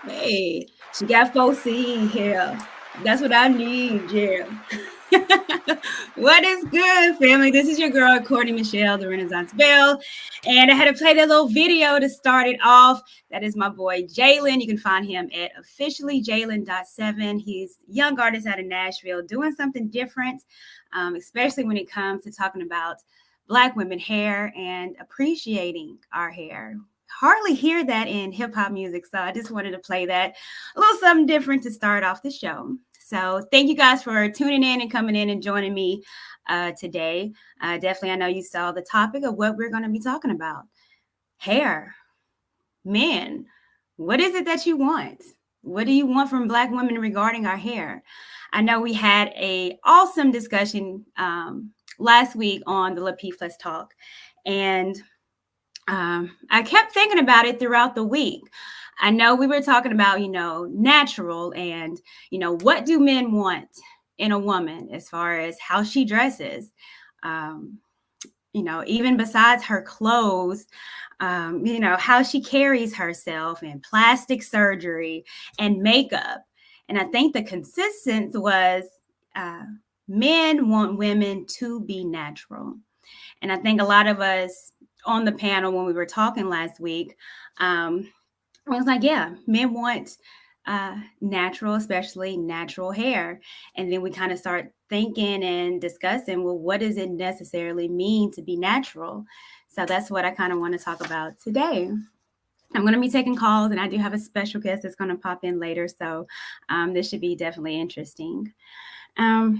Hey, she got 4C here. That's what I need, yeah. What is good, family? This is your girl, Courtney Michelle, the Renaissance Belle. And I had to play that little video to start it off. That is my boy, Jalen. You can find him at officiallyjalen.7. He's a young artist out of Nashville doing something different, especially when it comes to talking about Black women hair and appreciating our hair. Hardly hear that in hip hop music. So I just wanted to play that a little something different to start off the show. So thank you guys for tuning in and coming in and joining me today. Definitely, I know you saw the topic of what we're going to be talking about. Hair. Men, what is it that you want? What do you want from Black women regarding our hair? I know we had a awesome discussion last week on the Lapeef Let's Talk. And I kept thinking about it throughout the week. I know we were talking about, natural and, what do men want in a woman as far as how she dresses? Even besides her clothes, how she carries herself and plastic surgery and makeup. And I think the consensus was men want women to be natural. And I think a lot of us on the panel when we were talking last week, I was like, yeah, men want natural, especially natural hair. And then we kind of start thinking and discussing, well, what does it necessarily mean to be natural? So that's what I kind of want to talk about today. I'm going to be taking calls, and I do have a special guest that's going to pop in later. So this should be definitely interesting. I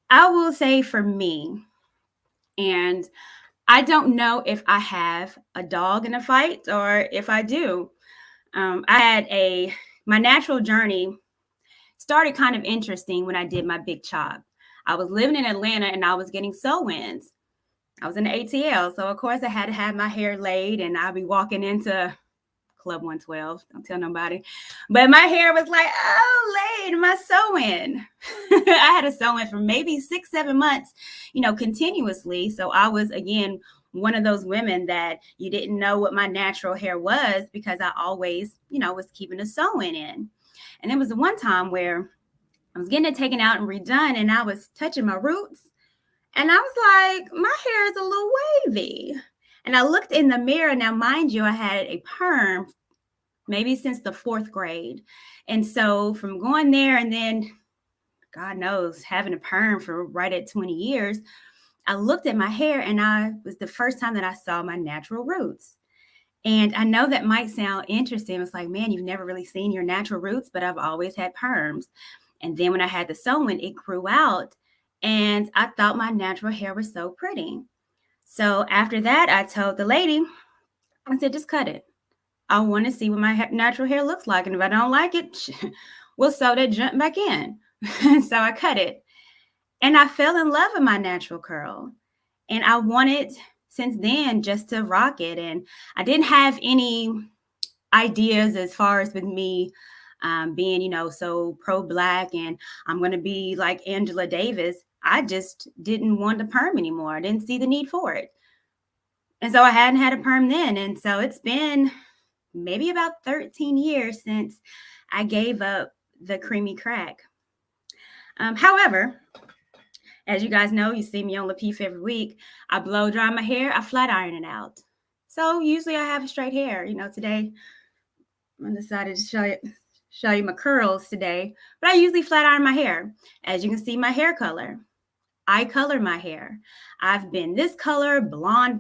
will say for me, and I don't know if I have a dog in a fight or if I do. My natural journey started kind of interesting when I did my big chop. I was living in Atlanta and I was getting sew-ins. I was in the ATL. So, of course, I had to have my hair laid, and I'd be walking into Club 112. Don't tell nobody. But my hair was like, oh, laid, my sew-in. I had a sew-in for maybe 6-7 months, continuously. So I was, again, one of those women that you didn't know what my natural hair was because I always, was keeping a sew-in in. And there was the one time where I was getting it taken out and redone, and I was touching my roots. And I was like, my hair is a little wavy. And I looked in the mirror. Now, mind you, I had a perm maybe since the 4th grade. And so from going there and then, God knows, having a perm for right at 20 years, I looked at my hair, and I was the first time that I saw my natural roots. And I know that might sound interesting. It's like, man, you've never really seen your natural roots, but I've always had perms. And then when I had the sew-in, it grew out. And I thought my natural hair was so pretty. So after that, I told the lady, I said, just cut it. I want to see what my natural hair looks like. And if I don't like it, we'll sew that junk back in. So I cut it. And I fell in love with my natural curl. And I wanted since then just to rock it. And I didn't have any ideas as far as with me being, so pro-Black and I'm going to be like Angela Davis. I just didn't want the perm anymore. I didn't see the need for it. And so I hadn't had a perm then. And so it's been maybe about 13 years since I gave up the creamy crack. However, as you guys know, you see me on Lapeef every week. I blow dry my hair, I flat iron it out. So usually I have straight hair. Today I decided to show you my curls today, but I usually flat iron my hair. As you can see, my hair color. I color my hair. I've been this color, blonde,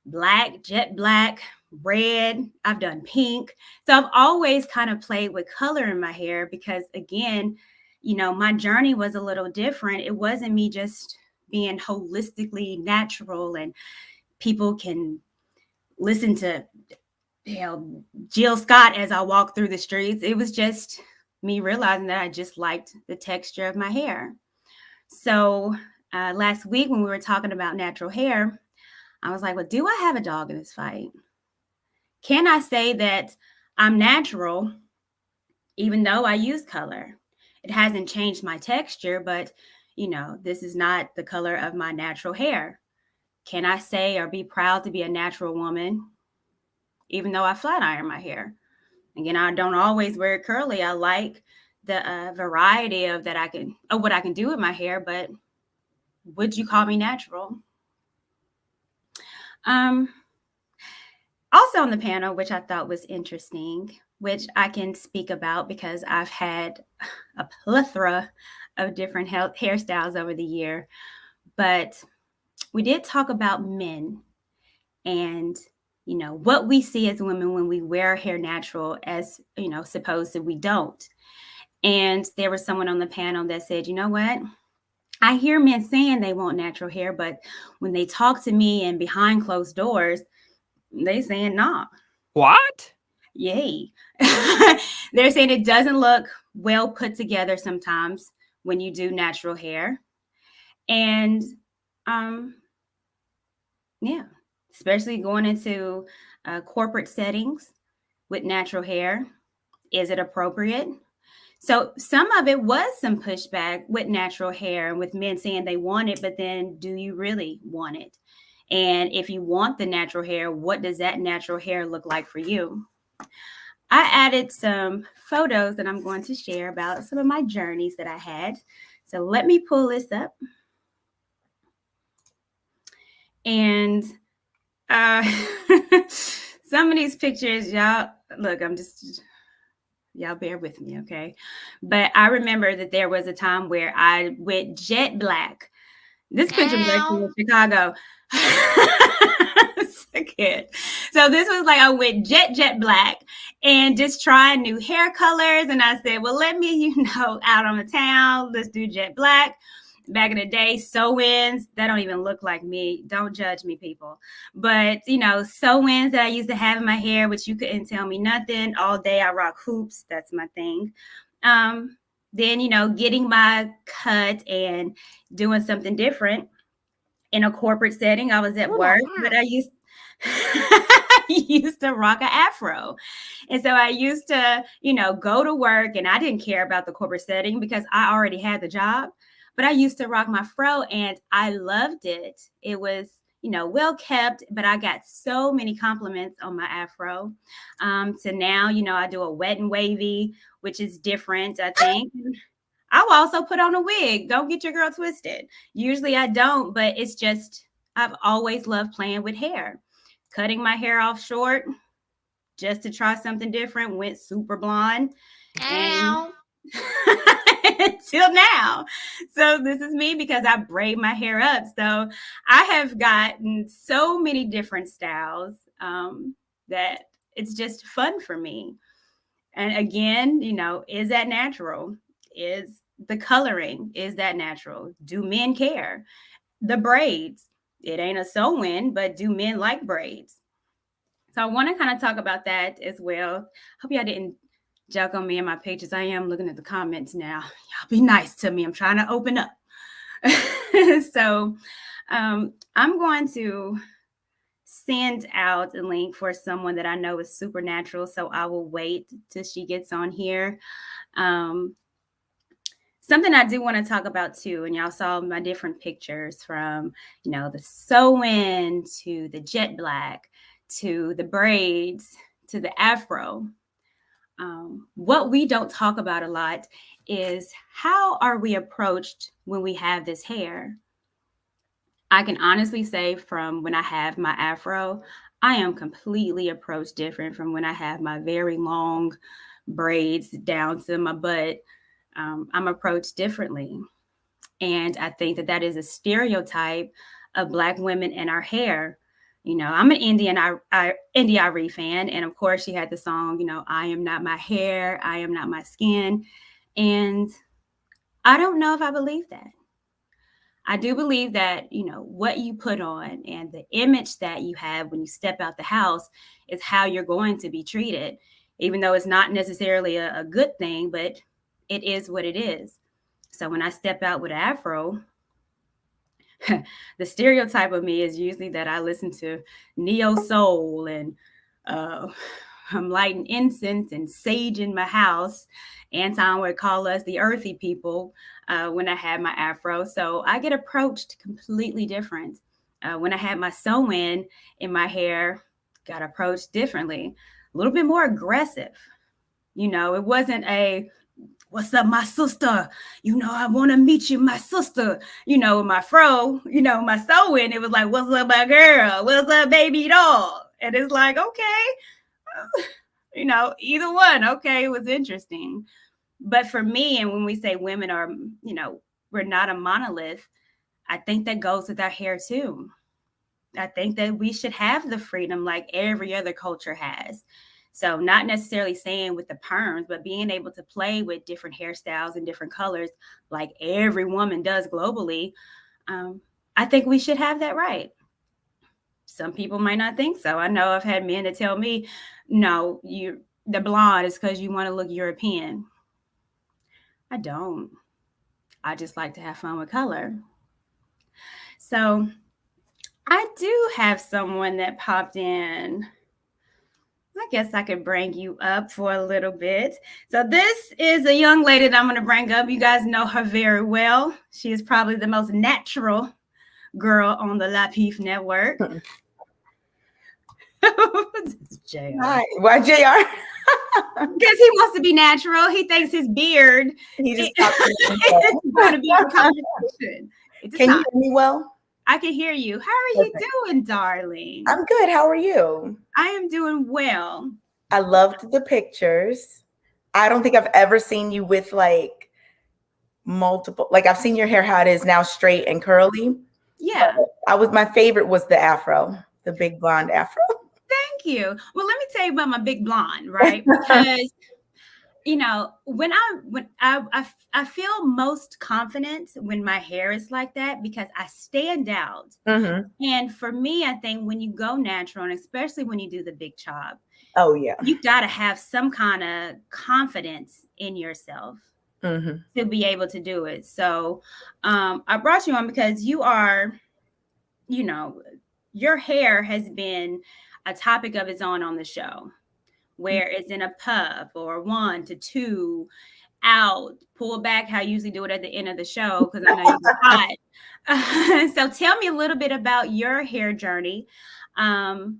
black, jet black, red. I've done pink. So I've always kind of played with color in my hair because, again, my journey was a little different. It wasn't me just being holistically natural and people can listen to Jill Scott as I walk through the streets. It was just me realizing that I just liked the texture of my hair. So last week when we were talking about natural hair, I was like, well, do I have a dog in this fight? Can I say that I'm natural even though I use color? It hasn't changed my texture, but, this is not the color of my natural hair. Can I say or be proud to be a natural woman even though I flat iron my hair? Again, I don't always wear it curly. I like the variety of what I can do with my hair, but would you call me natural? Also on the panel, which I thought was interesting, which I can speak about because I've had a plethora of different hairstyles over the year, but we did talk about men and what we see as women when we wear our hair natural as supposed that we don't. And there was someone on the panel that said, you know what, I hear men saying they want natural hair, but when they talk to me and behind closed doors, they saying nah. What? Yay. They're saying it doesn't look well put together sometimes when you do natural hair. And yeah, especially going into corporate settings with natural hair. Is it appropriate? So some of it was some pushback with natural hair and with men saying they want it, but then do you really want it? And if you want the natural hair, what does that natural hair look like for you? I added some photos that I'm going to share about some of my journeys that I had. So let me pull this up. And some of these pictures, y'all, look, y'all bear with me, okay? But I remember that there was a time where I went jet black. This picture was actually in Chicago. So good. So this was like I went jet black and just trying new hair colors. And I said, well, let me, out on the town, let's do jet black. Back in the day, sew-ins, that don't even look like me. Don't judge me, people. But, sew-ins that I used to have in my hair, which you couldn't tell me nothing. All day I rock hoops. That's my thing. Then, getting my cut and doing something different in a corporate setting. I was at work, but I used to rock an afro. And so I used to, go to work, and I didn't care about the corporate setting because I already had the job. But I used to rock my fro and I loved it. It was, well kept, but I got so many compliments on my afro. So now, I do a wet and wavy, which is different, I think. I will also put on a wig. Don't get your girl twisted. Usually I don't, but it's just, I've always loved playing with hair. Cutting my hair off short just to try something different, went super blonde. And until now. So this is me because I braid my hair up. So I have gotten so many different styles that it's just fun for me. And again, is that natural? Is the coloring, is that natural? Do men care? The braids, it ain't a sew-in, but do men like braids? So I want to kind of talk about that as well. Hope y'all didn't joke on me in my pages. I am looking at the comments now. Y'all be nice to me. I'm trying to open up. So I'm going to send out a link for someone that I know is supernatural. So I will wait till she gets on here. Something I do want to talk about too, and y'all saw my different pictures from, the sew-in to the jet black to the braids to the afro. What we don't talk about a lot is how are we approached when we have this hair? I can honestly say from when I have my afro, I am completely approached different from when I have my very long braids down to my butt. I'm approached differently. And I think that is a stereotype of Black women and our hair. I'm an India.Arie fan. And of course, she had the song, I am not my hair, I am not my skin. And I don't know if I believe that. I do believe that, what you put on and the image that you have when you step out the house is how you're going to be treated, even though it's not necessarily a good thing, but it is what it is. So when I step out with an afro, the stereotype of me is usually that I listen to neo soul and I'm lighting incense and sage in my house. Anton would call us the earthy people when I had my afro. So I get approached completely different. When I had my sew-in my hair, got approached differently, a little bit more aggressive. It wasn't a, what's up, my sister? I want to meet you, my sister. My fro, my sewing. It was like, what's up, my girl? What's up, baby doll? And it's like, okay, either one. Okay, it was interesting. But for me, and when we say women are, we're not a monolith, I think that goes with our hair too. I think that we should have the freedom like every other culture has. So not necessarily saying with the perms, but being able to play with different hairstyles and different colors like every woman does globally. I think we should have that right. Some people might not think so. I know I've had men to tell me, no, the blonde is because you want to look European. I don't. I just like to have fun with color. So I do have someone that popped in. I guess I could bring you up for a little bit. So this is a young lady that I'm going to bring up. You guys know her very well. She is probably the most natural girl on the Lapeef Network. JR. Hi. Why JR? Because he wants to be natural. He thinks his beard is going to be a conversation. Can you hear me well? I can hear you. How are you doing, darling? I'm good. How are you? I am doing well. I loved the pictures. I don't think I've ever seen you with like multiple, like I've seen your hair how it is now, straight and curly. Yeah. My favorite was the afro, the big blonde afro. Thank you. Well, let me tell you about my big blonde, right? Because when I feel most confident when my hair is like that because I stand out. Mm-hmm. And for me, I think when you go natural, and especially when you do the big chop, oh yeah, you got to have some kind of confidence in yourself to be able to do it. So I brought you on because you are, your hair has been a topic of its own on the show, where it's in a puff or 1 to 2 out, pull back, how I usually do it at the end of the show because I know you're hot. So tell me a little bit about your hair journey. And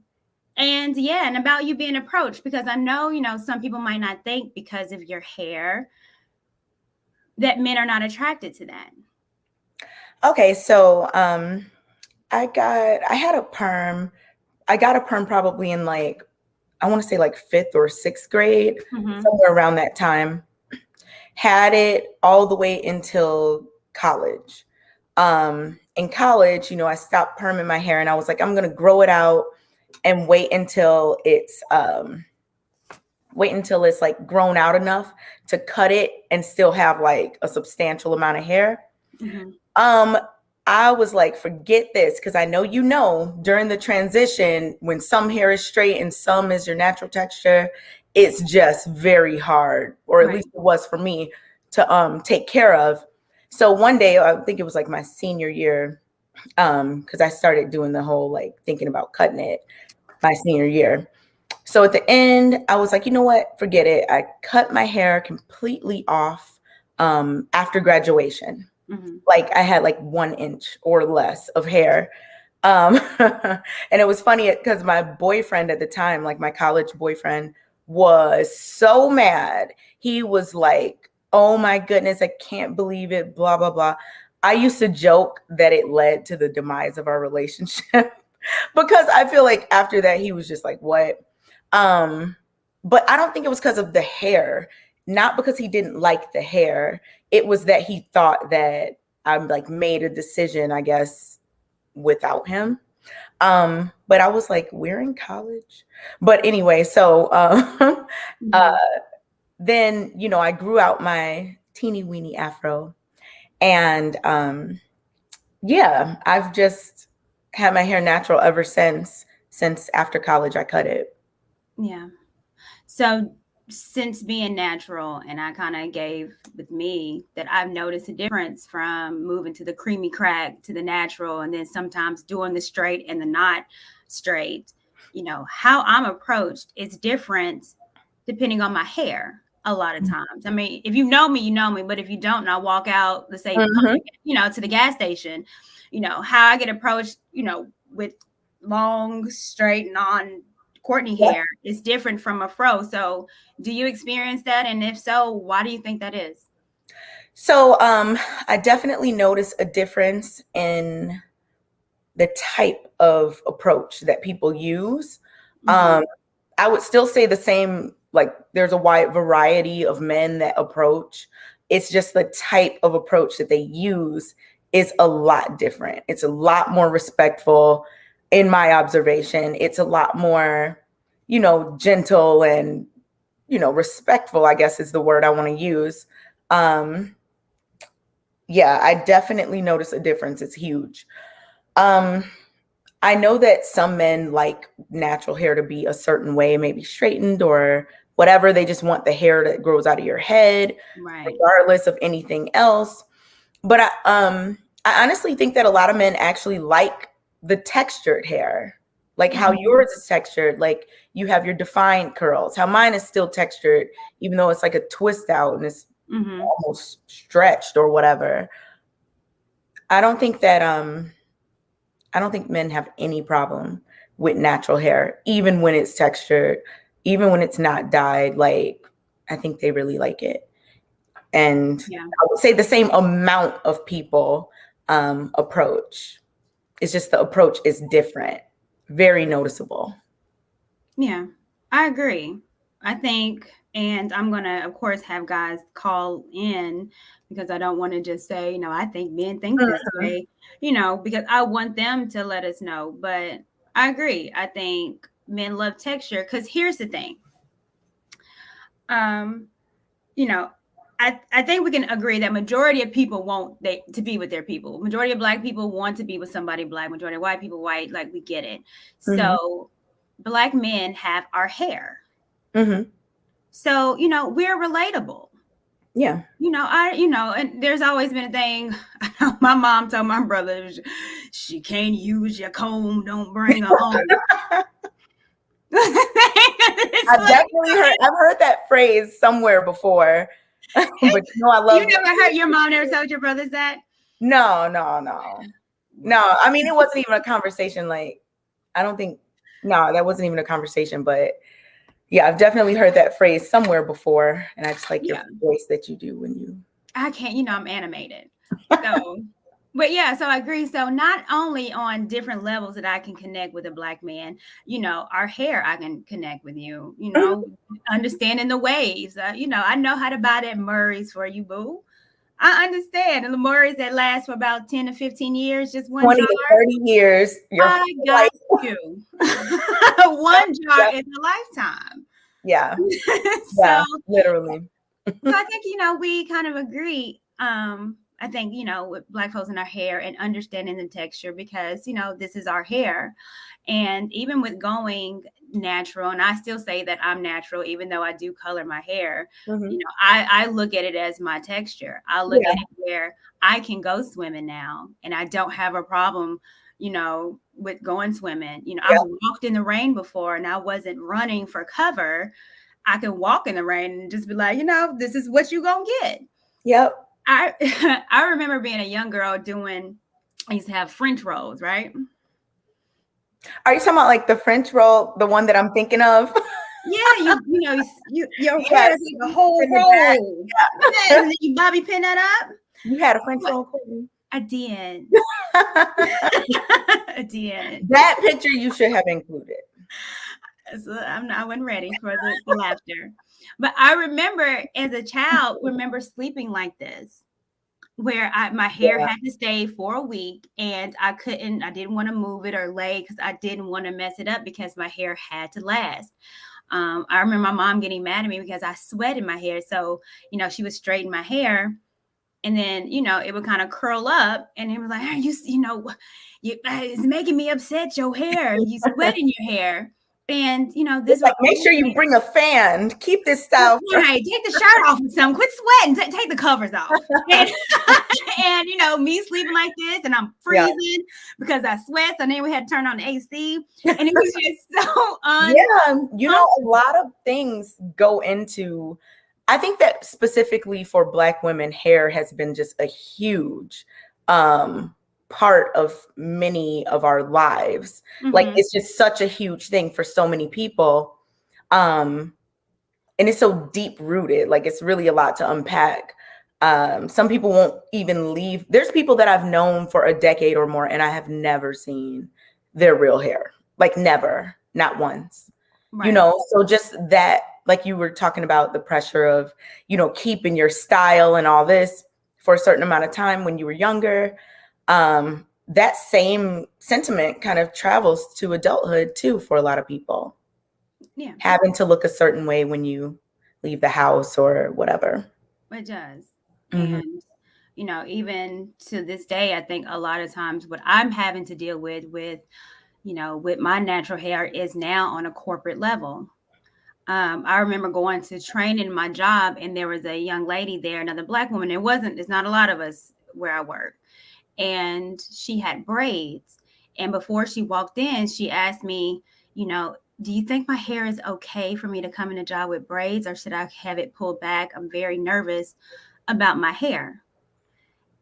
about you being approached, because I know, some people might not think because of your hair that men are not attracted to that. Okay, so I had a perm. I got a perm probably in like, I want to say like 5th or 6th grade, somewhere around that time. Had it all the way until college. In college, I stopped perming my hair and I was like, I'm going to grow it out and wait until it's like grown out enough to cut it and still have like a substantial amount of hair. I was like, forget this, because I know during the transition, when some hair is straight and some is your natural texture, it's just very hard, or at least it was for me to take care of. So one day, I think it was like my senior year, because I started doing the whole like thinking about cutting it my senior year. So at the end, I was like, you know what? Forget it. I cut my hair completely off after graduation. Like I had like 1 inch or less of hair. And it was funny because my boyfriend at the time, like my college boyfriend, was so mad. He was like, oh my goodness, I can't believe it, blah, blah, blah. I used to joke that it led to the demise of our relationship because I feel like after that, he was just like, what? But I don't think it was because of the hair, not because he didn't like the hair. It was that he thought that I like made a decision, I guess, without him. But I was like, we're in college. But anyway, so then, I grew out my teeny weeny afro. And I've just had my hair natural ever since after college I cut it. Yeah. So since being natural, and I kind of gave with me that I've noticed a difference from moving to the creamy crack to the natural, and then sometimes doing the straight and the not straight, how I'm approached is different depending on my hair a lot of times. I mean, if you know me, you know me, but if you don't, and I walk out, let's say, to the gas station, how I get approached, with long, straight, Courtney hair is different from a fro. So do you experience that? And if so, why do you think that is? So I definitely notice a difference in the type of approach that people use. Mm-hmm. I would still say the same, like there's a wide variety of men that approach. It's just the type of approach that they use is a lot different. It's a lot more respectful in my observation. It's a lot more, gentle and, respectful, I guess is the word I want to use. Yeah, I definitely notice a difference. It's huge. I know that some men like natural hair to be a certain way, maybe straightened or whatever. They just want the hair that grows out of your head, Right. regardless of anything else. But I honestly think that a lot of men actually like the textured hair, like how yours is textured. Like you have your defined curls. How mine is still textured, even though it's like a twist out and it's almost stretched or whatever. I don't think that I don't think men have any problem with natural hair, even when it's textured, even when it's not dyed. Like, I think they really like it. And Yeah. I would say the same amount of people approach. It's just the approach is different, very noticeable. Yeah, I agree. I think, and I'm going to, of course, have guys call in because I don't want to just say, I think men think this way, because I want them to let us know. But I agree. I think men love texture because here's the thing. Um, you know, I think we can agree that majority of people want to be with their people. Majority of Black people want to be with somebody Black. Majority of white people white. Like we get it. Mm-hmm. So Black men have our hair. Mm-hmm. So, we're relatable. Yeah. And there's always been a thing. My mom told my brother, she can't use your comb, don't bring her home. I've heard that phrase somewhere before. But I love You never heard your mom never told your brothers that? No. I mean, it wasn't even a conversation. Like, I don't think, no, that wasn't even a conversation. But yeah, I've definitely heard that phrase somewhere before. And I just like your voice that you do when you. I can't, I'm animated. So, but yeah, so I agree. So not only on different levels that I can connect with a Black man, our hair, I can connect with you, understanding the waves. I know how to buy that Murray's for you, boo. I understand. And the Murray's that last for about 10 to 15 years, just one 20 jar. to 30 years. I got you. One jar is a lifetime. Yeah. So, literally. So I think, we kind of agree. I think, with Black folks in our hair and understanding the texture because, this is our hair. And even with going natural, and I still say that I'm natural, even though I do color my hair, I look at it as my texture. I look at it where I can go swimming now and I don't have a problem, with going swimming. I've walked in the rain before and I wasn't running for cover. I can walk in the rain and just be like, this is what you gonna get. Yep. I remember being a young girl I used to have French rolls, right? Are you talking about like the French roll, the one that I'm thinking of? Yeah, your hair is like a whole roll. Yeah. And then you bobby pin that up. You had a French roll, Courtney? I did. I did. That picture you should have included. So I wasn't ready for the laughter. But I remember as a child, sleeping like this, where my hair had to stay for a week and I didn't want to move it or lay because I didn't want to mess it up because my hair had to last. I remember my mom getting mad at me because I sweated my hair. So, she would straighten my hair and then, it would kind of curl up and it was like, it's making me upset, your hair, you sweating your hair. And this like make sure you bring a fan. Keep this style. Right, take the shirt off or something. Quit sweating. Take the covers off. And me sleeping like this, and I'm freezing because I sweat. So then we had to turn on the AC, and it was just so a lot of things go into. I think that specifically for Black women, hair has been just a huge part of many of our lives. Like, it's just such a huge thing for so many people. And it's so deep rooted. Like, it's really a lot to unpack. Some people won't even leave. There's people that I've known for a decade or more, and I have never seen their real hair. Like, never, not once. Right. You know, so just that, like you were talking about the pressure of, you know, keeping your style and all this for a certain amount of time when you were younger. That same sentiment kind of travels to adulthood too for a lot of people. Yeah. Having to look a certain way when you leave the house or whatever. It does. And, you know, even to this day, I think a lot of times what I'm having to deal with, you know, with my natural hair is now on a corporate level. I remember going to training in my job, and there was a young lady there, another Black woman. It's not a lot of us where I work. And she had braids. And before she walked in, she asked me, you know, do you think my hair is okay for me to come in a job with braids, or should I have it pulled back? I'm very nervous about my hair.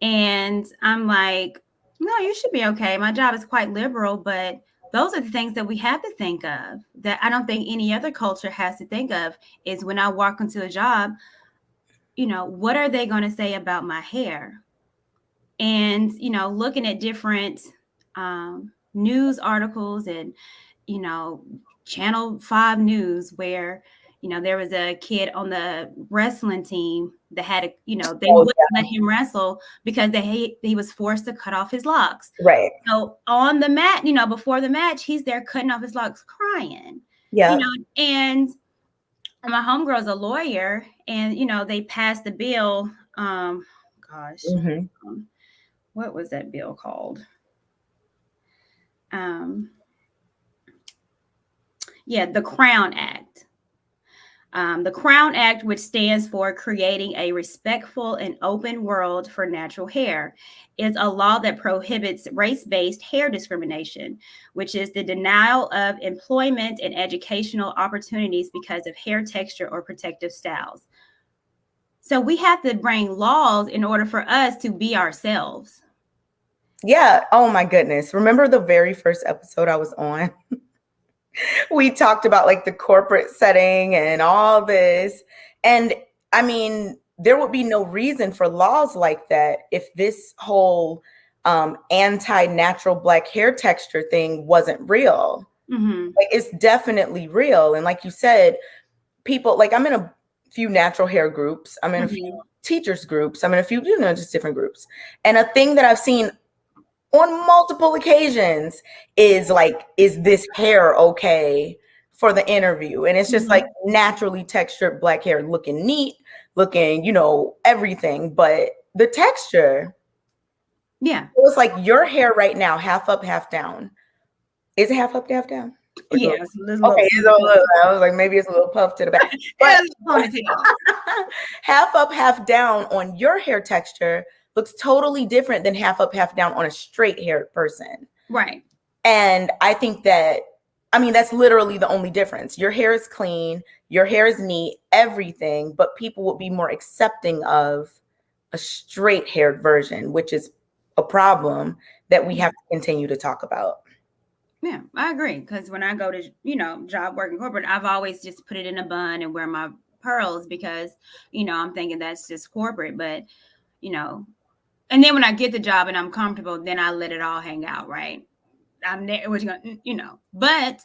And I'm like, no, you should be okay. My job is quite liberal, but those are the things that we have to think of that I don't think any other culture has to think of, is when I walk into a job, you know, what are they going to say about my hair? And, you know, looking at different news articles and, you know, Channel 5 News, where, you know, there was a kid on the wrestling team that had, they wouldn't let him wrestle because he was forced to cut off his locks. Right. So on the mat, you know, before the match, he's there cutting off his locks, crying. Yeah. You know, and my homegirl's a lawyer, and, you know, they passed the bill. What was that bill called? The Crown Act. The Crown Act, which stands for Creating a Respectful and Open World for Natural Hair, is a law that prohibits race-based hair discrimination, which is the denial of employment and educational opportunities because of hair texture or protective styles. So we have to bring laws in order for us to be ourselves. Yeah. Oh my goodness. Remember the very first episode I was on? We talked about like the corporate setting and all this. And I mean, there would be no reason for laws like that if this whole anti-natural Black hair texture thing wasn't real. Like, it's definitely real. And like you said, people, like, I'm in a few natural hair groups. I'm in a few teachers groups. I'm in a few, you know, just different groups. And a thing that I've seen on multiple occasions is like, is this hair okay for the interview? And it's just like naturally textured Black hair, looking neat, looking, you know, everything, but the texture. Yeah. It was like your hair right now, half up, half down. Is it half up, half down? Yeah. Okay. I was like, maybe it's a little puff to the back. But half up, half down on your hair texture looks totally different than half up, half down on a straight haired person. Right. And I think that, I mean, that's literally the only difference. Your hair is clean, your hair is neat, everything, but people will be more accepting of a straight haired version, which is a problem that we have to continue to talk about. Yeah, I agree. Because when I go to, you know, job working corporate, I've always just put it in a bun and wear my pearls because, you know, I'm thinking that's just corporate. But, you know, and then when I get the job and I'm comfortable, then I let it all hang out, right? I'm there, you know, but,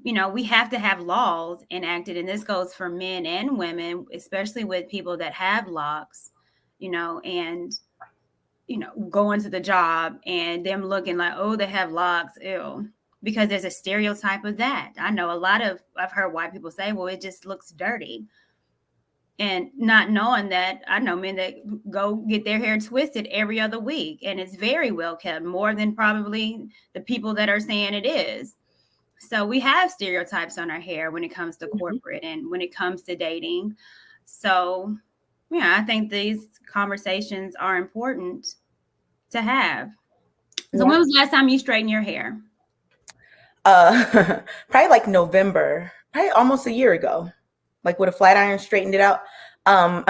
you know, we have to have laws enacted. And this goes for men and women, especially with people that have locks, you know, and, you know, going to the job and them looking like, oh, they have locks, ew, because there's a stereotype of that. I know I've heard white people say, well, it just looks dirty. And not knowing that, I know men that go get their hair twisted every other week, and it's very well kept, more than probably the people that are saying it is. So we have stereotypes on our hair when it comes to corporate and when it comes to dating. So, yeah, I think these conversations are important to have. So when was the last time you straightened your hair? Probably like November, probably almost a year ago. Like with a flat iron, straightened it out. Um,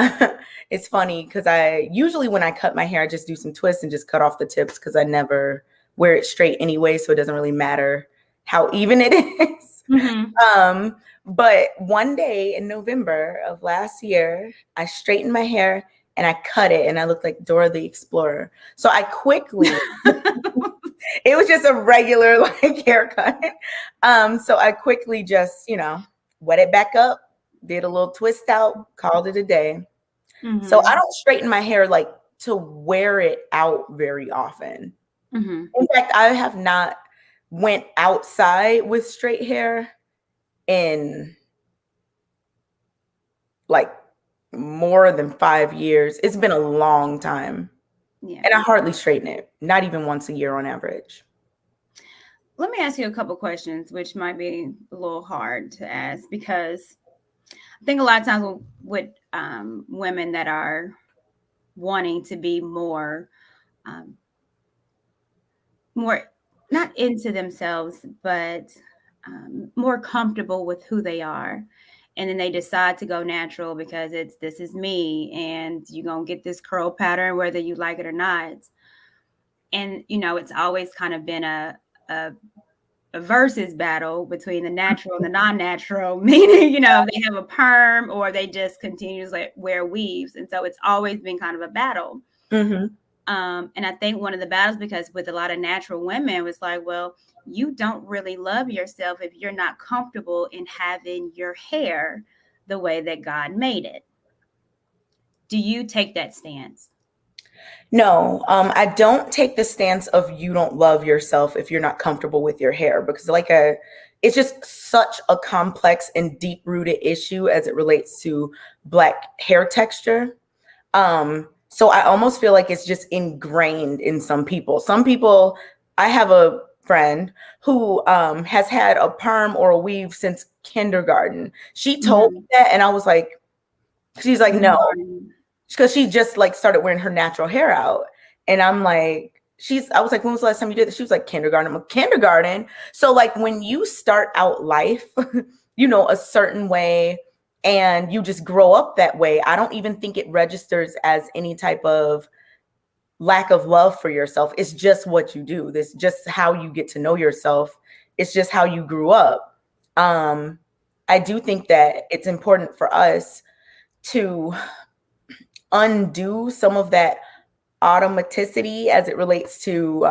it's funny because I usually when I cut my hair, I just do some twists and just cut off the tips because I never wear it straight anyway, so it doesn't really matter how even it is. But one day in November of last year, I straightened my hair and I cut it and I looked like Dora the Explorer. So I quickly, it was just a regular like haircut. So I quickly just, wet it back up, did a little twist out, called it a day. So I don't straighten my hair like to wear it out very often. In fact, I have not went outside with straight hair in like more than 5 years. It's been a long time. Yeah. And I hardly straighten it, not even once a year on average. Let me ask you a couple questions, which might be a little hard to ask because I think a lot of times with women that are wanting to be more not into themselves, but more comfortable with who they are. And then they decide to go natural because this is me and you're going to get this curl pattern, whether you like it or not. And, it's always kind of been a versus battle between the natural and the non-natural, meaning, they have a perm or they just continuously wear weaves. And so it's always been kind of a battle. And I think one of the battles, because with a lot of natural women, was like, well, you don't really love yourself if you're not comfortable in having your hair the way that God made it. Do you take that stance? No, I don't take the stance of you don't love yourself if you're not comfortable with your hair, because it's just such a complex and deep-rooted issue as it relates to Black hair texture. So I almost feel like it's just ingrained in some people. Some people, I have a friend who has had a perm or a weave since kindergarten. She told me that, and I was like, she's like, no, because she just like started wearing her natural hair out. And I'm like, I was like, when was the last time you did this? She was like, kindergarten. I'm like, kindergarten. So like when you start out life, a certain way, and you just grow up that way, I don't even think it registers as any type of lack of love for yourself. It's just what you do. This just how you get to know yourself. It's just how you grew up. I do think that it's important for us to undo some of that automaticity as it relates to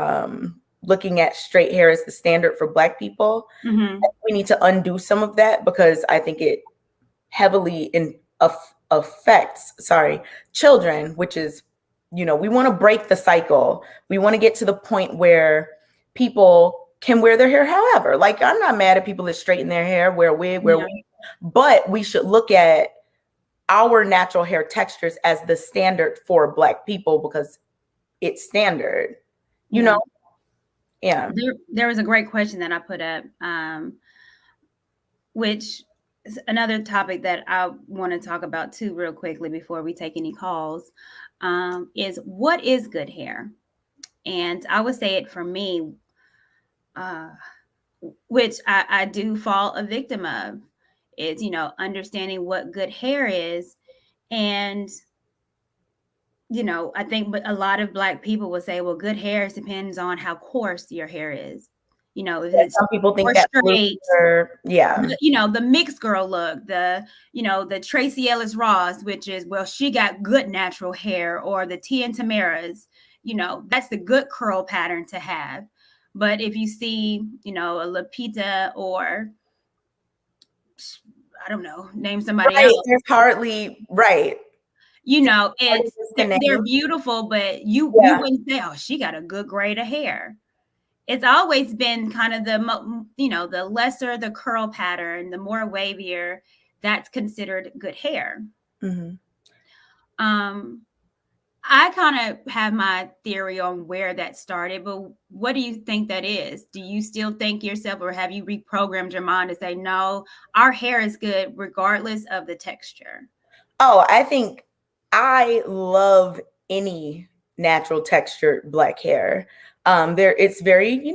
looking at straight hair as the standard for Black people. We need to undo some of that because I think it heavily affects children, which is, we want to break the cycle. We want to get to the point where people can wear their hair however. Like, I'm not mad at people that straighten their hair, wear a wig, but we should look at our natural hair textures as the standard for Black people because it's standard, Yeah. There was a great question that I put up, which is another topic that I want to talk about too real quickly before we take any calls, is what is good hair? And I would say it for me, which I do fall a victim of, is, understanding what good hair is. And, I think a lot of Black people will say, well, good hair depends on how coarse your hair is. If it's some people think that straight, the mixed girl look, the Tracy Ellis Ross, which is, well, she got good natural hair, or the Tia and Tamara's, that's the good curl pattern to have. But if you see, a Lapita, or I don't know, name somebody else. There's hardly, right. They're beautiful, but you wouldn't say, oh, she got a good grade of hair. It's always been kind of the lesser the curl pattern, the more wavier, that's considered good hair. I kind of have my theory on where that started, but what do you think that is? Do you still think yourself, or have you reprogrammed your mind to say, no, our hair is good regardless of the texture? Oh, I think I love any natural textured Black hair. It's very,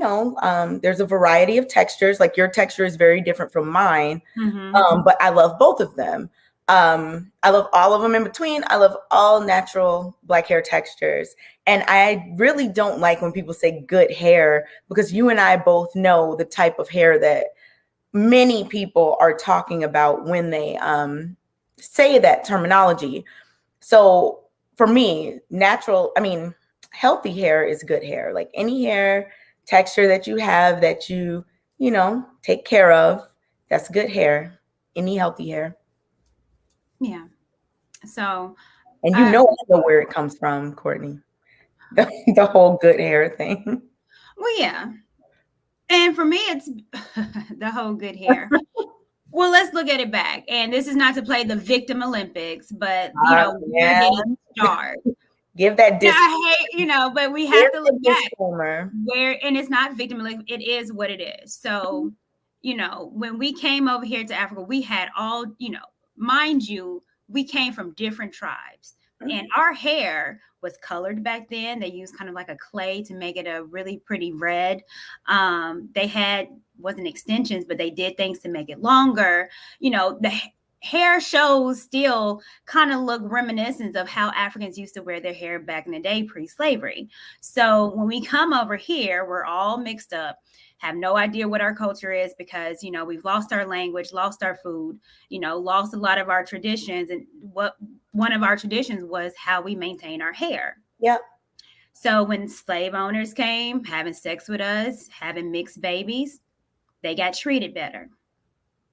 there's a variety of textures. Like, your texture is very different from mine, but I love both of them. I love all of them in between. I love all natural black hair textures. And I really don't like when people say good hair, because you and I both know the type of hair that many people are talking about when they say that terminology. So for me, healthy hair is good hair. Like any hair texture that you have that you know, take care of, that's good hair. Any healthy hair. Yeah. So, And you know where it comes from, Courtney. The whole good hair thing. well, yeah. And for me, it's the whole good hair. Well, let's look at it back. And this is not to play the victim Olympics, but where Yeah. did it start? Give that Yeah, I hate, but we have to look back disclaimer. and it's not victim Olympics. It is what it is. So, when we came over here to Africa, we had all, mind you, we came from different tribes. And our hair was colored back then. They used kind of like a clay to make it a really pretty red. Wasn't extensions, but they did things to make it longer. The hair shows still kind of look reminiscent of how Africans used to wear their hair back in the day pre-slavery. So when we come over here, we're all mixed up, have no idea what our culture is because, we've lost our language, lost our food, lost a lot of our traditions. And one of our traditions was how we maintain our hair. Yep. So when slave owners came having sex with us, having mixed babies, they got treated better.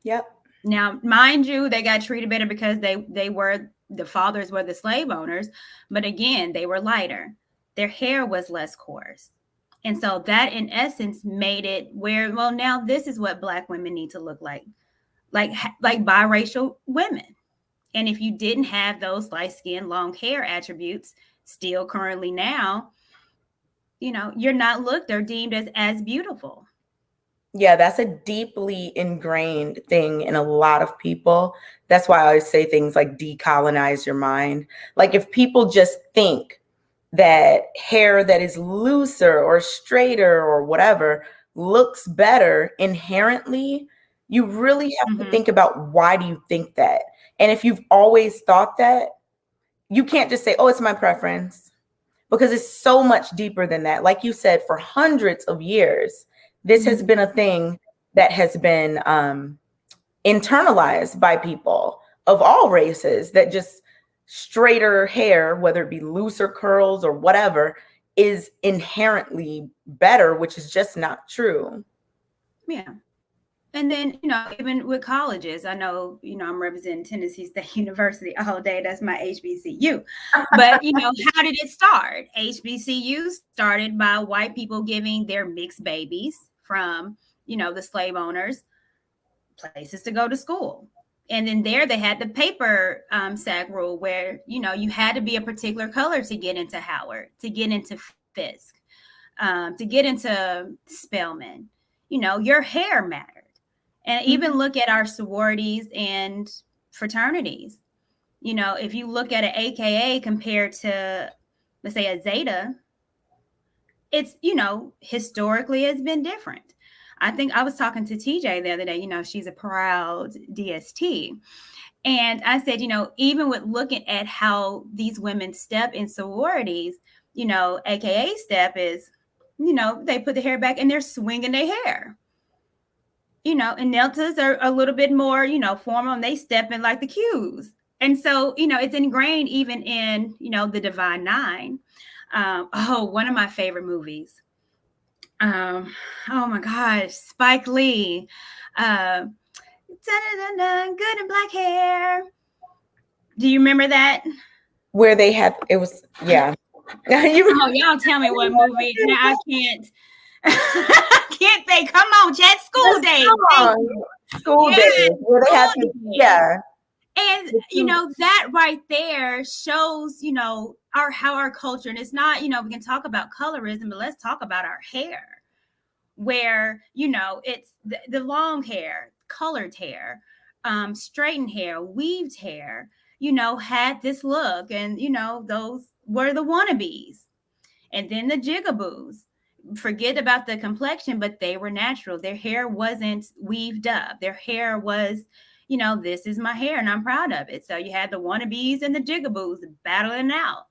Yep. Now, mind you, they got treated better because the fathers were the slave owners. But again, they were lighter. Their hair was less coarse. And so that in essence made it where, well, now this is what Black women need to look like biracial women. And if you didn't have those light skin, long hair attributes still currently now, you're not looked or deemed as beautiful. Yeah, that's a deeply ingrained thing in a lot of people. That's why I always say things like decolonize your mind. Like if people just think that hair that is looser or straighter or whatever looks better inherently, you really have to think about why do you think that? And if you've always thought that, you can't just say, oh, it's my preference, because it's so much deeper than that. Like you said, for hundreds of years, this has been a thing that has been internalized by people of all races, that just straighter hair, whether it be looser curls or whatever, is inherently better, which is just not true. Yeah. And then, even with colleges, I know, I'm representing Tennessee State University all day. That's my HBCU. But, how did it start? HBCU started by white people giving their mixed babies from, the slave owners places to go to school. And then there they had the paper sack rule where, you had to be a particular color to get into Howard, to get into Fisk, to get into Spelman. Your hair mattered. And even look at our sororities and fraternities. If you look at an AKA compared to, let's say, a Zeta, it's, historically has been different. I think I was talking to TJ the other day, she's a proud DST. And I said, even with looking at how these women step in sororities, AKA step is, they put the hair back and they're swinging their hair. And Deltas are a little bit more, formal, and they step in like the Qs. And so, it's ingrained even in, the Divine Nine. One of my favorite movies. Oh my gosh, Spike Lee. Good and black hair. Do you remember that? Where they had, it was, yeah. Y'all tell me what movie. Now I can't. Can't they? Come on, Chat. School days. School days. Where they have to, yeah. And that right there shows, how our culture, and it's not, we can talk about colorism, but let's talk about our hair, where, it's the long hair, colored hair, straightened hair, weaved hair, had this look, and, those were the wannabes. And then the jigaboos. Forget about the complexion, but they were natural. Their hair wasn't weaved up. Their hair was, this is my hair and I'm proud of it. So you had the wannabes and the jigaboos battling out.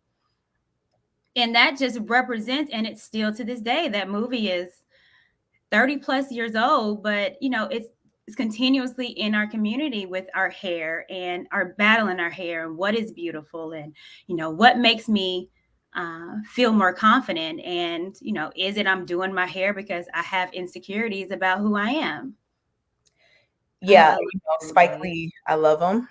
And that just represents, and it's still to this day, that movie is 30 plus years old, but it's continuously in our community with our hair and our battle in our hair and what is beautiful and what makes me feel more confident. And is it I'm doing my hair because I have insecurities about who I am? Yeah, Spike Lee, I love him.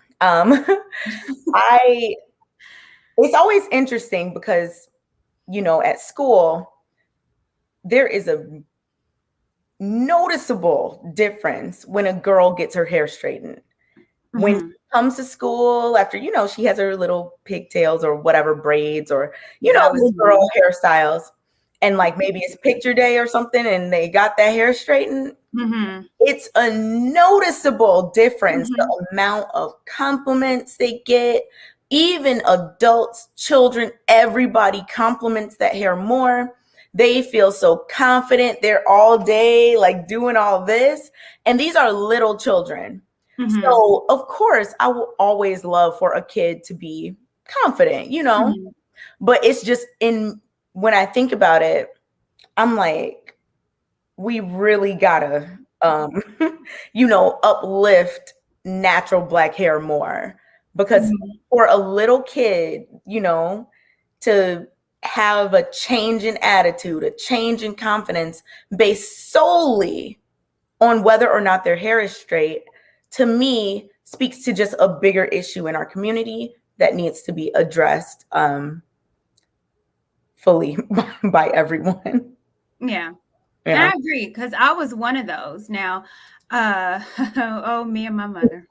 It's always interesting because at school there is a noticeable difference when a girl gets her hair straightened. When she comes to school after, she has her little pigtails or whatever braids or, little girl hairstyles. And like maybe it's picture day or something and they got that hair straightened. It's a noticeable difference. The amount of compliments they get, even adults, children, everybody compliments that hair more. They feel so confident. They're all day like doing all this. And these are little children. So, of course, I will always love for a kid to be confident, but it's just when I think about it, I'm like, we really gotta, uplift natural Black hair more because for a little kid, to have a change in attitude, a change in confidence based solely on whether or not their hair is straight, to me, speaks to just a bigger issue in our community that needs to be addressed fully by everyone. Yeah. I agree, because I was one of those. Now, me and my mother.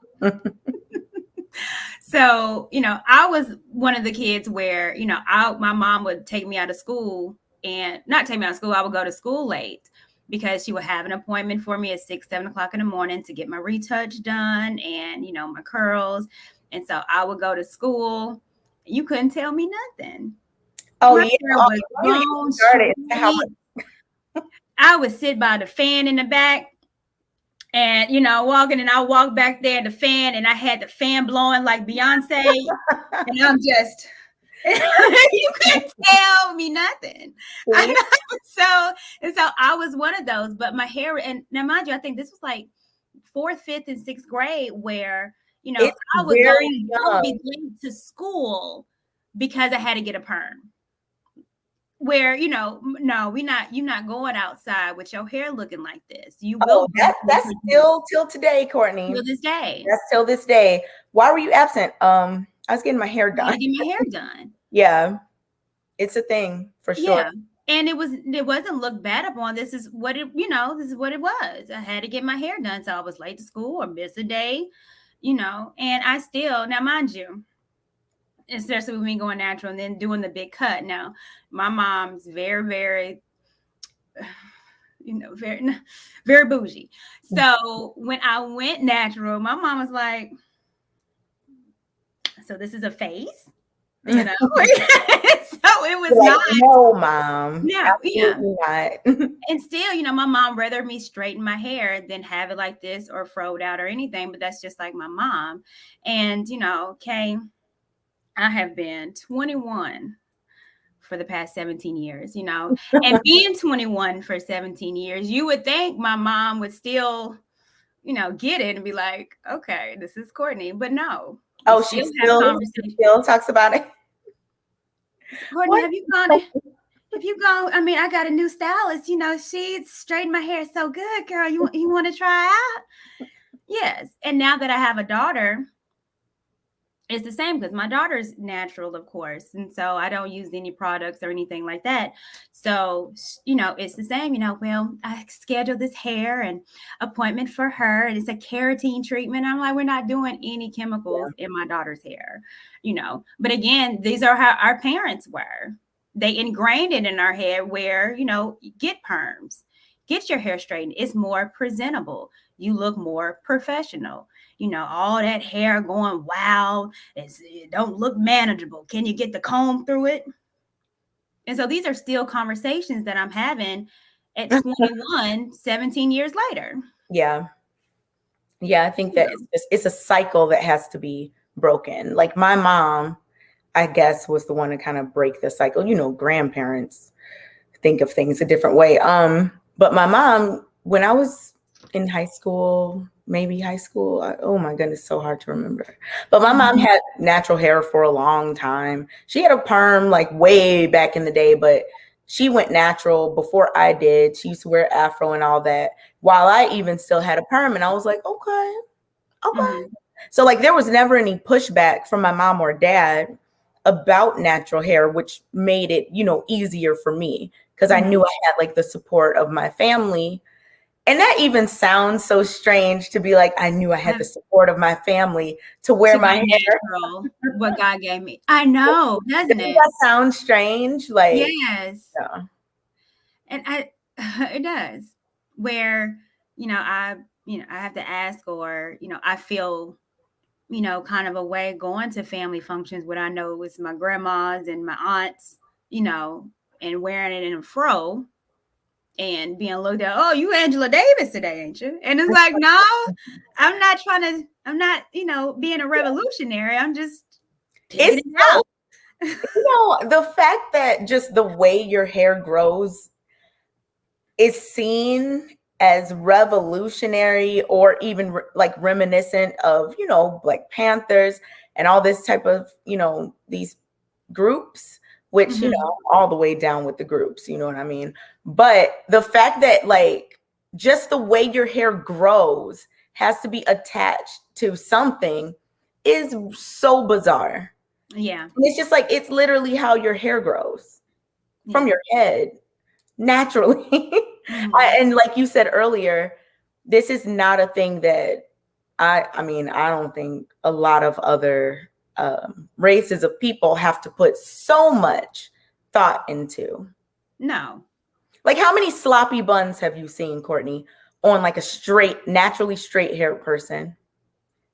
So, I was one of the kids where, my mom would take me out of school and not take me out of school. I would go to school late because she would have an appointment for me at 6, 7 o'clock in the morning to get my retouch done and, my curls. And so I would go to school. You couldn't tell me nothing. Oh, yeah. I would sit by the fan in the back and, walking, and I walk back there, the fan, and I had the fan blowing like Beyonce. And I'm just, you couldn't tell me nothing. So I was one of those, but my hair, and now mind you, I think this was like 4th, 5th, and 6th grade where, I would be late to school because I had to get a perm. Where, no, you're not going outside with your hair looking like this. You will. That's still till today, Courtney. Till this day. That's till this day. Why were you absent? I was getting my hair done. Getting my hair done. Yeah. It's a thing for sure. Yeah. And it wasn't looked bad upon. This is what it was. I had to get my hair done. So I was late to school or miss a day, and I still, now mind you, especially with me going natural and then doing the big cut. Now, my mom's very, very, very, very bougie. So when I went natural, my mom was like, so this is a face? So it was like, not. No, Mom. Yeah. Not. And still, my mom rather me straighten my hair than have it like this or froed out or anything. But that's just like my mom. And, okay, I have been 21 for the past 17 years, and being 21 for 17 years, you would think my mom would still, get it and be like, okay, this is Courtney. But no. Oh, she still talks about it. Courtney, what? Have you gone? I mean, I got a new stylist, she straightened my hair so good, girl. You want to try out? Yes. And now that I have a daughter, it's the same because my daughter's natural, of course. And so I don't use any products or anything like that. So, it's the same, well, I scheduled this hair and appointment for her and it's a keratin treatment. I'm like, we're not doing any chemicals in my daughter's hair, But again, these are how our parents were. They ingrained it in our head where, get perms, get your hair straightened. It's more presentable. You look more professional. All that hair going wild. It don't look manageable. Can you get the comb through it? And so these are still conversations that I'm having at 21, 17 years later. Yeah. Yeah, I think that it's a cycle that has to be broken. Like my mom, I guess, was the one to kind of break the cycle. Grandparents think of things a different way. But my mom, when I was in high school, maybe high school, oh my goodness, so hard to remember. But my mom had natural hair for a long time. She had a perm like way back in the day, but she went natural before I did. She used to wear afro and all that, while I even still had a perm. And I was like, okay. So like there was never any pushback from my mom or dad about natural hair, which made it, easier for me because I knew I had like the support of my family. And that even sounds so strange to be like, I knew I had the support of my family to wear my hair. Natural, what God gave me. I know, doesn't it? That sounds strange. Like, yes. Yeah. And it does. Where, I have to ask, or, I feel, kind of a way going to family functions when I know it was my grandmas and my aunts, and wearing it in a fro and being looked at, oh, you Angela Davis today, ain't you? And it's like, no, I'm not, being a revolutionary. I'm just taking it out. The fact that just the way your hair grows is seen as revolutionary or even like reminiscent of, Black Panthers and all this type of, these groups, which, all the way down with the groups, you know what I mean? But the fact that like just the way your hair grows has to be attached to something is so bizarre. Yeah. And it's just like, it's literally how your hair grows from your head naturally. And like you said earlier, this is not a thing that I don't think a lot of other races of people have to put so much thought into. No. Like how many sloppy buns have you seen, Courtney, on like a naturally straight hair person?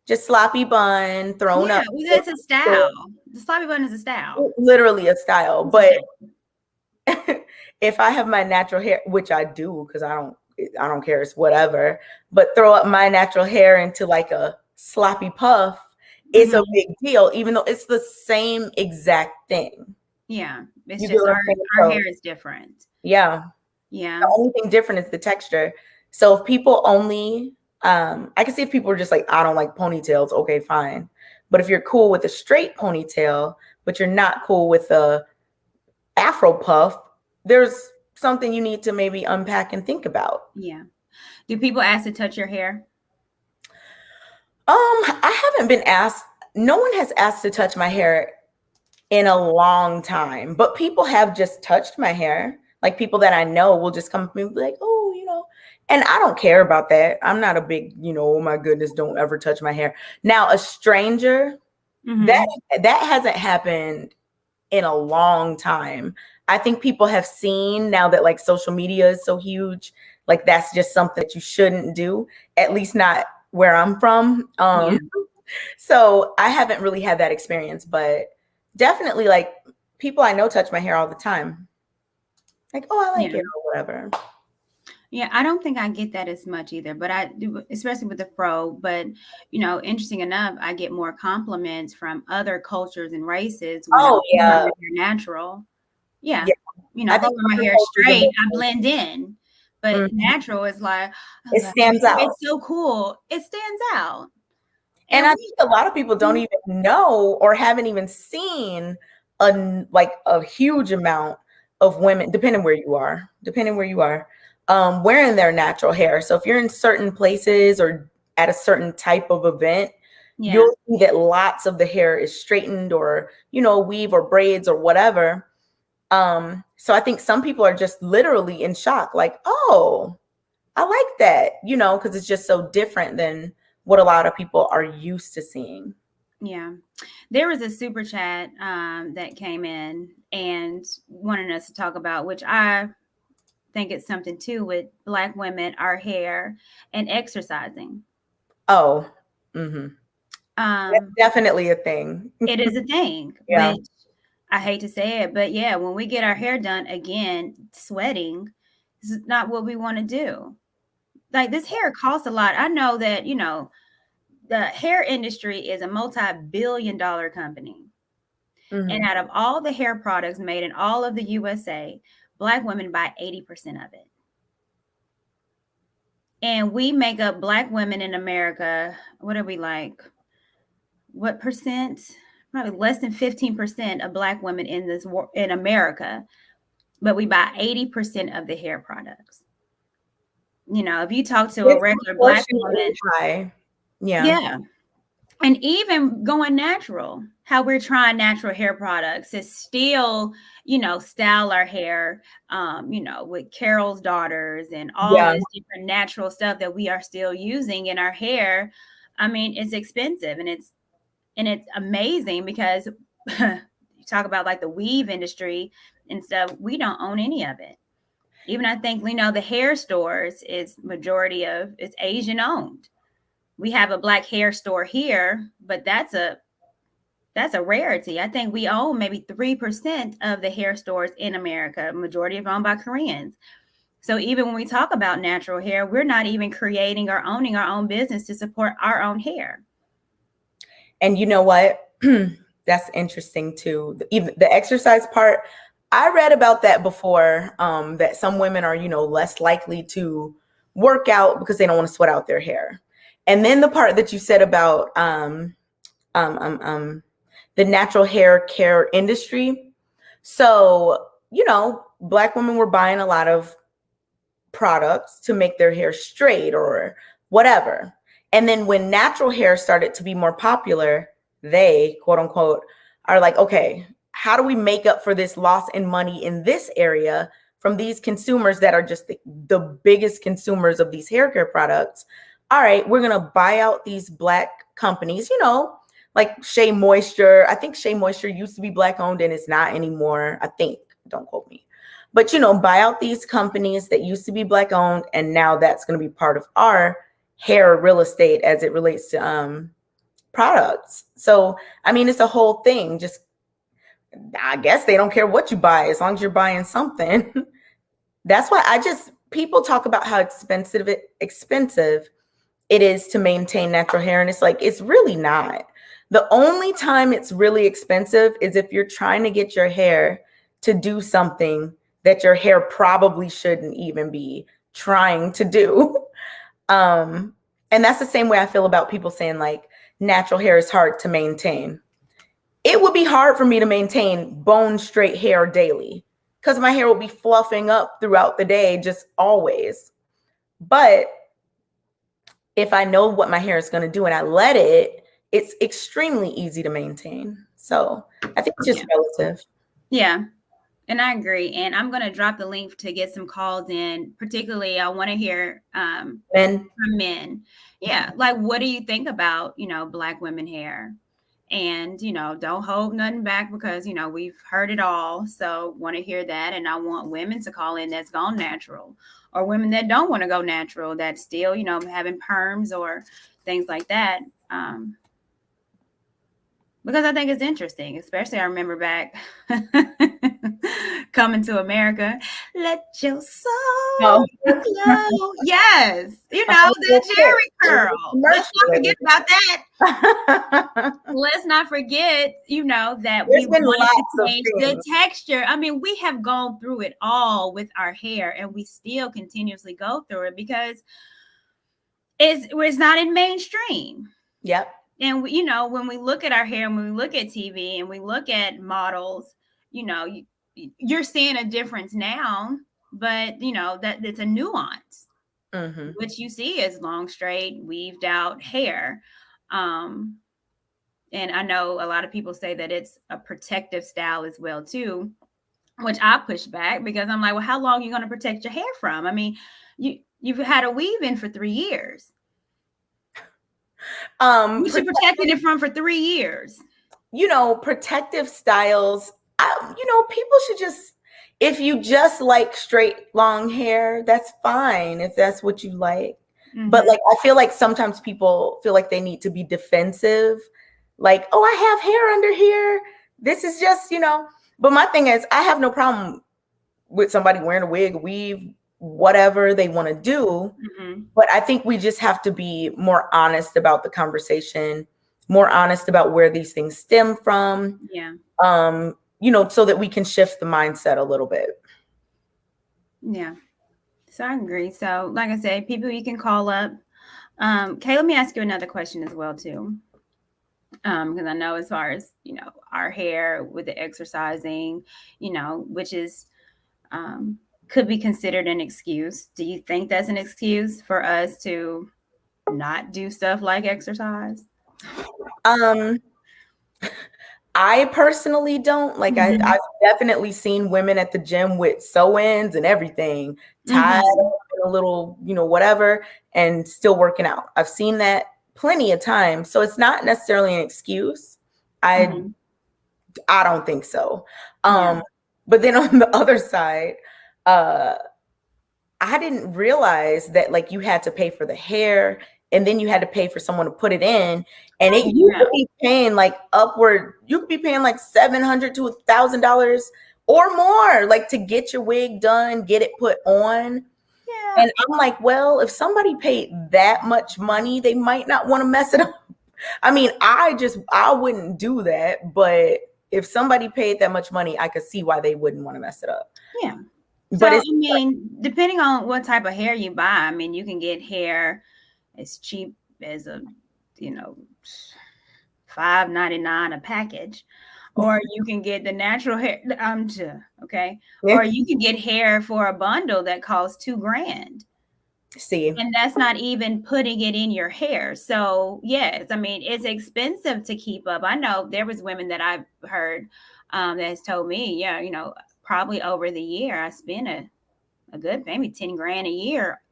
Just sloppy bun thrown up. Well, that's a style. The sloppy bun is a style. Literally a style. But if I have my natural hair, which I do because I don't care, it's whatever, but throw up my natural hair into like a sloppy puff, it's a big deal, even though it's the same exact thing. Yeah. It's just our hair is different. Yeah. Yeah. The only thing different is the texture. So if people only, I can see if people are just like, I don't like ponytails, okay, fine. But if you're cool with a straight ponytail, but you're not cool with a Afro puff, there's something you need to maybe unpack and think about. Yeah. Do people ask to touch your hair? I haven't been asked. No one has asked to touch my hair in a long time, but people have just touched my hair. Like people that I know will just come to me and be like, oh, and I don't care about that. I'm not a big, oh my goodness, don't ever touch my hair. Now, a stranger, that hasn't happened in a long time. I think people have seen now that like social media is so huge, like that's just something that you shouldn't do, at least not where I'm from. So I haven't really had that experience, but definitely like people I know touch my hair all the time. Like, oh, I like it or whatever. Yeah, I don't think I get that as much either, but I do, especially with the fro. But, interesting enough, I get more compliments from other cultures and races when I wear my hair natural. Yeah. If I wear my hair straight, I blend in. But natural is like, it stands out. It's so cool. It stands out. And I think a lot of people don't even know or haven't even seen a huge amount of women, depending where you are, wearing their natural hair. So if you're in certain places or at a certain type of event, you'll see that lots of the hair is straightened or, weave or braids or whatever. So I think some people are just literally in shock, like, oh, I like that, because it's just so different than what a lot of people are used to seeing. Yeah. There was a super chat that came in and wanted us to talk about, which I think it's something too with Black women, our hair, and exercising. Oh, that's definitely a thing. It is a thing. Yeah. Which I hate to say it, but yeah, when we get our hair done again, sweating, this is not what we want to do. like this hair costs a lot. I know that, the hair industry is a multi-billion-dollar company. Mm-hmm. And out of all the hair products made in all of the USA, Black women buy 80% of it. And we make up Black women in America. What are we like? What percent? Probably less than 15% of Black women in America, but we buy 80% of the hair products. If you talk to a regular Black woman, high. yeah. And even going natural, how we're trying natural hair products to still, style our hair, with Carol's daughters and all this different natural stuff that we are still using in our hair. I mean, it's expensive and it's amazing because you talk about like the weave industry and stuff. We don't own any of it. Even I think, the hair stores is majority of it's Asian owned. We have a Black hair store here, but that's a rarity. I think we own maybe 3% of the hair stores in America. Majority of owned by Koreans. So even when we talk about natural hair, we're not even creating or owning our own business to support our own hair. And you know what? That's interesting too. Even the exercise part, I read about that before, that some women are, less likely to work out because they don't want to sweat out their hair. And then the part that you said about the natural hair care industry. So, Black women were buying a lot of products to make their hair straight or whatever. And then when natural hair started to be more popular, they, quote unquote, are like, okay, how do we make up for this loss in money in this area from these consumers that are just the biggest consumers of these hair care products? All right, we're going to buy out these Black companies, like Shea Moisture. I think Shea Moisture used to be Black owned and it's not anymore. I think, don't quote me. But, buy out these companies that used to be Black owned. And now that's going to be part of our hair real estate as it relates to products. So, I mean, it's a whole thing. Just, I guess they don't care what you buy as long as you're buying something. That's why people talk about how expensive it is to maintain natural hair. And it's like, it's really not. The only time it's really expensive is if you're trying to get your hair to do something that your hair probably shouldn't even be trying to do. And that's the same way I feel about people saying like natural hair is hard to maintain. It would be hard for me to maintain bone straight hair daily because my hair will be fluffing up throughout the day, just always. But if I know what my hair is going to do and I let it, it's extremely easy to maintain. So I think it's just relative. Yeah. And I agree. And I'm going to drop the link to get some calls in. Particularly, I want to hear from men. Yeah. Like, what do you think about, Black women hair? And, don't hold nothing back because, we've heard it all. So want to hear that. And I want women to call in that's gone natural or women that don't want to go natural, that still, having perms or things like that. Because I think it's interesting, especially I remember back coming to America. Let your soul glow. Yes. The Jerry curl. Let's not forget about that. Let's not forget, that we wanted to change the texture. I mean, we have gone through it all with our hair and we still continuously go through it because it's not in mainstream. Yep. And, when we look at our hair and when we look at TV and we look at models, you're seeing a difference now, but, that it's a nuance. Mm-hmm. What you see is long, straight, weaved out hair. And I know a lot of people say that it's a protective style as well, too, which I push back because I'm like, well, how long are you going to protect your hair from? I mean, you've had a weave in for 3 years. You should protected it from for 3 years. Protective styles, people should just, if you just like straight long hair, that's fine if that's what you like. Mm-hmm. But like, I feel like sometimes people feel like they need to be defensive. Like, oh, I have hair under here. This is just, but my thing is, I have no problem with somebody wearing a wig, a weave, whatever they want to do. Mm-hmm. But I think we just have to be more honest about the conversation, more honest about where these things stem from. Yeah. So that we can shift the mindset a little bit. Yeah. So I agree. So like I said, people you can call up. Kay, let me ask you another question as well too. Because I know as far as, our hair with the exercising, which is could be considered an excuse. Do you think that's an excuse for us to not do stuff like exercise? I personally don't. Like, I've definitely seen women at the gym with sew-ins and everything, tied up in a little, whatever, and still working out. I've seen that plenty of times. So it's not necessarily an excuse. I don't think so. Yeah. But then on the other side, I didn't realize that like you had to pay for the hair and then you had to pay for someone to put it in. And you could be paying like you could be paying like $700 to $1,000 or more, like to get your wig done, get it put on. Yeah. And I'm like, well, if somebody paid that much money, they might not want to mess it up. I mean, I wouldn't do that. But if somebody paid that much money, I could see why they wouldn't want to mess it up. Yeah. But I mean, depending on what type of hair you buy, I mean, you can get hair as cheap as $5.99 a package, or you can get the natural hair. Okay, yeah. Or you can get hair for a bundle that costs $2,000. See, and that's not even putting it in your hair. So yes, I mean, it's expensive to keep up. I know there was women that I've heard that has told me, yeah, probably over the year, I spent a good maybe $10,000 a year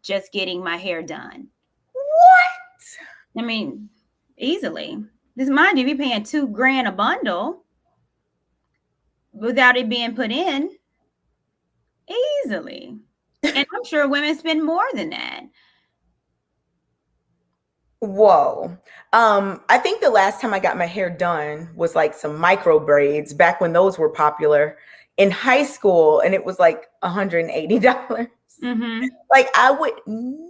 just getting my hair done. What? I mean, easily. This mind you, be paying $2,000 a bundle without it being put in easily. And I'm sure women spend more than that. Whoa. I think the last time I got my hair done was like some micro braids back when those were popular in high school, and it was like $180. Like I would never.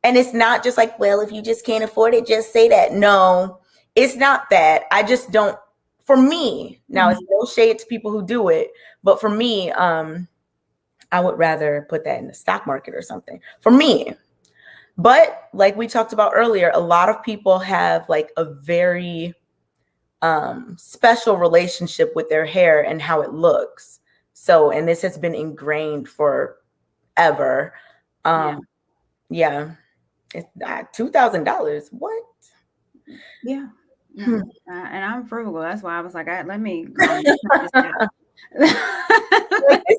And it's not just like, well, if you just can't afford it, just say that. No, it's not that. I just don't. For me, now it's no shade to people who do it, but for me, I would rather put that in the stock market or something. For me. But like we talked about earlier, a lot of people have like a very special relationship with their hair and how it looks. So, and this has been ingrained forever. Yeah. It's $2,000. What? Yeah. And I'm frugal. That's why I was like, let me go. This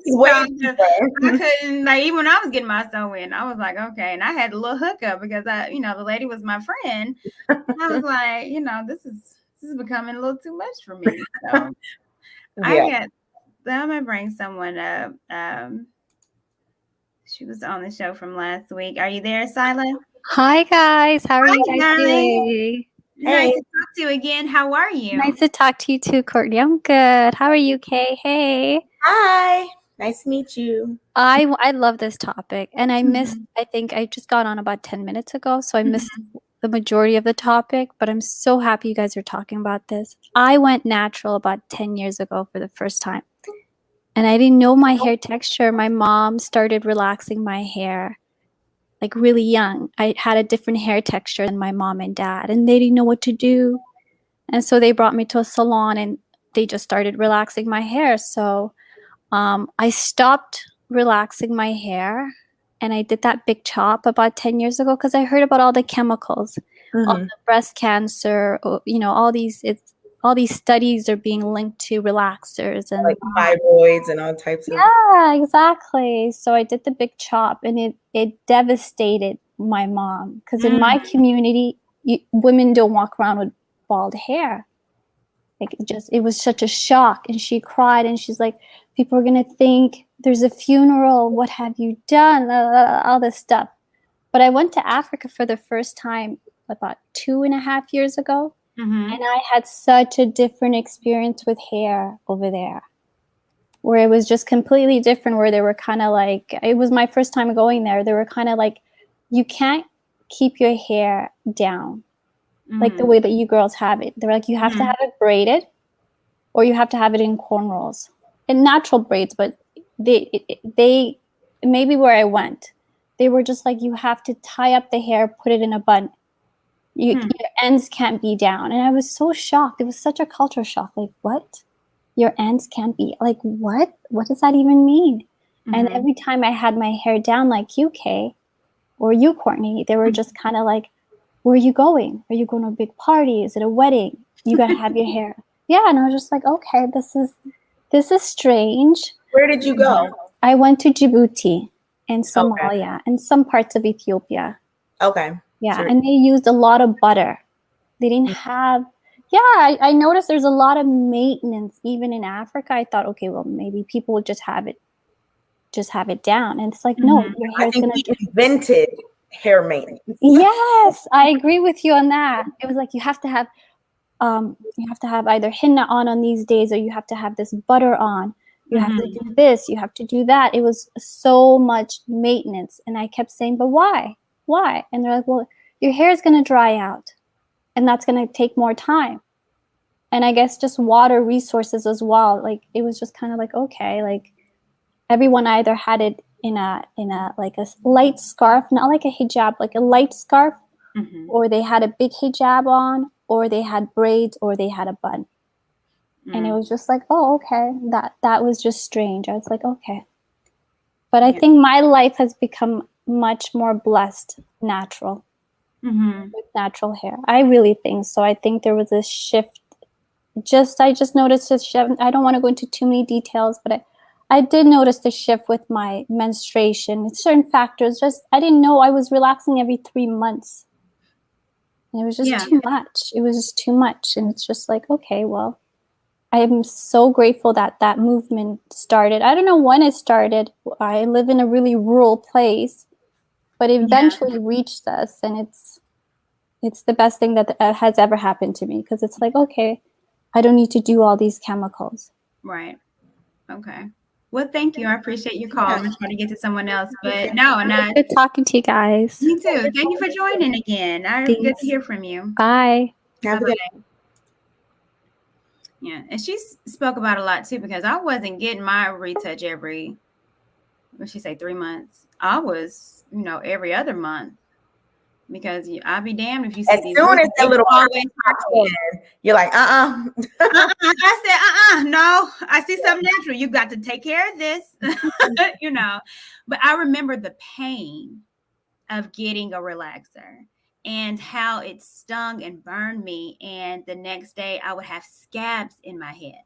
is way I couldn't, like, even when I was getting my sew in, I was like, okay. And I had a little hookup because the lady was my friend. I was like, this is becoming a little too much for me. So I'm gonna bring someone up. She was on the show from last week. Are you there, Sila? Hi guys, how are you guys doing? Nice to talk to you again. How are you? Nice to talk to you too, Courtney. I'm good. How are you, Kay? Hey. Hi. Nice to meet you. I love this topic, and I missed. I think I just got on about 10 minutes ago, so I missed the majority of the topic. But I'm so happy you guys are talking about this. I went natural about 10 years ago for the first time, and I didn't know my hair texture. My mom started relaxing my hair like really young. I had a different hair texture than my mom and dad, and they didn't know what to do. And so they brought me to a salon and they just started relaxing my hair. So I stopped relaxing my hair, and I did that big chop about 10 years ago because I heard about all the chemicals, all the breast cancer, all these studies are being linked to relaxers and like thyroids and all types of. Yeah, exactly. So I did the big chop, and it devastated my mom because in my community, women don't walk around with bald hair. Like it was such a shock, and she cried, and she's like, people are gonna think there's a funeral. What have you done? All this stuff. But I went to Africa for the first time about 2.5 years ago. And I had such a different experience with hair over there. where it was just completely different, where they were kind of like, it was my first time going there. They were kind of like, you can't keep your hair down like the way that you girls have it. They're like, you have to have it braided or you have to have it in cornrows and natural braids. But they maybe where I went, they were just like, you have to tie up the hair, put it in a bun. Your ends can't be down. And I was so shocked. It was such a culture shock. Like, what? Your ends can't be, like, what? What does that even mean? And every time I had my hair down like you, Kay, or you, Courtney, they were just kind of like, where are you going? Are you going to a big party? Is it a wedding? You got to have your hair. Yeah. And I was just like, okay, this is strange. Where did you go? I went to Djibouti and Somalia and some parts of Ethiopia. Okay. Yeah. Sure. And they used a lot of butter. They didn't have, I noticed there's a lot of maintenance even in Africa. I thought, okay, well, maybe people would just have it down. And it's like, no, your hair's going to invented hair maintenance. Yes, I agree with you on that. It was like you have to have either henna on these days, or you have to have this butter on. You have to do this, you have to do that. It was so much maintenance. And I kept saying, but why? Why? And they're like, well, your hair is going to dry out and that's going to take more time. And I guess just water resources as well. Like, it was just kind of like, okay, like everyone either had it in a like a light scarf, not like a hijab, like a light scarf, or they had a big hijab on, or they had braids, or they had a bun. And it was just like, oh, okay, that was just strange. I was like, okay. But I think my life has become much more blessed natural with natural hair. I really think so. I think there was a shift. I just noticed a shift. I don't want to go into too many details, but I did notice the shift with my menstruation. Certain factors, I didn't know I was relaxing every 3 months. And it was just too much. It was just too much. And it's just like, okay, well, I am so grateful that movement started. I don't know when it started. I live in a really rural place, but it eventually reached us. And it's the best thing that has ever happened to me, because it's like, okay, I don't need to do all these chemicals. Right. Okay. Well, thank you. I appreciate your call. I'm trying to get to someone else, but no, and good talking to you guys. You too. Thank you for joining again. Good to hear from you. Bye. Have a good day. Yeah, and she spoke about a lot too, because I wasn't getting my retouch every, what she say, 3 months. I was, every other month. Because I'll be damned if you see as these. As soon as that little always you're like, I said, no, I see something natural. You got to take care of this, But I remember the pain of getting a relaxer and how it stung and burned me. And the next day I would have scabs in my head.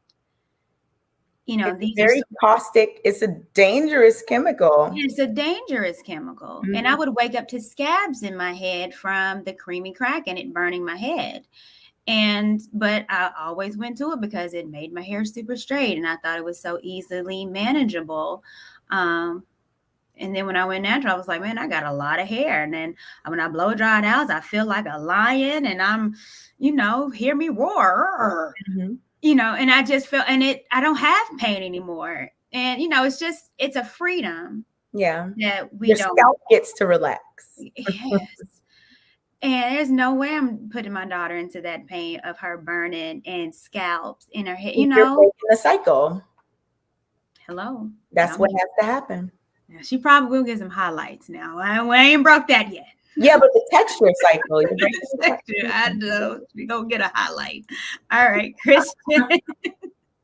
It's very caustic. It's a dangerous chemical. It's a dangerous chemical. And I would wake up to scabs in my head from the creamy crack and it burning my head. But I always went to it because it made my hair super straight. And I thought it was so easily manageable. And then when I went natural, I was like, man, I got a lot of hair. And then when I blow dried out, I feel like a lion and I'm, hear me roar. And I just felt, I don't have pain anymore. And, it's a freedom. Yeah. That Your scalp gets to relax. Yes. And there's no way I'm putting my daughter into that pain of her burning and scalps in her head, You're breaking the cycle. Hello. That's what has to happen. Yeah, she probably will get some highlights now. I ain't broke that yet. Yeah, but the texture cycle. I know. We gonna get a highlight. All right, Christian.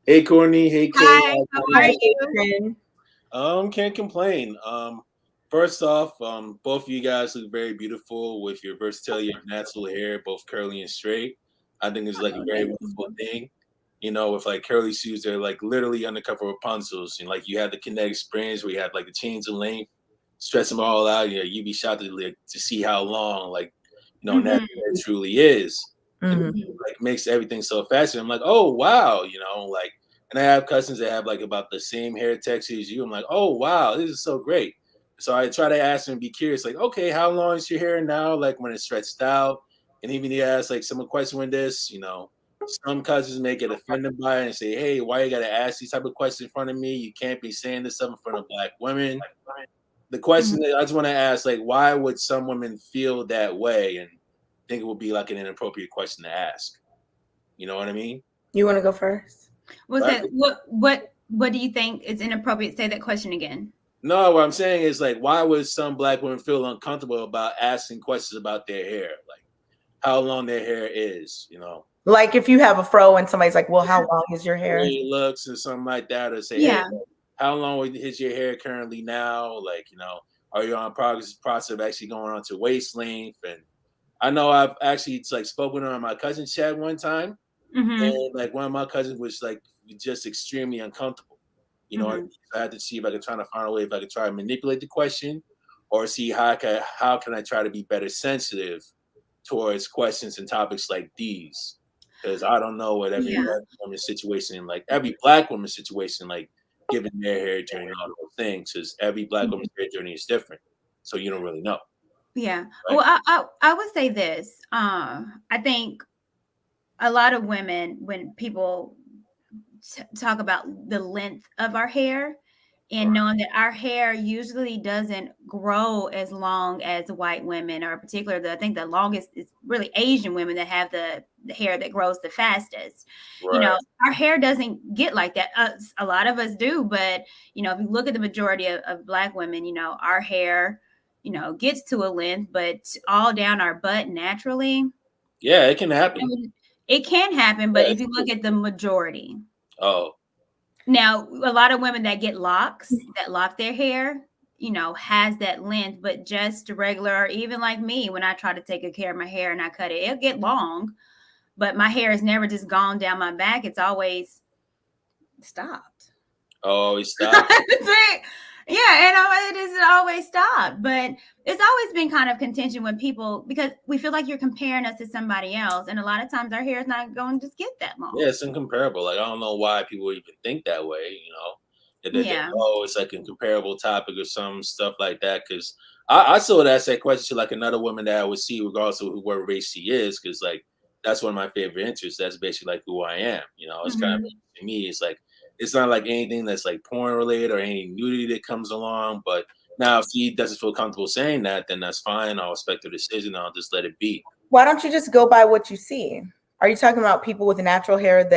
Hey, Courtney. Hey, Kay. Hi. How are you? Can't complain. First off, both of you guys look very beautiful with your versatility of natural hair, both curly and straight. I think it's like a very wonderful thing. With like curly shoes, they're like literally undercover Rapunzels, and like you had the kinetic springs where you had like the chains of length. Stretch them all out, you'd be shocked to see how long, natural hair truly is. And it, makes everything so fast. I'm like, oh wow, and I have cousins that have like about the same hair texture as you. I'm like, oh wow, this is so great. So I try to ask them and be curious, like, okay, how long is your hair now? Like when it's stretched out, and even you ask like someone question with this, some cousins may get offended by it and say, "Hey, why you gotta ask these type of questions in front of me? You can't be saying this stuff in front of Black women." The question that I just want to ask, like, why would some women feel that way and think it would be like an inappropriate question to ask? You know what I mean? You want to go first? What do you think is inappropriate? Say that question again. No, what I'm saying is, like, why would some Black women feel uncomfortable about asking questions about their hair, like how long their hair is, you know? Like if you have a fro and somebody's like, well, how long is your The hair? way it looks or something like that, or say, Yeah. hey, how long is your hair currently now? Like, you know, are you on process of actually going on to waist length? And I know I've actually like spoken on my cousin's chat one time, and like one of my cousins was like just extremely uncomfortable. You know, what I mean? So I had to see if I could try to find a way if I could try to manipulate the question, or see how can I try to be better sensitive towards questions and topics like these. Because I don't know what every Black woman's situation, like every Black woman's situation, like given their hair journey and all those things, because every Black woman's hair journey is different. So you don't really know. Yeah. Right? Well, I would say this. I think a lot of women, when people talk about the length of our hair, and knowing that our hair usually doesn't grow as long as white women, or particularly, I think the longest is really Asian women that have the hair that grows the fastest. Right. You know, our hair doesn't get like that. A lot of us do, but you know, if you look at the majority of Black women, you know, our hair, you know, gets to a length, but all down our butt naturally. Yeah, it can happen. It can happen, but if you look at the majority. Oh. Now, a lot of women that get locks, that lock their hair, you know, has that length, but just regular, or even like me, when I try to take good care of my hair and I cut it, it'll get long, but my hair has never just gone down my back. It's always stopped. Oh, it stopped. Yeah, and it has always stopped. But it's always been kind of contention when people, because we feel like you're comparing us to somebody else, and a lot of times our hair is not going to just get that long. Yeah, it's incomparable. Like I don't know why people even think that way. You know, it's like a comparable topic or some stuff like that. Because I still ask that question to like another woman that I would see, regardless of what race she is, because like that's one of my favorite interests. That's basically like who I am. You know, it's kind of to me. It's like it's not like anything that's like porn related or any nudity that comes along. But now, if she doesn't feel comfortable saying that, then that's fine. I'll respect her decision. I'll just let it be. Why don't you just go by what you see? Are you talking about people with natural hair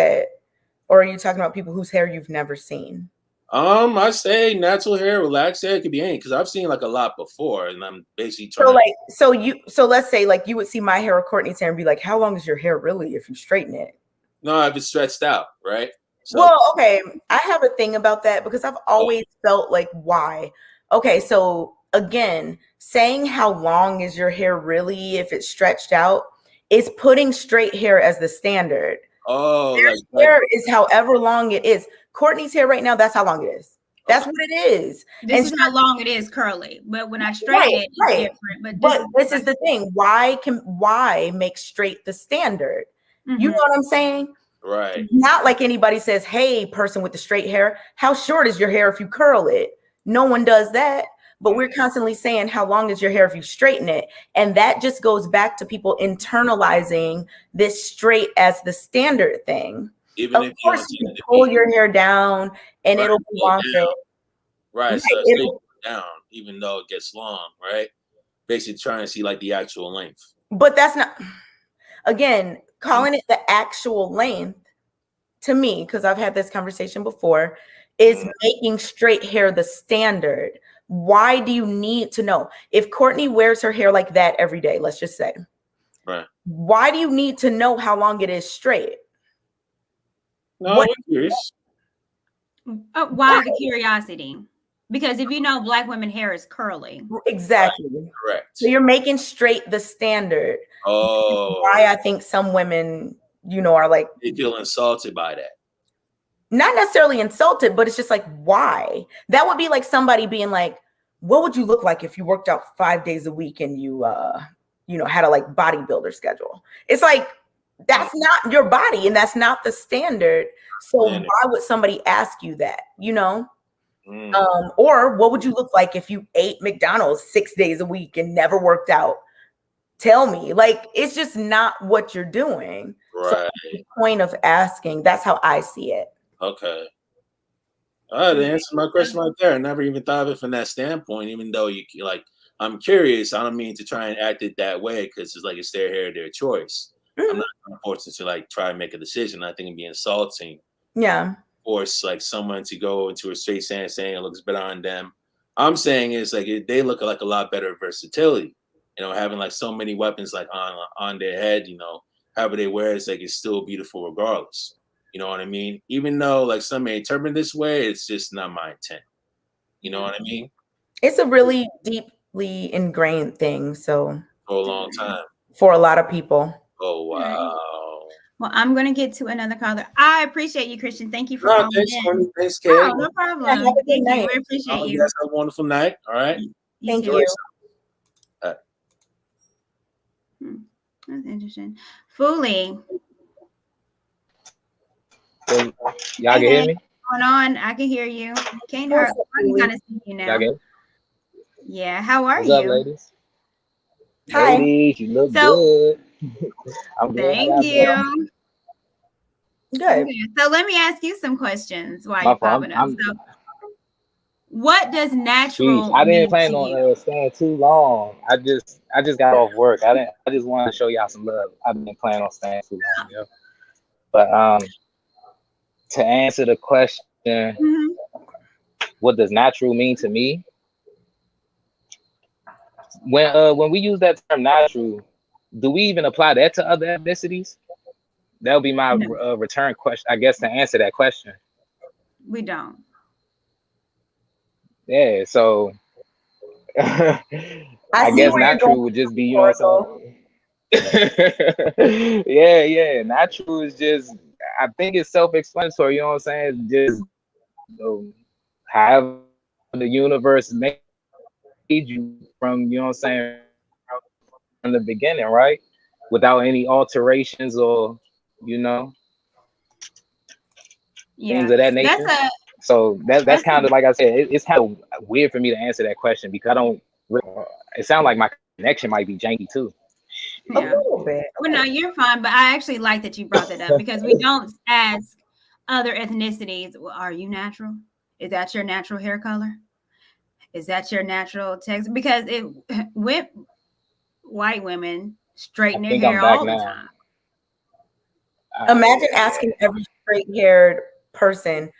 or are you talking about people whose hair you've never seen? I say natural hair, relaxed hair, it could be any, because I've seen like a lot before, and I'm basically trying. So let's say like you would see my hair or Courtney's hair and be like, how long is your hair really if you straighten it? No, if it's stretched out, right? So, well, okay, I have a thing about that because I've always felt like, why? Okay, so again, saying how long is your hair really if it's stretched out is putting straight hair as the standard. Oh, their hair is however long it is. Courtney's hair right now, that's how long it is. That's what it is. This is how long it is curly. But when I straighten it, it's different. But this is the thing. Why make straight the standard? You know what I'm saying? Right. Not like anybody says, hey, person with the straight hair, how short is your hair if you curl it? No one does that. But we're constantly saying, how long is your hair if you straighten it? And that just goes back to people internalizing this straight as the standard thing. Even of course, you can pull your hair down and it'll be longer. Right. So it'll down, even though it gets long, right? Basically trying to see like the actual length. But that's not, again, calling it the actual length to me, because I've had this conversation before, is making straight hair the standard. Why do you need to know? If Courtney wears her hair like that every day, let's just say, right? Why do you need to know how long it is straight? No, I'm curious. Why the curiosity? Because if you know Black women hair is curly. Exactly. Right. Correct. So you're making straight the standard. Oh. Why I think some women, are like, they feel insulted by that. Not necessarily insulted, but it's just like, why? That would be like somebody being like, what would you look like if you worked out 5 days a week and you had a like bodybuilder schedule? It's like, that's not your body and that's not the standard. So why would somebody ask you that, or what would you look like if you ate McDonald's 6 days a week and never worked out? Tell me. Like, it's just not what you're doing. Right. So the point of asking, that's how I see it. Okay. All right, that answers my question right there. I never even thought of it from that standpoint, even though I'm curious. I don't mean to try and act it that way because it's like it's their hair, their choice. I'm not forced to like try and make a decision. I think it'd be insulting. Yeah. Force like someone to go into a straight stance saying it looks better on them. I'm saying is like they look like a lot better versatility. Having like so many weapons like on their head. However they wear it's like it's still beautiful regardless. You know what I mean? Even though like some may interpret this way, it's just not my intent. You know what I mean? It's a really deeply ingrained thing. So For a long time. For a lot of people. Oh wow. Well, I'm going to get to another caller. I appreciate you, Christian. Thank you for calling in. Thanks, Kate. Oh, no problem. Have a good Thank night. you. We appreciate you. You guys have a wonderful night. All right. Thank too. you. That's interesting. Fooly. Y'all can hear me? What's going on? I can hear you. Can't hurt. I can kind of see you now. Yeah. How are What's you? up, ladies? Hi. Ladies, you look good. I'm good. Thank you. Good. Okay, so let me ask you some questions while My you're popping up. So, what does natural? I didn't mean plan to on you? staying too long. I just got off work. I just wanted to show y'all some love. I didn't plan on staying too long, yo. But to answer the question, what does natural mean to me? When we use that term natural, do we even apply that to other ethnicities? That would be my return question, I guess, to answer that question. We don't. Yeah, so I guess natural would just be, you know what I'm saying? Yeah. Natural is just, I think it's self-explanatory, you know what I'm saying? Just however the universe made you from, you know what I'm saying, from the beginning, right? Without any alterations or, things of that nature. So that's kind of, like I said, it's kind of weird for me to answer that question because I don't. It sounds like my connection might be janky too. Yeah. A little bit. Well, no, you're fine, but I actually like that you brought that up because we don't ask other ethnicities. Well, are you natural? Is that your natural hair color? Is that your natural text? Because with white women straighten their hair all the time. Imagine asking every straight-haired person,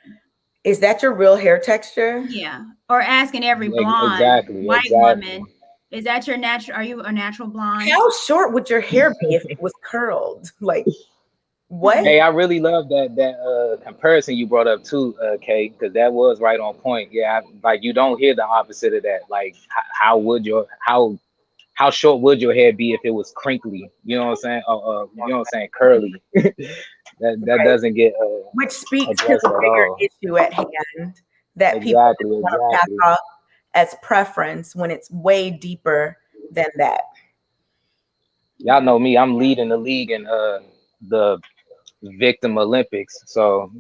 "Is that your real hair texture?" Yeah, or asking every blonde white woman, "Is that your natural? Are you a natural blonde?" How short would your hair be if it was curled? Like, what? Hey, I really love that comparison you brought up too, Kay, because that was right on point. Yeah, like you don't hear the opposite of that. Like, how short would your hair be if it was crinkly? You know what I'm saying? You know what I'm saying? Curly. that doesn't get which speaks to the bigger issue at hand that people want to pass off as preference when it's way deeper than that. Y'all know me. I'm leading the league in the victim Olympics, so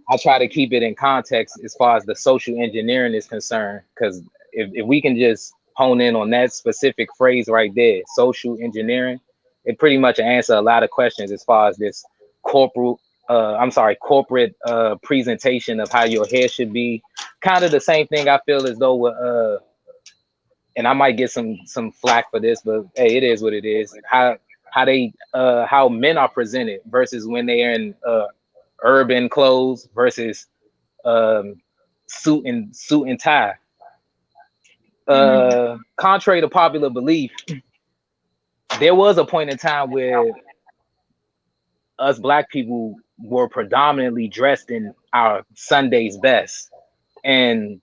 I try to keep it in context as far as the social engineering is concerned, because if we can just hone in on that specific phrase right there, social engineering, it pretty much answers a lot of questions as far as this corporate presentation of how your hair should be. Kind of the same thing I feel as though with and I might get some flack for this, but hey, it is what it is. How men are presented versus when they are in urban clothes versus suit and tie. Contrary to popular belief, there was a point in time where us Black people were predominantly dressed in our Sunday's best, and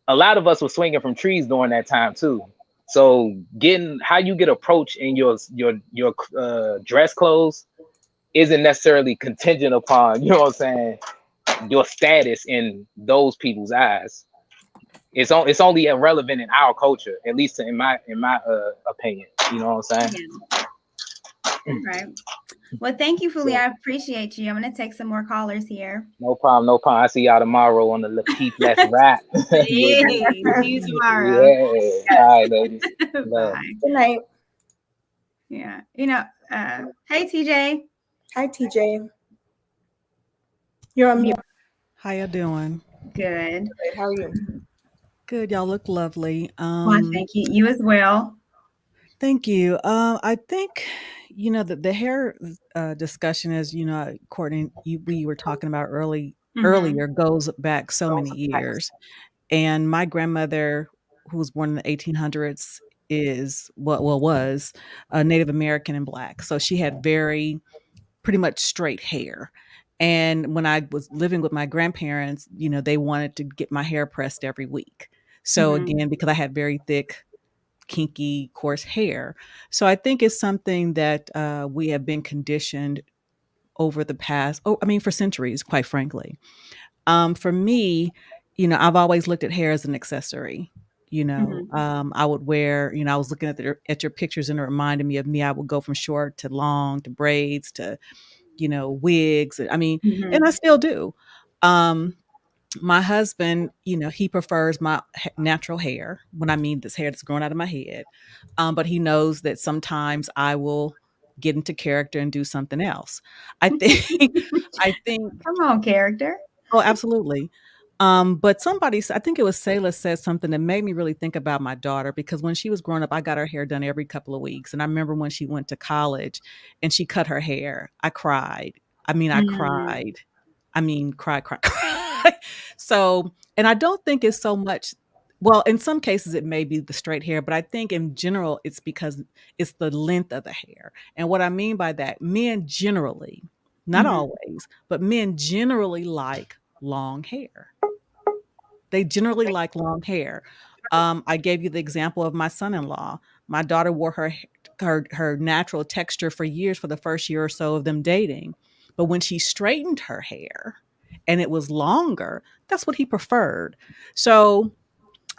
a lot of us were swinging from trees during that time too. So getting how you get approached in your dress clothes isn't necessarily contingent upon, you know what I'm saying, your status in those people's eyes. It's only irrelevant in our culture, at least in my opinion. You know what I'm saying? Yeah. All right. Well, thank you, Fuli. I appreciate you. I'm gonna take some more callers here. No problem. I see y'all tomorrow on the Lapeef Let's Rap. See you tomorrow. Yeah. All right, ladies. Bye. Good night. Yeah. Hey, TJ. Hi, TJ. You're on mute. How you doing? Good. How are you? Good. Y'all look lovely. Well, thank you. You as well. Thank you. I think the hair discussion, as Courtney, we were talking about earlier, goes back so many years. And my grandmother, who was born in the 1800s, was a Native American and Black, so she had very pretty much straight hair. And when I was living with my grandparents, they wanted to get my hair pressed every week. So again, because I had very thick, kinky, coarse hair. So I think it's something that we have been conditioned over the past, for centuries, quite frankly. For me, I've always looked at hair as an accessory. I would wear, I was looking at your pictures and it reminded me of me. I would go from short to long to braids to wigs. And I still do. My husband, he prefers my natural hair, when I mean this hair that's growing out of my head. But he knows that sometimes I will get into character and do something else. I think, I think, Come on, character. oh, absolutely. But I think it was Sayla said something that made me really think about my daughter, because when she was growing up, I got her hair done every couple of weeks. And I remember when she went to college and she cut her hair, I cried. I cried. Cry, cry, cry. So, and I don't think it's so much, well, in some cases it may be the straight hair, but I think in general it's because it's the length of the hair. And what I mean by that, men generally, not always, but men generally like long hair. They generally like long hair. I gave you the example of my son-in-law. My daughter wore her natural texture for years, for the first year or so of them dating. But when she straightened her hair and it was longer, that's what he preferred. So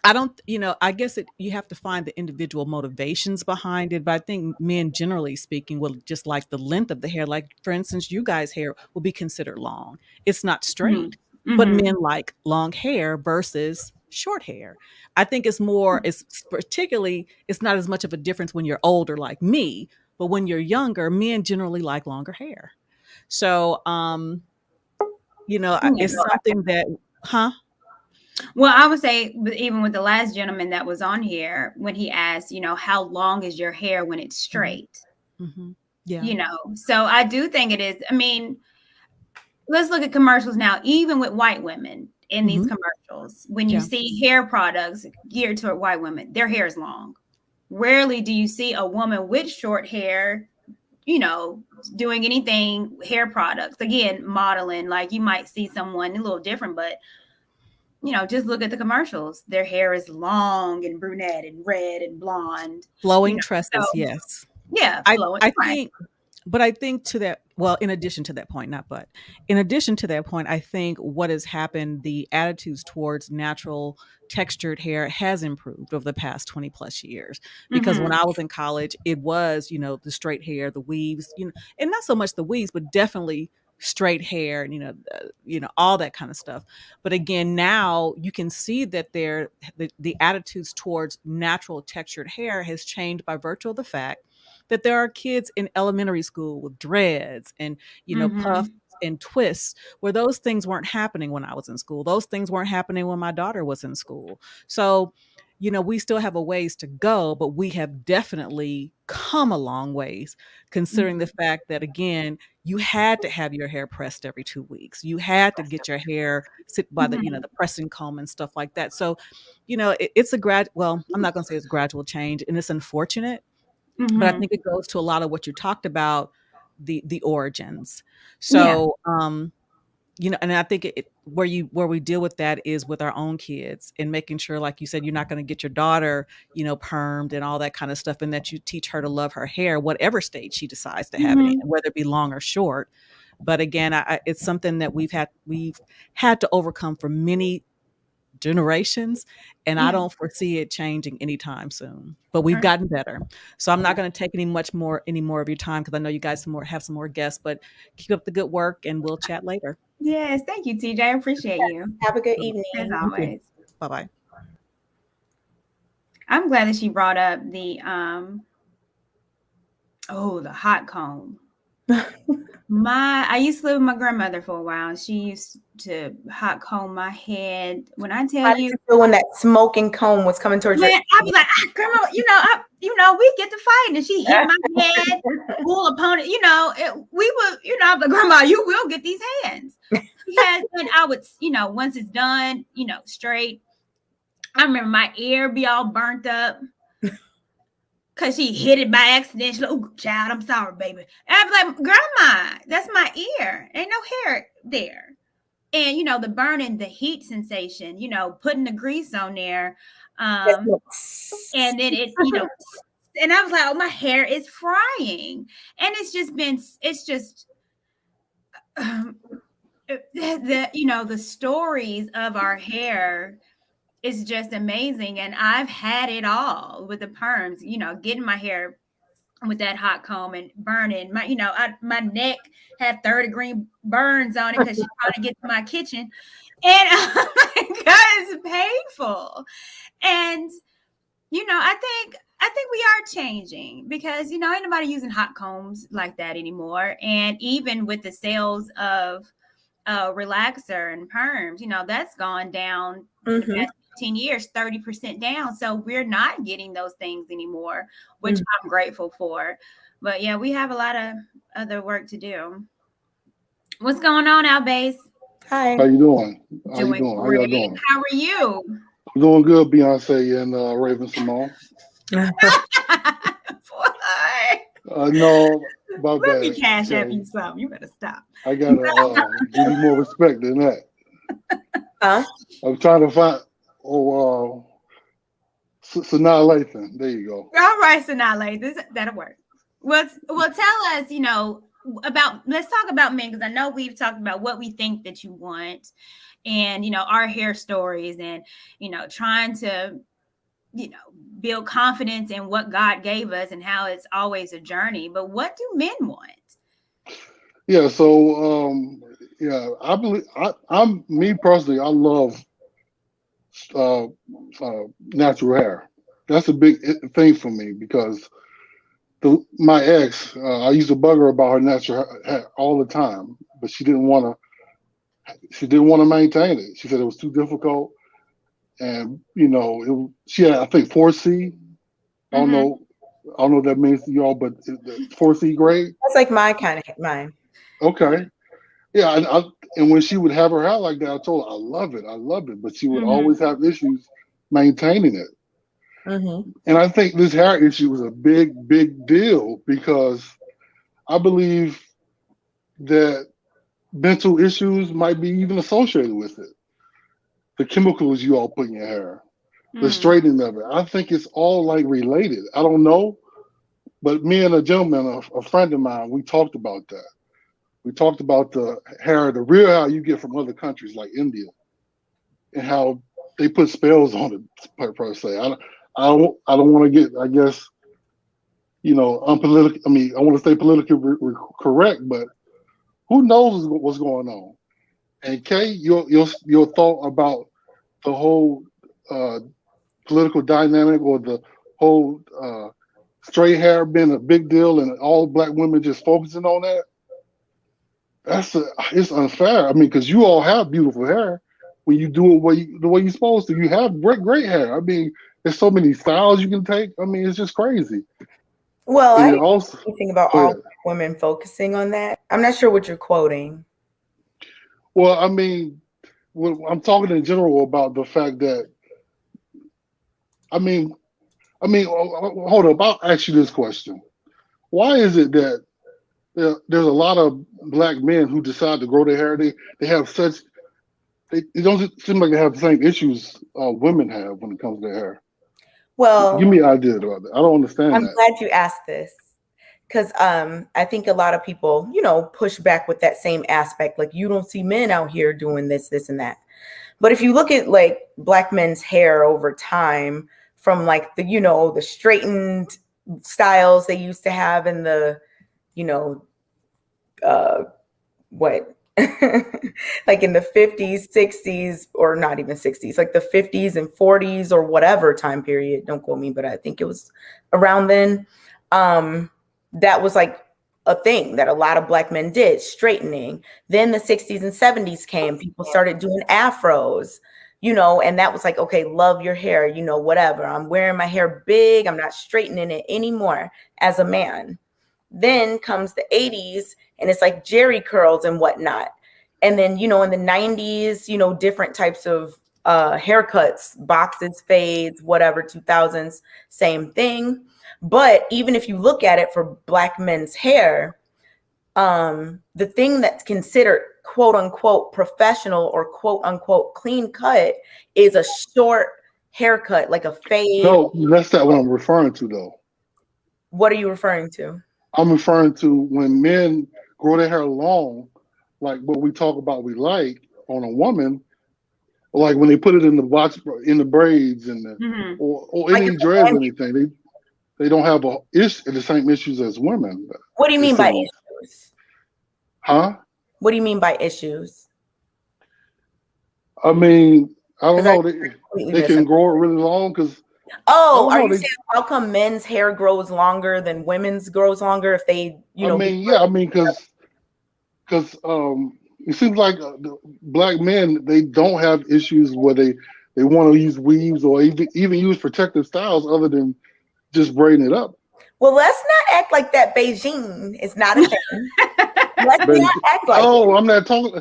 I don't, I guess you have to find the individual motivations behind it. But I think men, generally speaking, will just like the length of the hair. Like, for instance, you guys' hair will be considered long. It's not straight, but men like long hair versus short hair. I think it's not as much of a difference when you're older like me, but when you're younger, men generally like longer hair. So, it's something that, huh? Well, I would say, even with the last gentleman that was on here, when he asked, how long is your hair when it's straight? Mm-hmm. Yeah. So I do think it is. Let's look at commercials now, even with white women in these commercials. When you see hair products geared toward white women, their hair is long. Rarely do you see a woman with short hair, doing anything hair products. Again, modeling, like you might see someone a little different, but just look at the commercials. Their hair is long and brunette and red and blonde. Flowing tresses, so, yes. Yeah, flowing. I think, but I think to that, well, in addition to that point, I think what has happened, the attitudes towards natural textured hair has improved over the past 20 plus years. Because when I was in college, it was, the straight hair, the weaves, and not so much the weaves, but definitely straight hair and all that kind of stuff. But again, now you can see that the attitudes towards natural textured hair has changed by virtue of the fact that there are kids in elementary school with dreads and puffs and twists, where those things weren't happening when I was in school. Those things weren't happening when my daughter was in school. So we still have a ways to go, but we have definitely come a long ways, considering the fact that, again, you had to have your hair pressed every 2 weeks. You had to get your hair sit by the pressing comb and stuff like that. So, it's I'm not going to say it's a gradual change, and it's unfortunate, but I think it goes to a lot of what you talked about, the origins. So, and I think where we deal with that is with our own kids, and making sure, like you said, you're not going to get your daughter, permed and all that kind of stuff, and that you teach her to love her hair, whatever stage she decides to have it in, whether it be long or short. But again, it's something that we've had to overcome for many generations, and I don't foresee it changing anytime soon. But we've gotten better. So I'm not going to take any more of your time, because I know you guys have some more guests. But keep up the good work, and we'll chat later. Yes, thank you, TJ. I appreciate you. Have a good evening. As always. Bye-bye. I'm glad that she brought up the Oh, the hot comb. I used to live with my grandmother for a while, and she used to hot comb my head. When I tell How did you, you feel when that smoking comb was coming towards your man, I'd be like, Grandma, we get to fighting, and she hit my head, full opponent. We would, I'm like, Grandma, you will get these hands. Because then I would, once it's done, straight. I remember my ear be all burnt up. Cause she hit it by accident. She's like, "Oh, child, I'm sorry, baby." And I'd be like, "Grandma, that's my ear. Ain't no hair there." And the burning, the heat sensation, putting the grease on there, and then it's and I was like, "Oh, my hair is frying," and it's just the stories of our hair. It's just amazing. And I've had it all with the perms, getting my hair with that hot comb and burning. My neck had 3rd-degree burns on it because she's trying to get to my kitchen. And oh my God, it's painful. And, I think we are changing because, ain't nobody using hot combs like that anymore. And even with the sales of relaxer and perms, that's gone down the past 15 years, 30% down. So we're not getting those things anymore, which I'm grateful for. But yeah, we have a lot of other work to do. What's going on, Albase? Hi. How you doing? Doing How great. y'all doing? How are you? I'm doing good, Beyonce and Raven Simone. No, my Let me bad. cash app you something. You better stop. I gotta give you more respect than that. Huh? I'm trying to find. Sanaa Lathan. There you go. All right, Sanaa Lathan. That'll work. Well, tell us, let's talk about men, because I know we've talked about what we think that you want and, our hair stories and, trying to, build confidence in what God gave us and how it's always a journey. But what do men want? Yeah. So, I believe I'm me personally. I love natural hair. That's a big thing for me because my ex, I used to bug her about her natural hair all the time, but she didn't want to maintain it. She said it was too difficult, and she had, I think, 4C. I don't know what that means to y'all, but the 4C grade. That's like mine. Okay, yeah, and when she would have her hair like that, I told her I love it, but she would always have issues maintaining it. And I think this hair issue was a big, big deal because I believe that mental issues might be even associated with it. The chemicals you all put in your hair, the straightening of it. I think it's all like related. I don't know, but me and a gentleman, a friend of mine, we talked about that. We talked about the real hair you get from other countries like India, and how they put spells on it per se. I don't want to get, I guess, unpolitical. I mean, I want to stay politically correct, but who knows what's going on? And Kay, your thought about the whole political dynamic or the whole straight hair being a big deal and all Black women just focusing on that? It's unfair. I mean, because you all have beautiful hair when you do it the way you're supposed to. You have great hair. I mean, there's so many styles you can take. I mean, it's just crazy. Well, and I also think about all women focusing on that. I'm not sure what you're quoting. Well, I mean, I'm talking in general about the fact that, I mean, hold up. I'll ask you this question. Why is it that there's a lot of Black men who decide to grow their hair? They have such, it don't seem like they have the same issues women have when it comes to their hair. Well, give me an idea about that. I don't understand I'm that. glad you asked this because I think a lot of people, push back with that same aspect. Like, you don't see men out here doing this, and that. But if you look at like Black men's hair over time, from like the straightened styles they used to have in the, like in the 50s, 60s, or not even 60s, like the 50s and 40s or whatever time period. Don't quote me, but I think it was around then. that was like a thing that a lot of Black men did, straightening. Then the 60s and 70s came, people started doing afros, you know, and that was like, okay, love your hair, you know, whatever. I'm wearing my hair big, I'm not straightening it anymore as a man. Then comes the 80s and it's like jerry curls and whatnot. And then, you know, in the 90s, you know, different types of haircuts, boxes, fades, whatever, 2000s, same thing. But even if you look at it for Black men's hair, the thing that's considered quote unquote professional or quote unquote clean cut is a short haircut, like a fade. No, that's not what I'm referring to, though. What are you referring to? I'm referring to when men grow their hair long, like what we talk about we like on a woman, like when they put it in the box, in the braids and the, or Like any dreads or anything, they don't have the same issues as women. What do you mean by issues? Huh? What do you mean by issues? I mean, I don't know. They can grow it really long because. Oh, are you saying how come men's hair grows longer than women's grows longer if they, you know? I mean, yeah, I mean, because it seems like the Black men, they don't have issues where they want to use weaves or even use protective styles other than just braiding it up. Well, let's not act like that. Beijing is not a thing. Let's not act like. Oh, I'm not talking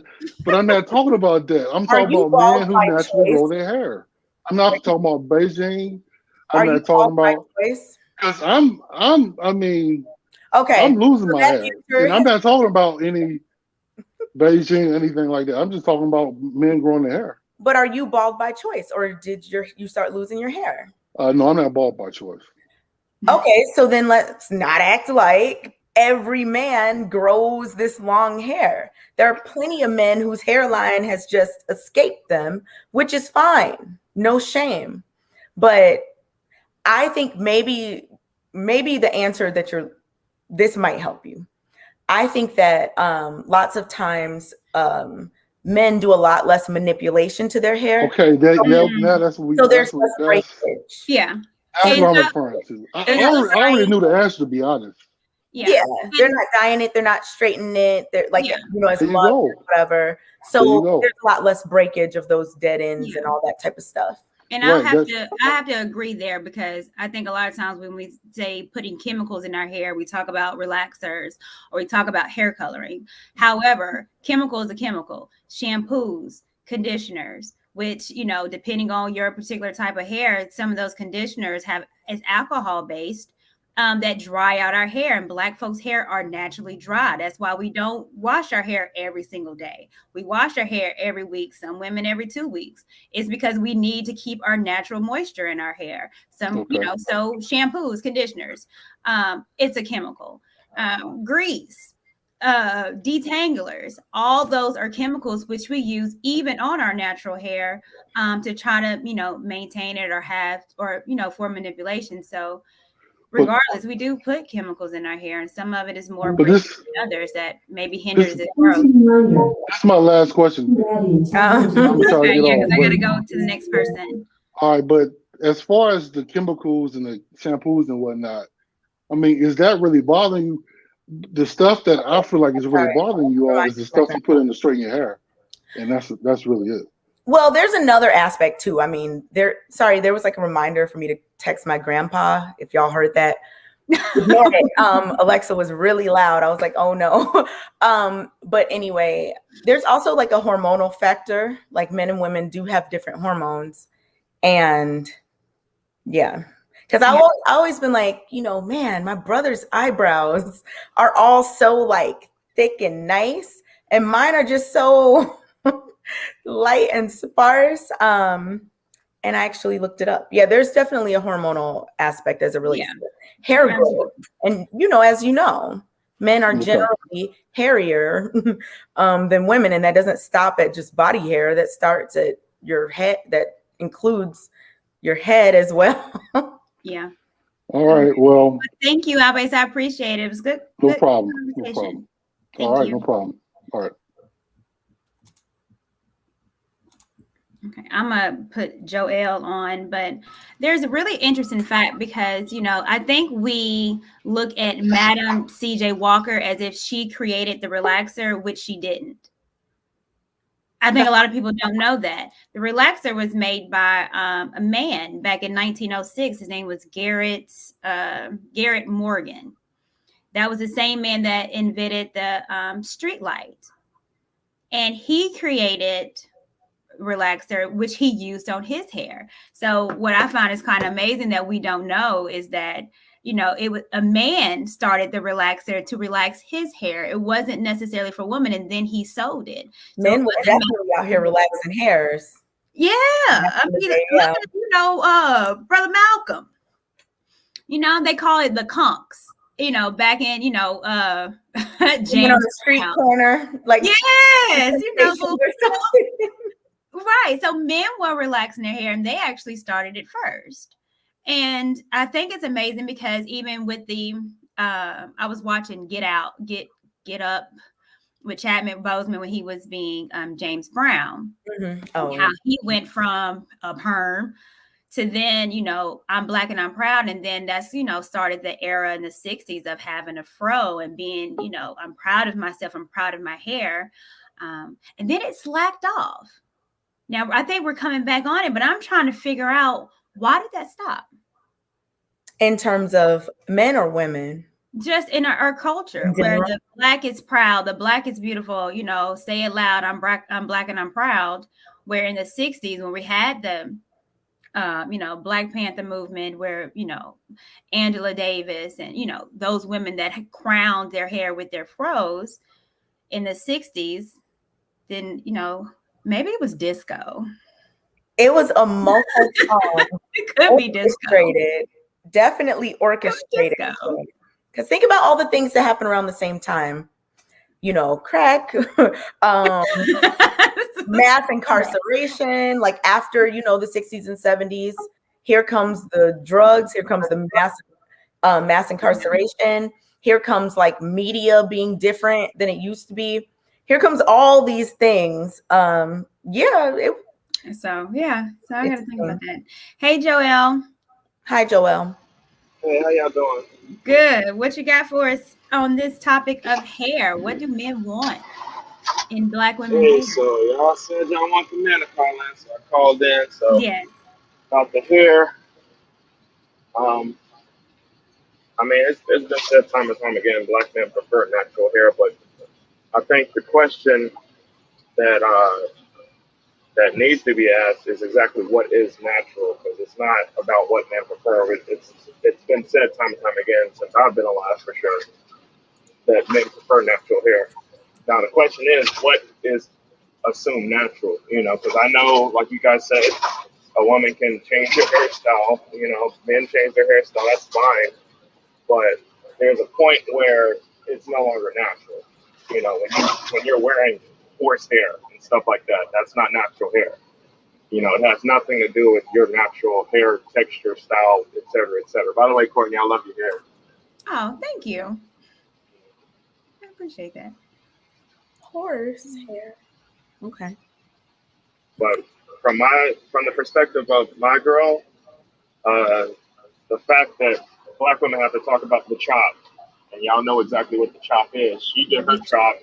about that. I'm talking about men who naturally grow their hair. I'm not talking about Beijing. I'm not talking about because I mean, okay, I'm losing my hair, and I'm not talking about any Beijing, anything like that. I'm just talking about men growing their hair. But are you bald by choice, or did you start losing your hair? No, I'm not bald by choice. Okay, so then let's not act like every man grows this long hair. There are plenty of men whose hairline has just escaped them, which is fine, no shame. But I think maybe the answer that this might help you. I think that lots of times men do a lot less manipulation to their hair. Okay, now that's what we. So there's less breakage. Yeah, that's what I'm referring to. I already knew the answer, to be honest. Yeah, they're not dyeing it, they're not straightening it. They're like, you know, it's love or whatever. So there's a lot less breakage of those dead ends and all that type of stuff. And I have to agree there, because I think a lot of times when we say putting chemicals in our hair, we talk about relaxers or we talk about hair coloring. However, chemical is a chemical. Shampoos, conditioners, which, you know, depending on your particular type of hair, some of those conditioners is alcohol based. That dry out our hair, and Black folks' hair are naturally dry. That's why we don't wash our hair every single day. We wash our hair every week, some women every 2 weeks. It's because we need to keep our natural moisture in our hair. You know, so shampoos, conditioners, it's a chemical. Grease, detanglers, all those are chemicals which we use even on our natural hair to try to, you know, maintain it or you know, for manipulation. So regardless, we do put chemicals in our hair, and some of it is more than others that maybe hinders its growth. That's my last question. Okay, yeah, because I got to go to the next person. All right, but as far as the chemicals and the shampoos and whatnot, I mean, is that really bothering you? The stuff that I feel like is really bothering you all is the stuff you put in to straighten your hair, and that's really it. Well, there's another aspect too. I mean, there was like a reminder for me to text my grandpa. If y'all heard that, Alexa was really loud. I was like, oh no. But anyway, there's also like a hormonal factor. Like men and women do have different hormones, and yeah. Because I've always been like, you know, man, my brother's eyebrows are all so like thick and nice, and mine are just so light and sparse. And I actually looked it up. Yeah, there's definitely a hormonal aspect as it relates to hair growth. And you know, as you know, men are generally hairier than women, and that doesn't stop at just body hair. That starts at your head. That includes your head as well. Yeah. All right. Well, thank you, Always. I appreciate it. It was good. No problem. No problem. All right. No problem. All right. Okay, I'm gonna put Joelle on, but there's a really interesting fact because I think we look at Madam C.J. Walker as if she created the relaxer, which she didn't. I think a lot of people don't know that the relaxer was made by a man back in 1906. His name was Garrett Morgan. That was the same man that invented the street light, and he created relaxer, which he used on his hair. So what I find is kind of amazing that we don't know is that it was a man started the relaxer to relax his hair. It wasn't necessarily for women, and then he sold it. Men were definitely out here relaxing hairs. Yeah, I mean, look at Brother Malcolm. They call it the conks. Back in James on the street corner, like yes, right. So men were relaxing their hair, and they actually started it first. And I think it's amazing because even with the I was watching Get Up with Chadwick Boseman when he was being James Brown. Mm-hmm. Oh, how he went from a perm to then, I'm Black and I'm proud. And then that's, started the era in the 60s of having a fro and being, I'm proud of myself. I'm proud of my hair. And then it slacked off. Now, I think we're coming back on it, but I'm trying to figure out why did that stop? In terms of men or women? Just in our culture, where the Black is proud, the Black is beautiful, say it loud, I'm Black and I'm proud. Where in the 60s, when we had the Black Panther movement where, Angela Davis and, those women that had crowned their hair with their fros in the 60s, then, maybe it was disco. It was a multi-tone. It could be disco. Definitely orchestrated. Because think about all the things that happen around the same time. Crack, mass incarceration, like after, the 60s and 70s, here comes the drugs, here comes the mass incarceration, here comes like media being different than it used to be. Here comes all these things. So I gotta think about that. Hey, Joelle. Hi, Joelle. Hey, how y'all doing? Good. What you got for us on this topic of hair? What do men want in Black women's hair? So y'all said y'all want the men to call in, so I called in. So yes, about the hair. It's been said time and time again, Black men prefer natural hair, but I think the question that needs to be asked is exactly what is natural, because it's not about what men prefer. It's been said time and time again since I've been alive, for sure, that men prefer natural hair. Now the question is, what is assumed natural? Because I know, like you guys said, a woman can change her hairstyle. Men change their hairstyle. That's fine, but there's a point where it's no longer natural. When you're wearing horse hair and stuff like that, that's not natural hair. It has nothing to do with your natural hair texture, style, et cetera, et cetera. By the way, Courtney, I love your hair. Oh, thank you. I appreciate that. Horse hair. Okay. But from the perspective of my girl, the fact that Black women have to talk about the chop, and y'all know exactly what the chop is. She did her chop,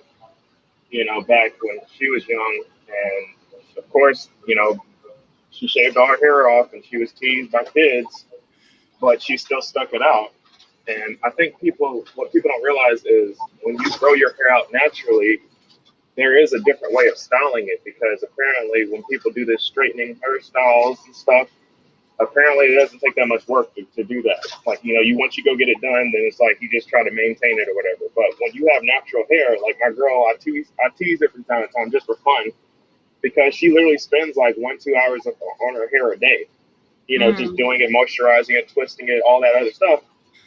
back when she was young, and of course, she shaved all her hair off, and she was teased by kids, but she still stuck it out. And I think what people don't realize is when you grow your hair out naturally, there is a different way of styling it, because apparently when people do this straightening hairstyles and stuff, apparently it doesn't take that much work to do that. Like, once you go get it done, then it's like you just try to maintain it or whatever. But when you have natural hair, like my girl, I tease her from time to time just for fun, because she literally spends like 1-2 hours on her hair a day, just doing it, moisturizing it, twisting it, all that other stuff.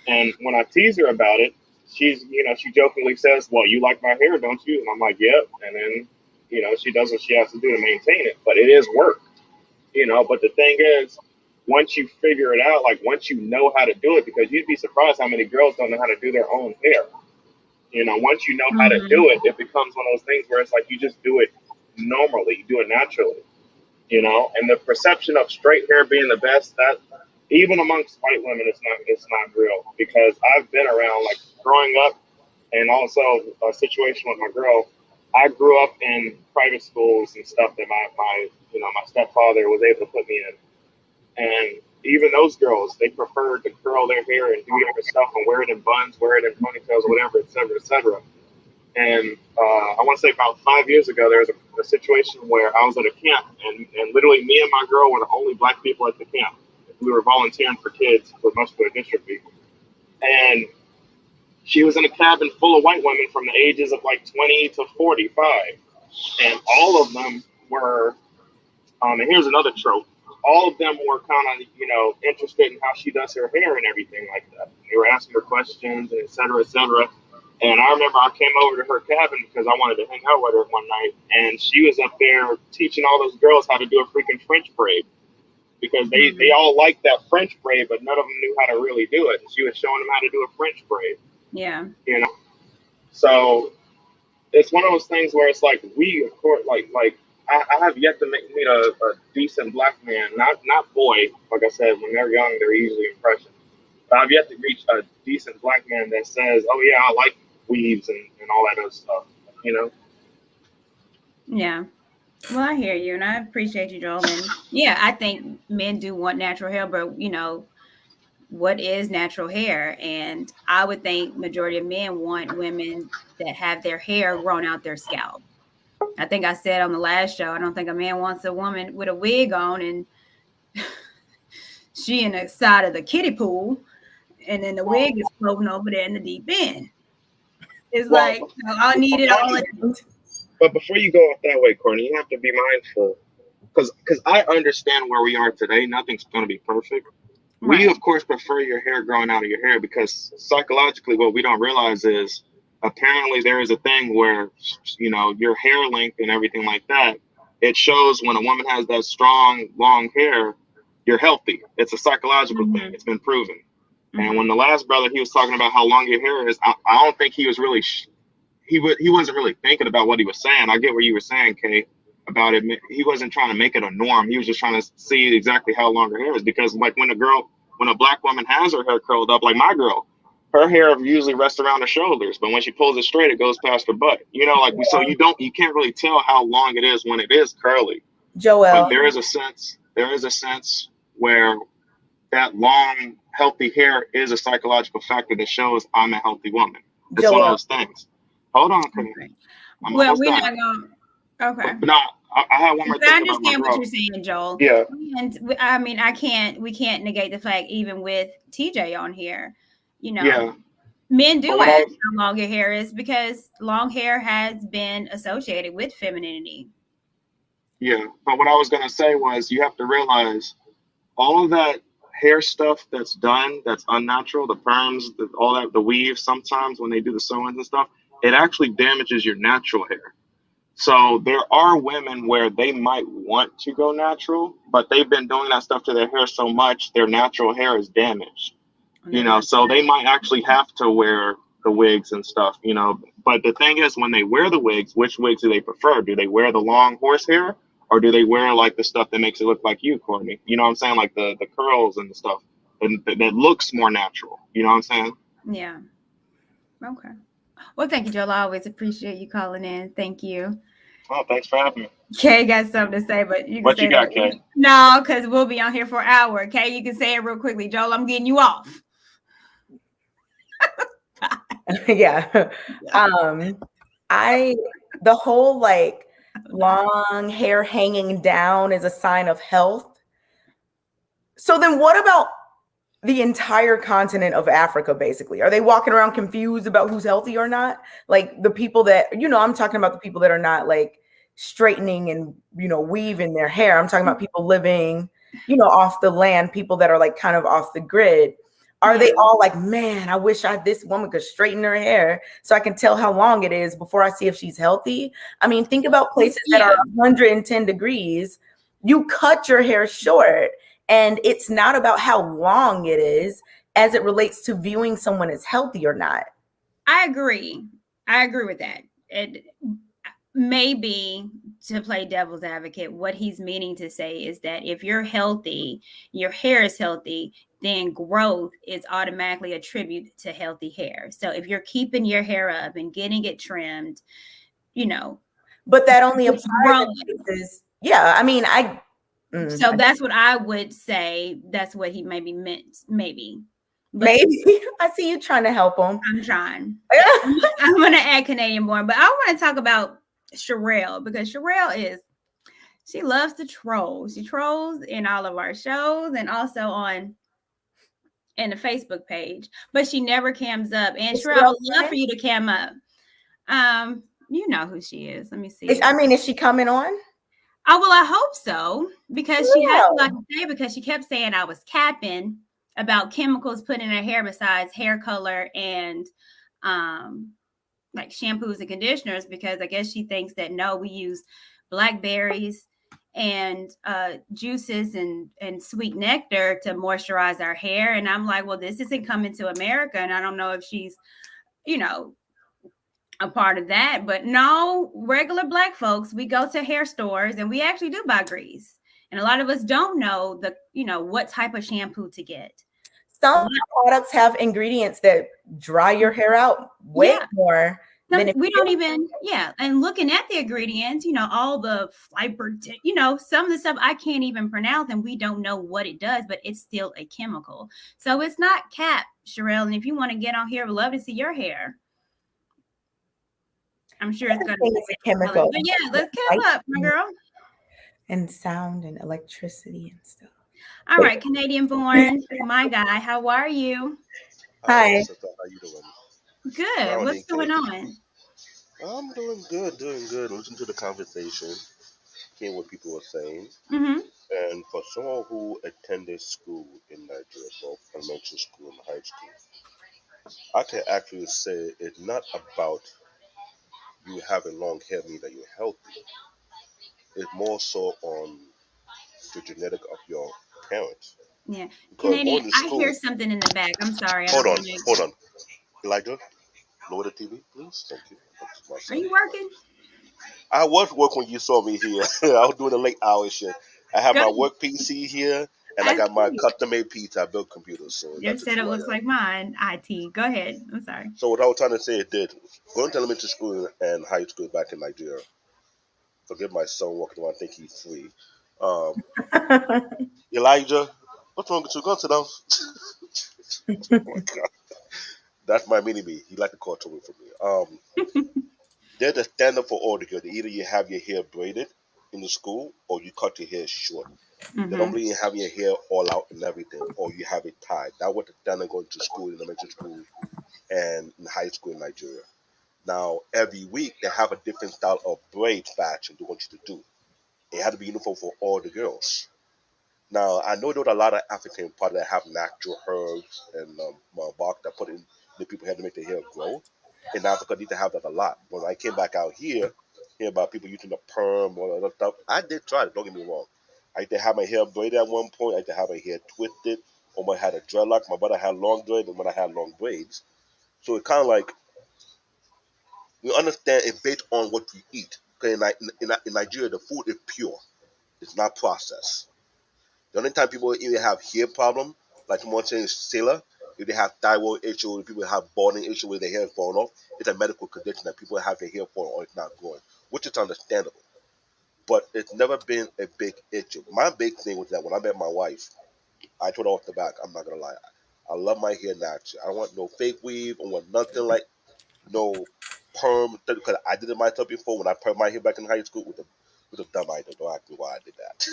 And when I tease her about it, she jokingly says, "Well, you like my hair, don't you?" And I'm like, "Yep." And then, she does what she has to do to maintain it. But it is work, But the thing is, once you figure it out, like once you know how to do it, because you'd be surprised how many girls don't know how to do their own hair. Once you know how to do it, it becomes one of those things where it's like you just do it normally, you do it naturally. you know. And the perception of straight hair being the best, that even amongst white women, it's not real, because I've been around, like, growing up, and also a situation with my girl. I grew up in private schools and stuff that my stepfather was able to put me in, and even those girls, they preferred to curl their hair and do different stuff and wear it in buns, wear it in ponytails, whatever, et cetera, et cetera. And I want to say about 5 years ago, there was a situation where I was at a camp, and literally me and my girl were the only black people at the camp. We were volunteering for kids with muscular dystrophy. And she was in a cabin full of white women from the ages of like 20 to 45. And all of them were, and here's another trope, all of them were kind of, interested in how she does her hair and everything like that. They were asking her questions, and et cetera, et cetera. And I remember I came over to her cabin because I wanted to hang out with her one night, and she was up there teaching all those girls how to do a freaking French braid, because they all liked that French braid, but none of them knew how to really do it. And she was showing them how to do a French braid. Yeah. So it's one of those things where it's like, we, of course, like I have yet to meet a decent black man, not boy. Like I said, when they're young, they're easily impressioned. But I've yet to reach a decent black man that says, "Oh yeah, I like weaves and all that other stuff." Yeah. Well, I hear you, and I appreciate you, Joel. And yeah, I think men do want natural hair, but what is natural hair? And I would think majority of men want women that have their hair grown out their scalp. I think I said on the last show, I don't think a man wants a woman with a wig on and she in the side of the kiddie pool, and then the wig is floating over there in the deep end. It's like, I need it all. But before you go off that way, Courtney, you have to be mindful, because I understand where we are today. Nothing's going to be perfect. Right. We, of course, prefer your hair growing out of your hair, because psychologically what we don't realize is apparently there is a thing where, your hair length and everything like that, it shows when a woman has that strong, long hair, you're healthy. It's a psychological thing. It's been proven. And when the last brother, he was talking about how long your hair is, I don't think he was really, he wasn't really thinking about what he was saying. I get what you were saying, Kay, about it. He wasn't trying to make it a norm. He was just trying to see exactly how long her hair is, because like when a black woman has her hair curled up, like my girl, her hair usually rests around her shoulders, but when she pulls it straight, it goes past her butt. So you can't really tell how long it is when it is curly. Joel, but there is a sense where that long, healthy hair is a psychological factor that shows I'm a healthy woman. It's Joel. One of those things. Hold on, okay. Well, we're not going. Okay. But no, I have one more thing. I understand what you're saying, Joel. Yeah. And I mean, we can't negate the fact, even with TJ on here, men do ask how long your hair is, because long hair has been associated with femininity. Yeah, but what I was gonna say was, you have to realize all of that hair stuff that's done, that's unnatural, the perms, all that, the weave, sometimes when they do the sew-ins and stuff, it actually damages your natural hair. So there are women where they might want to go natural, but they've been doing that stuff to their hair so much, their natural hair is damaged. So they might actually have to wear the wigs and stuff, But the thing is, when they wear the wigs, which wigs do they prefer? Do they wear the long horsehair, or do they wear like the stuff that makes it look like you, Courtney? You know what I'm saying? Like the curls and the stuff that looks more natural. You know what I'm saying? Yeah. Okay. Well, thank you, Joel. I always appreciate you calling in. Thank you. Oh, thanks for having me. Kay got something to say, but you can what say you got, that. Kay? No, because we'll be on here for an hour. Kay, you can say it real quickly. Joel, I'm getting you off. Yeah. The whole like long hair hanging down is a sign of health. So then what about the entire continent of Africa, basically? Are they walking around confused about who's healthy or not? Like the people that, I'm talking about the people that are not like straightening and, weaving their hair. I'm talking about people living, off the land, people that are like kind of off the grid. Are they all like, man, I wish this woman could straighten her hair so I can tell how long it is before I see if she's healthy? I mean, think about places that are 110 degrees. You cut your hair short, and it's not about how long it is as it relates to viewing someone as healthy or not. I agree with that. And maybe to play devil's advocate, what he's meaning to say is that if you're healthy, your hair is healthy, then growth is automatically attributed to healthy hair. So if you're keeping your hair up and getting it trimmed, but that only it's applies growing. in cases. Yeah, I mean, So that's what I would say. That's what he maybe meant, maybe. But maybe I see you trying to help him. I'm trying. I'm going to add Canadian born, but I want to talk about Sherelle, because Sherelle she loves to troll. She trolls in all of our shows and also in the Facebook page, but she never cams up. And Sherelle, I would love for you to cam up. You know who she is. Let me see. Is she coming on? Oh, well, I hope so, because she had a lot to say, because she kept saying I was capping about chemicals put in her hair besides hair color and like shampoos and conditioners, because I guess she thinks that no, we use blackberries and juices and sweet nectar to moisturize our hair. And I'm like, well, this isn't coming to America, and I don't know if she's a part of that. But no, regular Black folks, we go to hair stores and we actually do buy grease, and a lot of us don't know what type of shampoo to get. Some products have ingredients that dry your hair out way more than we don't even, and looking at the ingredients, all the some of the stuff I can't even pronounce, and we don't know what it does, but it's still a chemical. So it's not cap, Sherelle. And if you want to get on here, we'd love to see your hair. I'm sure it's going to be a chemical. But yeah, let's cap up, my girl. And sound and electricity and stuff. All right, Canadian born, my guy, how are you? Hi. How you doing? Good. What's going on? I'm doing good. Listen to the conversation, hearing what people are saying. Mm-hmm. And for someone who attended school in Nigeria, both elementary school and high school, I can actually say it's not about you having long hair meaning that you're healthy. It's more so on the genetic of your parents. Yeah. Because Canadian, I hear something in the back. I'm sorry. Hold on. Elijah, lower the TV, please. Thank you. Are you working? I was working when you saw me here. I was doing a late hour shit. I have my work PC here, and I got my custom-made pizza. I build computers, so your setup looks like mine. IT. Go ahead. I'm sorry. So what I was trying to say is that going to elementary school and high school back in Nigeria. Forgive my son walking around. I think he's 3. Elijah, what's wrong with you? Go sit down. Oh my God. That's my mini-me. He like to call trouble for me. There's a standard for all the girls. Either you have your hair braided in the school or you cut your hair short. Mm-hmm. They don't believe in having your hair all out and everything, or you have it tied. That was the standard going to school in elementary school and in high school in Nigeria. Now, every week they have a different style of braid fashion they want you to do. It had to be uniform for all the girls. Now, I know there's a lot of African parts that have natural herbs and bark that put in the people's hair to make their hair grow. In Africa, they need to have that a lot. When I came back out here, hear about people using the perm or other stuff, I did try it, don't get me wrong. I used to have my hair braided at one point. I used to have my hair twisted. Or I had a dreadlock. My brother had long dread, and when I had long braids. So it's kind of like, you understand it's based on what you eat. Because in Nigeria, the food is pure. It's not processed. The only time people either have hair problem, like someone saying sailor, if they have thyroid issue, if people have balding issue where their hair is falling off, it's a medical condition that people have their hair falling or it's not growing, which is understandable. But it's never been a big issue. My big thing was that when I met my wife, I told her off the back, I'm not gonna lie, I love my hair natural. I don't want no fake weave. I want nothing like no perm. Because I did it myself before when I permed my hair back in high school with a dumb idea. Don't ask me why I did that.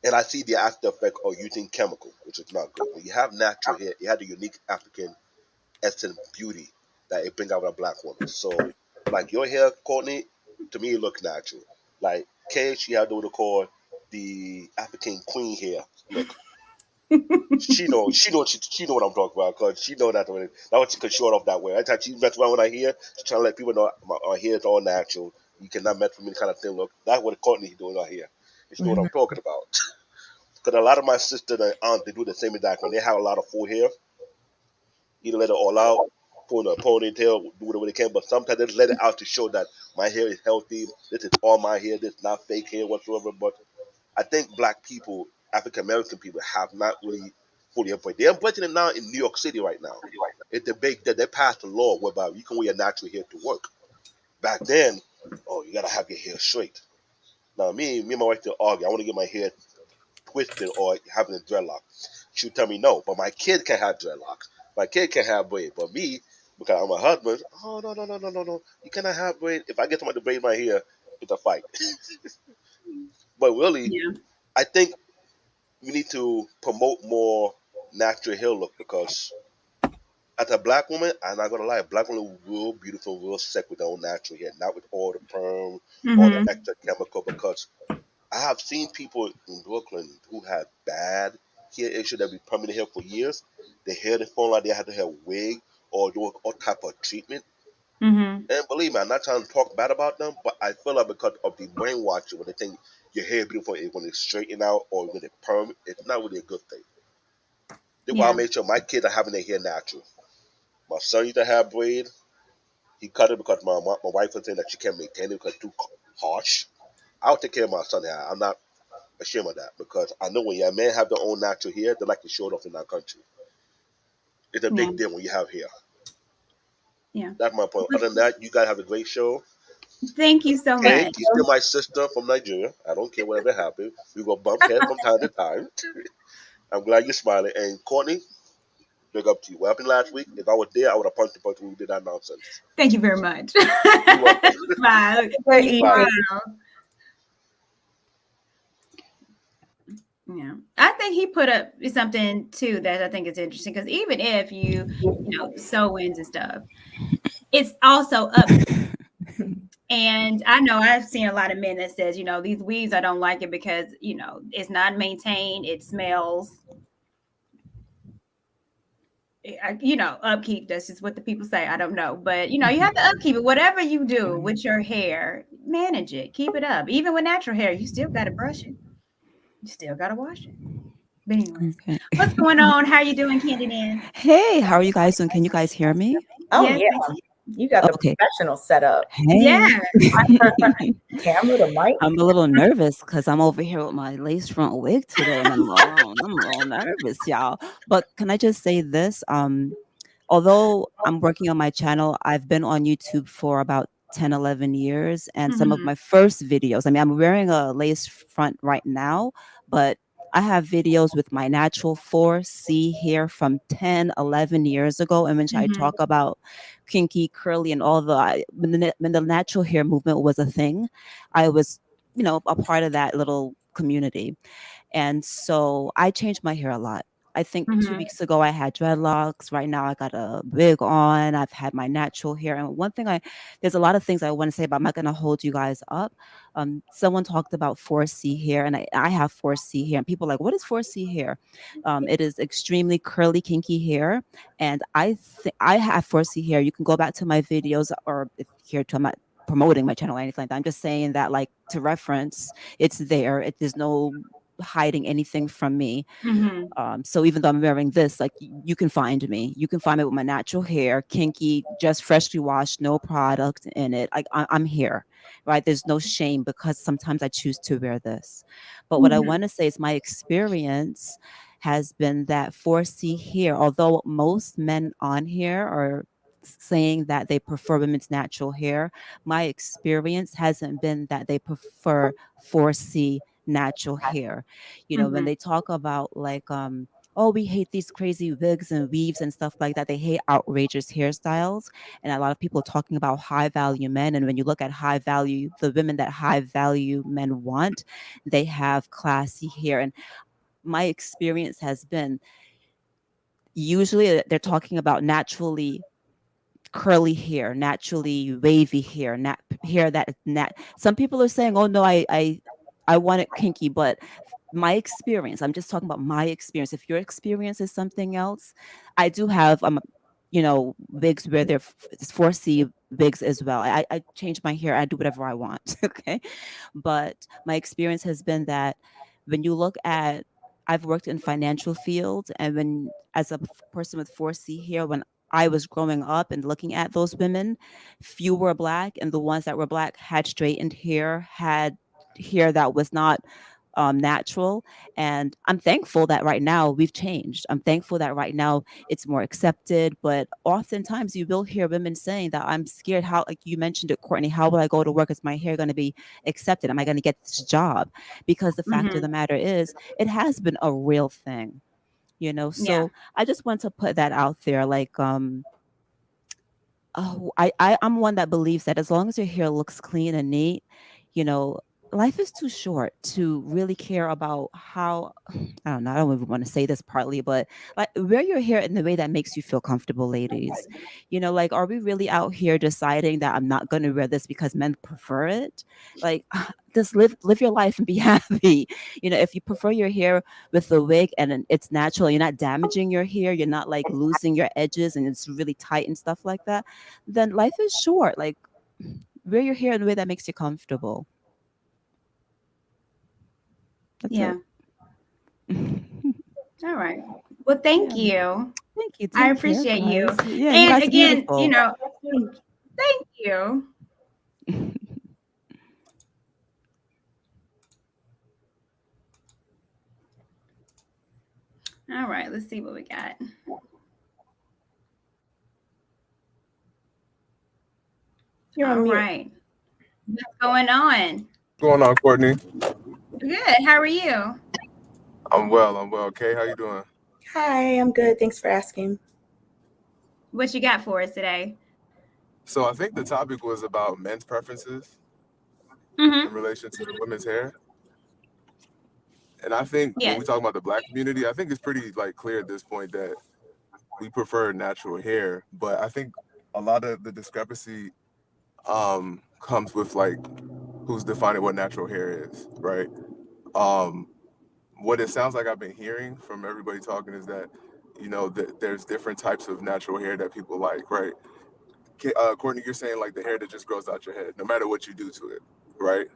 And I see the after effect of using chemical, which is not good. When you have natural hair, it had the unique African essence beauty that it brings out in a black woman. So, like your hair, Courtney, to me it looks natural. Like Kay, she had what they call the African queen hair look. She know what I'm talking about because she know that what she could show it off that way. Every time she mess around with her hair, she's trying to let people know my hair is all natural. You cannot mess with me kind of thing. Look, that's what Courtney doing her hair. She know what I'm talking about. Because a lot of my sister and aunt, they do the same exact when they have a lot of full hair. Either let it all out, put in a ponytail, do whatever they can, but sometimes they just let it out to show that my hair is healthy. This is all my hair. This is not fake hair whatsoever. But I think black people, African American people, have not really fully embraced. They're embracing it now in New York City right now. It's the big that they passed a law whereby you can wear your natural hair to work. Back then, oh, you gotta have your hair straight. Now, me and my wife still argue. I want to get my hair twisted or having a dreadlock. She would tell me no, but my kid can have dreadlocks. My kid can have braids, but me, because I'm a husband, oh no, you cannot have braids. If I get someone to braid my hair, it's a fight. But really, Yeah. I think we need to promote more natural hair look because as a black woman, I'm not gonna lie, black women are real beautiful, real sick with their own natural hair, not with all the perm, all the Mm-hmm. extra chemical. Because I have seen people in Brooklyn who had bad hair issue that be permanent hair for years. The hair they fall out, they had to have a wig or do all type of treatment. Mm-hmm. And believe me, I'm not trying to talk bad about them, but I feel like because of the brainwashing, when they think your hair is beautiful, when it's straightened out or when it's perm, it's not really a good thing. That's why I Yeah. made sure my kids are having their hair natural. My son used to have braid. He cut it because my wife was saying that she can't maintain it because it's too harsh. I'll take care of my son hair. I'm not ashamed of that because I know when your men have their own natural hair, they like to show it off in our country. It's a Yeah. big deal when you have hair. Yeah. That's my point. Other than that, you guys have a great show. Thank you so Hey, much. you're still my sister from Nigeria. I don't care whatever happens. We go bump heads from time to time. I'm glad you're smiling. And Courtney, big up to you. What happened last week? If I was there, I would have punched the person who did that nonsense. Thank you very much. You're welcome. Bye. Good You Bye. evening. smile. Yeah, I think he put up something too that I think is interesting because even if you sew ins and stuff, it's also upkeep. And I know I've seen a lot of men that says, these weaves, I don't like it because, it's not maintained. It smells, upkeep. That's just what the people say. I don't know. But, you have to upkeep it. Whatever you do with your hair, manage it. Keep it up. Even with natural hair, you still got to brush it. You still got to wash it. But anyways, Okay. what's going on? How you doing, Candy? Hey, how are you guys doing? Can you guys hear me? Oh Yes. yeah, you got the Okay. professional setup. Yeah. Hey. Camera, the mic. I'm a little nervous because I'm over here with my lace front wig today, and I'm a little nervous, y'all. But can I just say this? Although I'm working on my channel, I've been on YouTube for about 10, 11 years. And some of Mhm. my first videos, I mean, I'm wearing a lace front right now, but I have videos with my natural 4C hair from 10, 11 years ago, in which I Mhm. talk about kinky, curly, and all when the natural hair movement was a thing, I was, a part of that little community. And so I changed my hair a lot. I think 2 Mhm. weeks ago I had dreadlocks. Right now I got a wig on. I've had my natural hair. And there's a lot of things I want to say, but I'm not going to hold you guys up. Someone talked about 4C hair, and I have 4C hair. And people are like, what is 4C hair? It is extremely curly, kinky hair. And I have 4C hair. You can go back to my videos, or if here to my promoting my channel or anything like that. I'm just saying that, like, to reference, it's there. There's no hiding anything from me. Mhm. So even though I'm wearing this, like, you can find me. You can find me with my natural hair, kinky, just freshly washed, no product in it. I'm here, right? There's no shame because sometimes I choose to wear this. But what I Mhm. want to say is my experience has been that 4C hair, although most men on here are saying that they prefer women's natural hair, my experience hasn't been that they prefer 4C natural hair. When Mhm. they talk about, like, oh, we hate these crazy wigs and weaves and stuff like that, they hate outrageous hairstyles. And a lot of people talking about high value men, and when you look at high value, the women that high value men want, they have classy hair. And my experience has been, usually they're talking about naturally curly hair, naturally wavy hair, hair that some people are saying, oh no, I want it kinky. But my experience, I'm just talking about my experience. If your experience is something else, I do have wigs where they're 4C wigs as well. I change my hair, I do whatever I want. Okay. But my experience has been that when you look at, I've worked in financial fields, and when, as a person with 4C hair, when I was growing up and looking at those women, few were Black, and the ones that were Black had straightened hair, had hair that was not natural. And I'm thankful that right now we've changed. I'm thankful that right now it's more accepted. But oftentimes you will hear women saying that I'm scared. How, like you mentioned it, Courtney, how will I go to work? Is my hair going to be accepted? Am I going to get this job? Because the fact of the matter is, it has been a real thing, you know? So I just want to put that out there. Like, I'm one that believes that as long as your hair looks clean and neat, you know, life is too short to really care about how, I don't know, I don't even want to say this partly, but like wear your hair in the way that makes you feel comfortable, ladies. You know, like, are we really out here deciding that I'm not going to wear this because men prefer it? Like, just live your life and be happy. You know, if you prefer your hair with the wig and it's natural, you're not damaging your hair, you're not like losing your edges and it's really tight and stuff like that, then life is short. Like, wear your hair in a way that makes you comfortable. That's it. All right. Well, thank you. Thank you. I appreciate you. Yeah, and you guys again, beautiful. you know, thank you. All right, let's see what we got. You're on All mute. right. What's going on? What's going on, Courtney? Good. How are you? I'm well. Kay, how you doing? Hi, I'm good. Thanks for asking. What you got for us today? So I think the topic was about men's preferences Mm-hmm. in relation to the women's hair. And I think when we Yes. talk about the Black community, I think it's pretty like clear at this point that we prefer natural hair. But I think a lot of the discrepancy comes with like who's defining what natural hair is, right? What it sounds like I've been hearing from everybody talking is that, you know, that there's different types of natural hair that people like, right? Courtney, you're saying like the hair that just grows out your head, no matter what you do to it, right?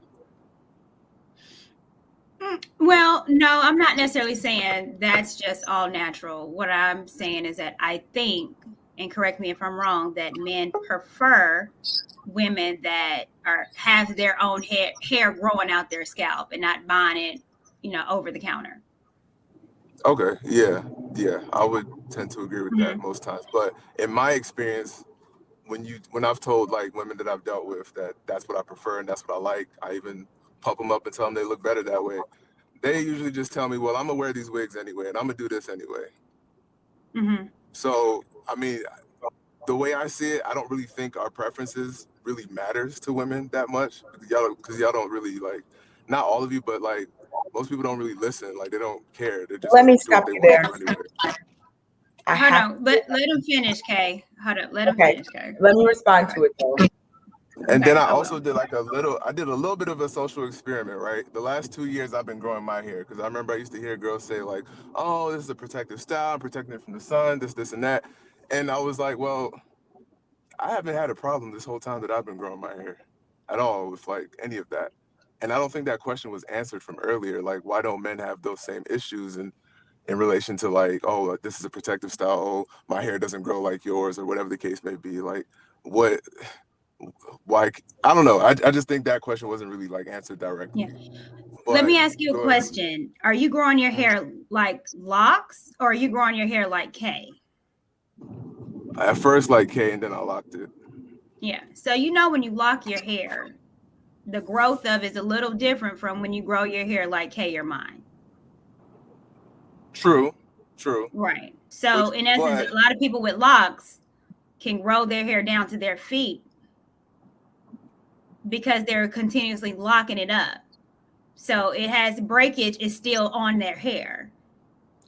Well, no, I'm not necessarily saying that's just all natural. What I'm saying is that I think, and correct me if I'm wrong, that men prefer women that have their own hair growing out their scalp and not buying it, you know, over the counter. Okay, yeah, I would tend to agree with that most times. But in my experience, when I've told like women that I've dealt with that that's what I prefer and that's what I like, I even pump them up and tell them they look better that way. They usually just tell me, well, I'm gonna wear these wigs anyway, and I'm gonna do this anyway. So, I mean, the way I see it, I don't really think our preferences really matters to women that much because y'all don't really like, not all of you, but like most people don't really listen. Like they don't care. They're just Let me do stop what they you want there. to do anyway. Hold on. Let him finish, Kay. Hold up. Let him finish, Kay. Let me respond to it though. And then I also did like a little bit of a social experiment, right? The last 2 years I've been growing my hair because I remember I used to hear girls say like, oh, this is a protective style, I'm protecting it from the sun, this and that. And I was like, well, I haven't had a problem this whole time that I've been growing my hair at all with like any of that. And I don't think that question was answered from earlier. Like, why don't men have those same issues in relation to like, oh, this is a protective style, oh, my hair doesn't grow like yours or whatever the case may be. Like, why? I don't know. I just think that question wasn't really like answered directly. Let me ask you a question. Are you growing your hair like locks or are you growing your hair like Kay? At first like Kay and then I locked it. Yeah. So you know when you lock your hair, the growth of it is a little different from when you grow your hair like Kay or mine. True. Right. So in essence, a lot of people with locks can grow their hair down to their feet because they're continuously locking it up. So it has breakage is still on their hair.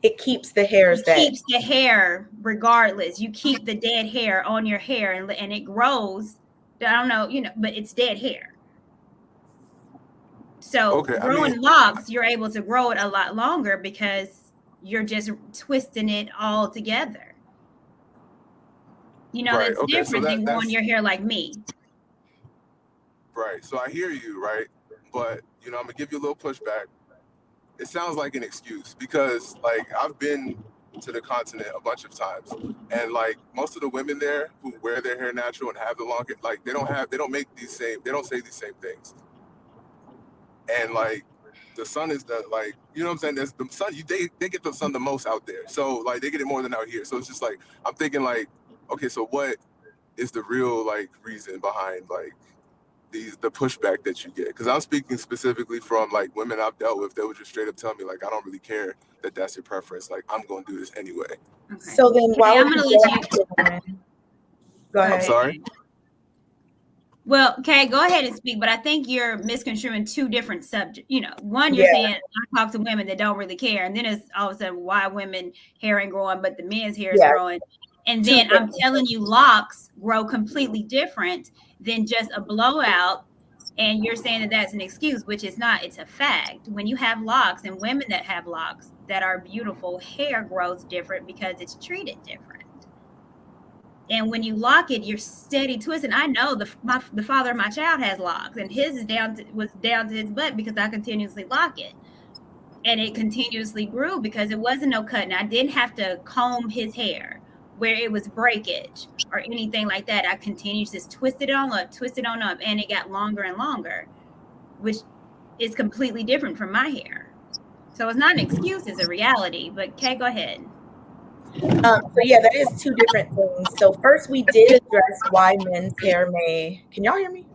It keeps the hairs keeps the hair regardless. You keep the dead hair on your hair and it grows. I don't know, you know, but it's dead hair. So growing locks, you're able to grow it a lot longer because you're just twisting it all together. You know, that's different than growing your hair like me. Right. So I hear you, right? But, you know, I'm going to give you a little pushback. It sounds like an excuse because, like, I've been to the continent a bunch of times, and like most of the women there who wear their hair natural and have the long hair, like they don't say these same things, and like the sun is the, like, you know what I'm saying, there's the sun, they get the sun the most out there, so like they get it more than out here. So it's just like I'm thinking like, okay, so what is the real like reason behind like the pushback that you get? Because I'm speaking specifically from like women I've dealt with. They would just straight up tell me like, I don't really care that that's your preference, like I'm going to do this anyway. Okay. So then why Okay, would I'm you gonna go let you. after women? Go I'm ahead. sorry. Well, okay, go ahead and speak, but I think you're misconstruing two different subjects. You know, one, you're Yeah. saying I talk to women that don't really care, and then it's all of a sudden why women hair ain't growing, but the men's hair is Yeah. growing. And Two then I'm different telling you, locks grow completely different than just a blowout. And you're saying that that's an excuse, which is not. It's a fact. When you have locks, and women that have locks that are beautiful, hair grows different because it's treated different. And when you lock it, you're steady twisting. I know the father of my child has locks, and his was down to his butt because I continuously lock it, and it continuously grew because it wasn't no cutting. I didn't have to comb his hair where it was breakage or anything like that. I continued to just twist it on up, and it got longer and longer, which is completely different from my hair. So it's not an excuse; it's a reality. But Kay, go ahead. So yeah, that is two different things. So first, we did address why men's hair may. Can y'all hear me?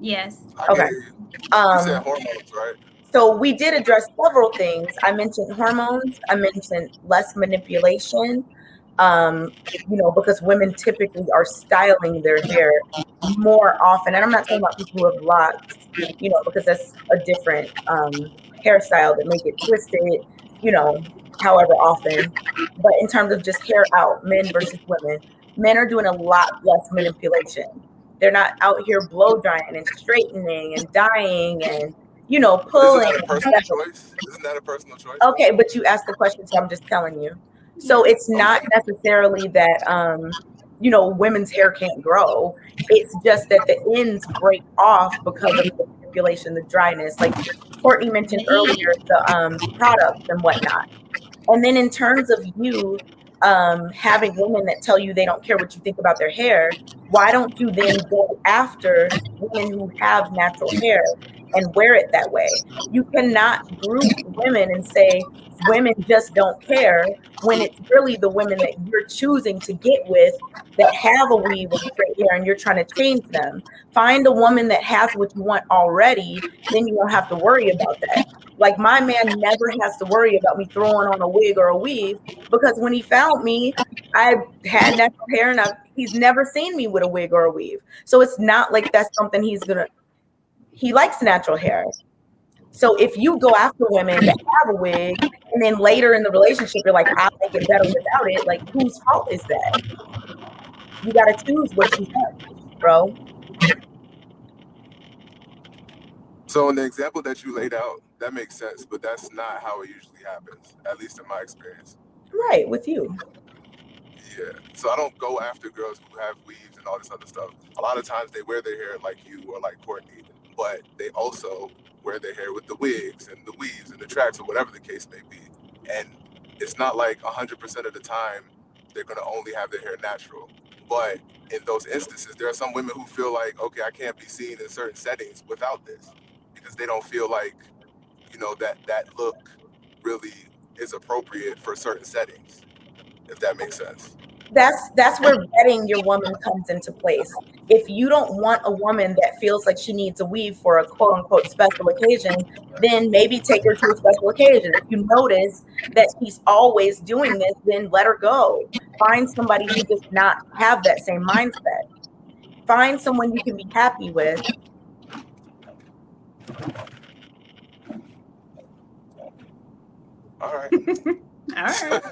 Yes. Okay. You said hormones, right? So we did address several things. I mentioned hormones. I mentioned less manipulation. Because women typically are styling their hair more often. And I'm not talking about people who have locks, because that's a different hairstyle that may get twisted, however often. But in terms of just hair out, men versus women, men are doing a lot less manipulation. They're not out here blow drying and straightening and dyeing and, Isn't pulling. that a personal choice? Isn't that a personal choice? Okay, but you asked the question, so I'm just telling you. So it's not necessarily that women's hair can't grow. It's just that the ends break off because of the manipulation, the dryness. Like Courtney mentioned earlier, the products and whatnot. And then in terms of you having women that tell you they don't care what you think about their hair, why don't you then go after women who have natural hair and wear it that way? You cannot group women and say women just don't care when it's really the women that you're choosing to get with that have a weave or straight hair and you're trying to change them. Find a woman that has what you want already, then you don't have to worry about that. Like my man never has to worry about me throwing on a wig or a weave because when he found me, I had natural hair and he's never seen me with a wig or a weave. So it's not like that's something he likes natural hair. So if you go after women that have a wig and then later in the relationship, you're like, I like it better without it. Like whose fault is that? You got to choose what you want, bro. So in the example that you laid out, that makes sense, but that's not how it usually happens, at least in my experience. Right, with you. Yeah. So I don't go after girls who have weaves and all this other stuff. A lot of times they wear their hair like you or like Courtney, but they also wear their hair with the wigs and the weaves and the tracks or whatever the case may be. And it's not like 100% of the time they're going to only have their hair natural. But in those instances, there are some women who feel like, okay, I can't be seen in certain settings without this because they don't feel like, that look really is appropriate for certain settings, if that makes sense. That's where vetting your woman comes into place. If you don't want a woman that feels like she needs a weave for a quote unquote special occasion, then maybe take her to a special occasion. If you notice that she's always doing this, then let her go. Find somebody who does not have that same mindset. Find someone you can be happy with. All right. All right.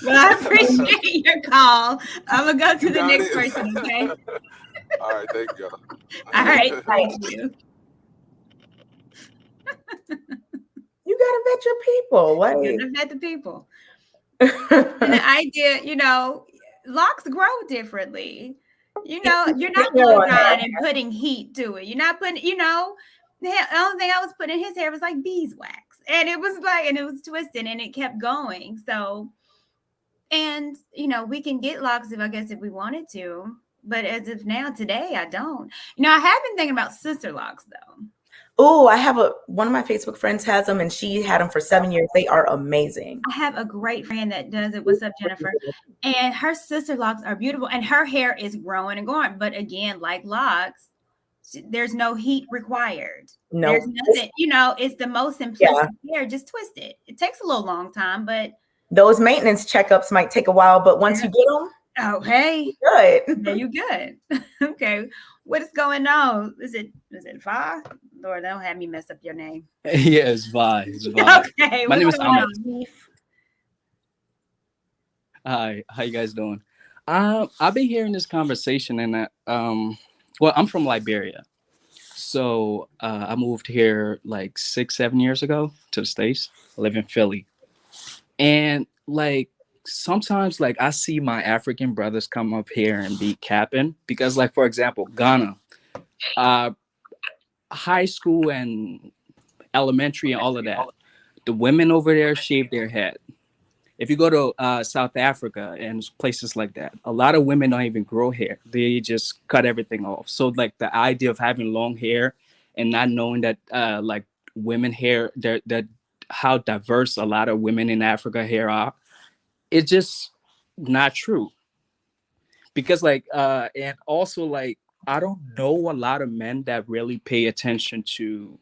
Well, I appreciate your call. I'm going to go to the next person, okay? All right. Thank you. All right. Thank you. You got to vet your people. What? You got to vet the people. And the idea, locks grow differently. You're not blow drying and putting heat to it. You're not putting, the only thing I was putting in his hair was like beeswax. And it was twisting and it kept going. So And we can get locks if we wanted to, but as of now, today, I don't. I have been thinking about sister locks though. Oh, I have one of my Facebook friends has them, and she had them for 7 years. They are amazing. I have a great friend that does it. What's up, Jennifer? And her sister locks are beautiful, and her hair is growing and growing. But again, like locks, there's no heat required. No, there's nothing. It's the most simplistic hair. Just twist it. It takes a little long time, but those maintenance checkups might take a while. But once you get them, okay, good. Yeah, you good. Okay, what is going on? Is it Vi? Lord, don't have me mess up your name. Yeah, it's Vi. It's Vi. Okay, my name is Ahmed. on? Hi, how you guys doing? I've been hearing this conversation, and well, I'm from Liberia, so I moved here like 6-7 years ago to the States. I live in Philly, and like sometimes like I see my African brothers come up here and be capping because, like, for example, Ghana, high school and elementary and all of that, the women over there shave their head. If you go to South Africa and places like that, a lot of women don't even grow hair. They just cut everything off. So like the idea of having long hair and not knowing that like women hair, that how diverse a lot of women in Africa hair are, it's just not true. Because like, and also like, I don't know a lot of men that really pay attention to,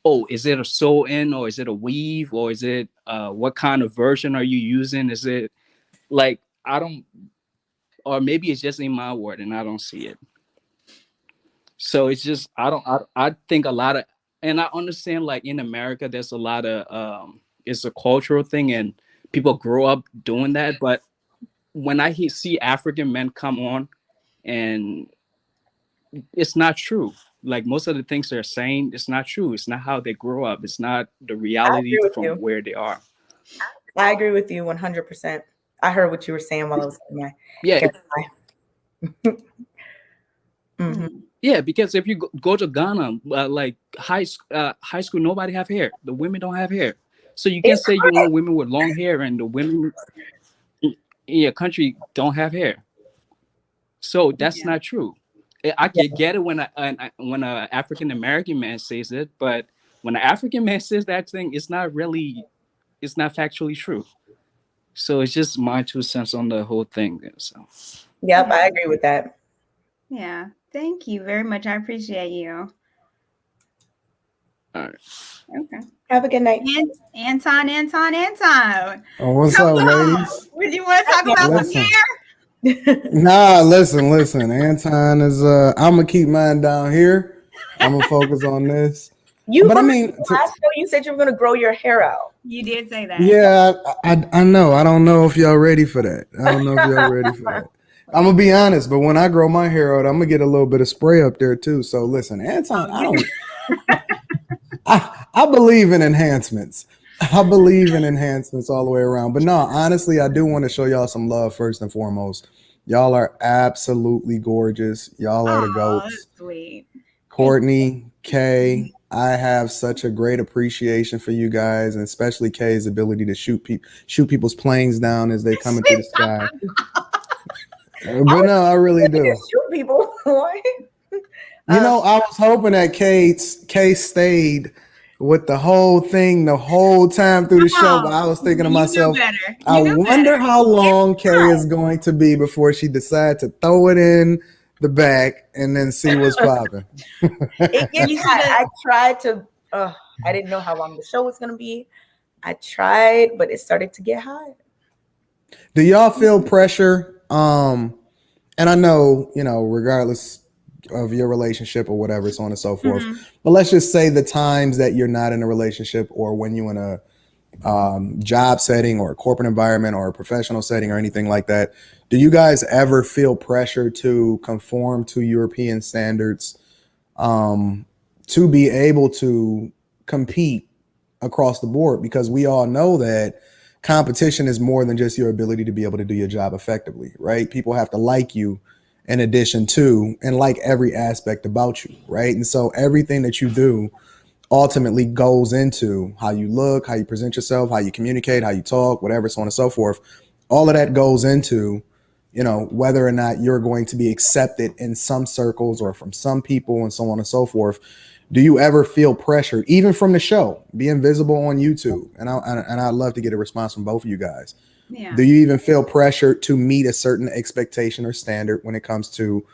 oh, is it a sew in or is it a weave or is it what kind of version are you using? Is it like I don't, or maybe it's just in my word and I don't see it. So it's just I think a lot of, and I understand like in America there's a lot of it's a cultural thing and people grow up doing that. But when I see African men come on, and it's not true. Like most of the things they're saying, it's not true. It's not how they grow up. It's not the reality from where they are. I agree with you 100%. I heard what you were saying while I was in my Yeah, because if you go to Ghana, like high school, nobody have hair. The women don't have hair. So you can't say you want women with long hair and the women in your country don't have hair. So that's not true. I can get it when an African American man says it, but when an African man says that thing, it's not factually true. So it's just my 2 cents on the whole thing. So. Yep, I agree with that. Yeah, thank you very much. I appreciate you. All right. Okay. Have a good night. Anton. Oh, what's up, ladies? Would you want to talk about some hair? Nah, listen. Anton is I'm gonna keep mine down here. I'm gonna focus on this. Last show you said you were gonna grow your hair out. You did say that. Yeah, I know. I don't know if y'all ready for that. I'm gonna be honest, but when I grow my hair out, I'm gonna get a little bit of spray up there too. So listen, Anton, I believe in enhancements. I believe in enhancements all the way around. But no, honestly, I do want to show y'all some love first and foremost. Y'all are absolutely gorgeous. Y'all are the goats. Sweet. Courtney, Kay, I have such a great appreciation for you guys, and especially Kay's ability to shoot people's planes down as they come into the sky. But no, I really do. Shoot people. I was hoping that Kay stayed with the whole thing the whole time through the show, but I was thinking to myself, I wonder how long Kay is going to be before she decides to throw it in the back and then see what's popping. I tried to, I didn't know how long the show was going to be. I tried, but it started to get hot. Do y'all feel pressure? And I know, regardless of your relationship or whatever, so on and so forth. Mm-hmm. But let's just say the times that you're not in a relationship or when you're in a job setting or a corporate environment or a professional setting or anything like that. Do you guys ever feel pressure to conform to European standards to be able to compete across the board? Because we all know that competition is more than just your ability to be able to do your job effectively, right? People have to like you in addition to, and like every aspect about you, right? And so everything that you do ultimately goes into how you look, how you present yourself, how you communicate, how you talk, whatever, so on and so forth. All of that goes into, you know, whether or not you're going to be accepted in some circles or from some people and so on and so forth. Do you ever feel pressure, even from the show, being visible on YouTube? And I'd love to get a response from both of you guys. Yeah. Do you even feel pressure to meet a certain expectation or standard when it comes to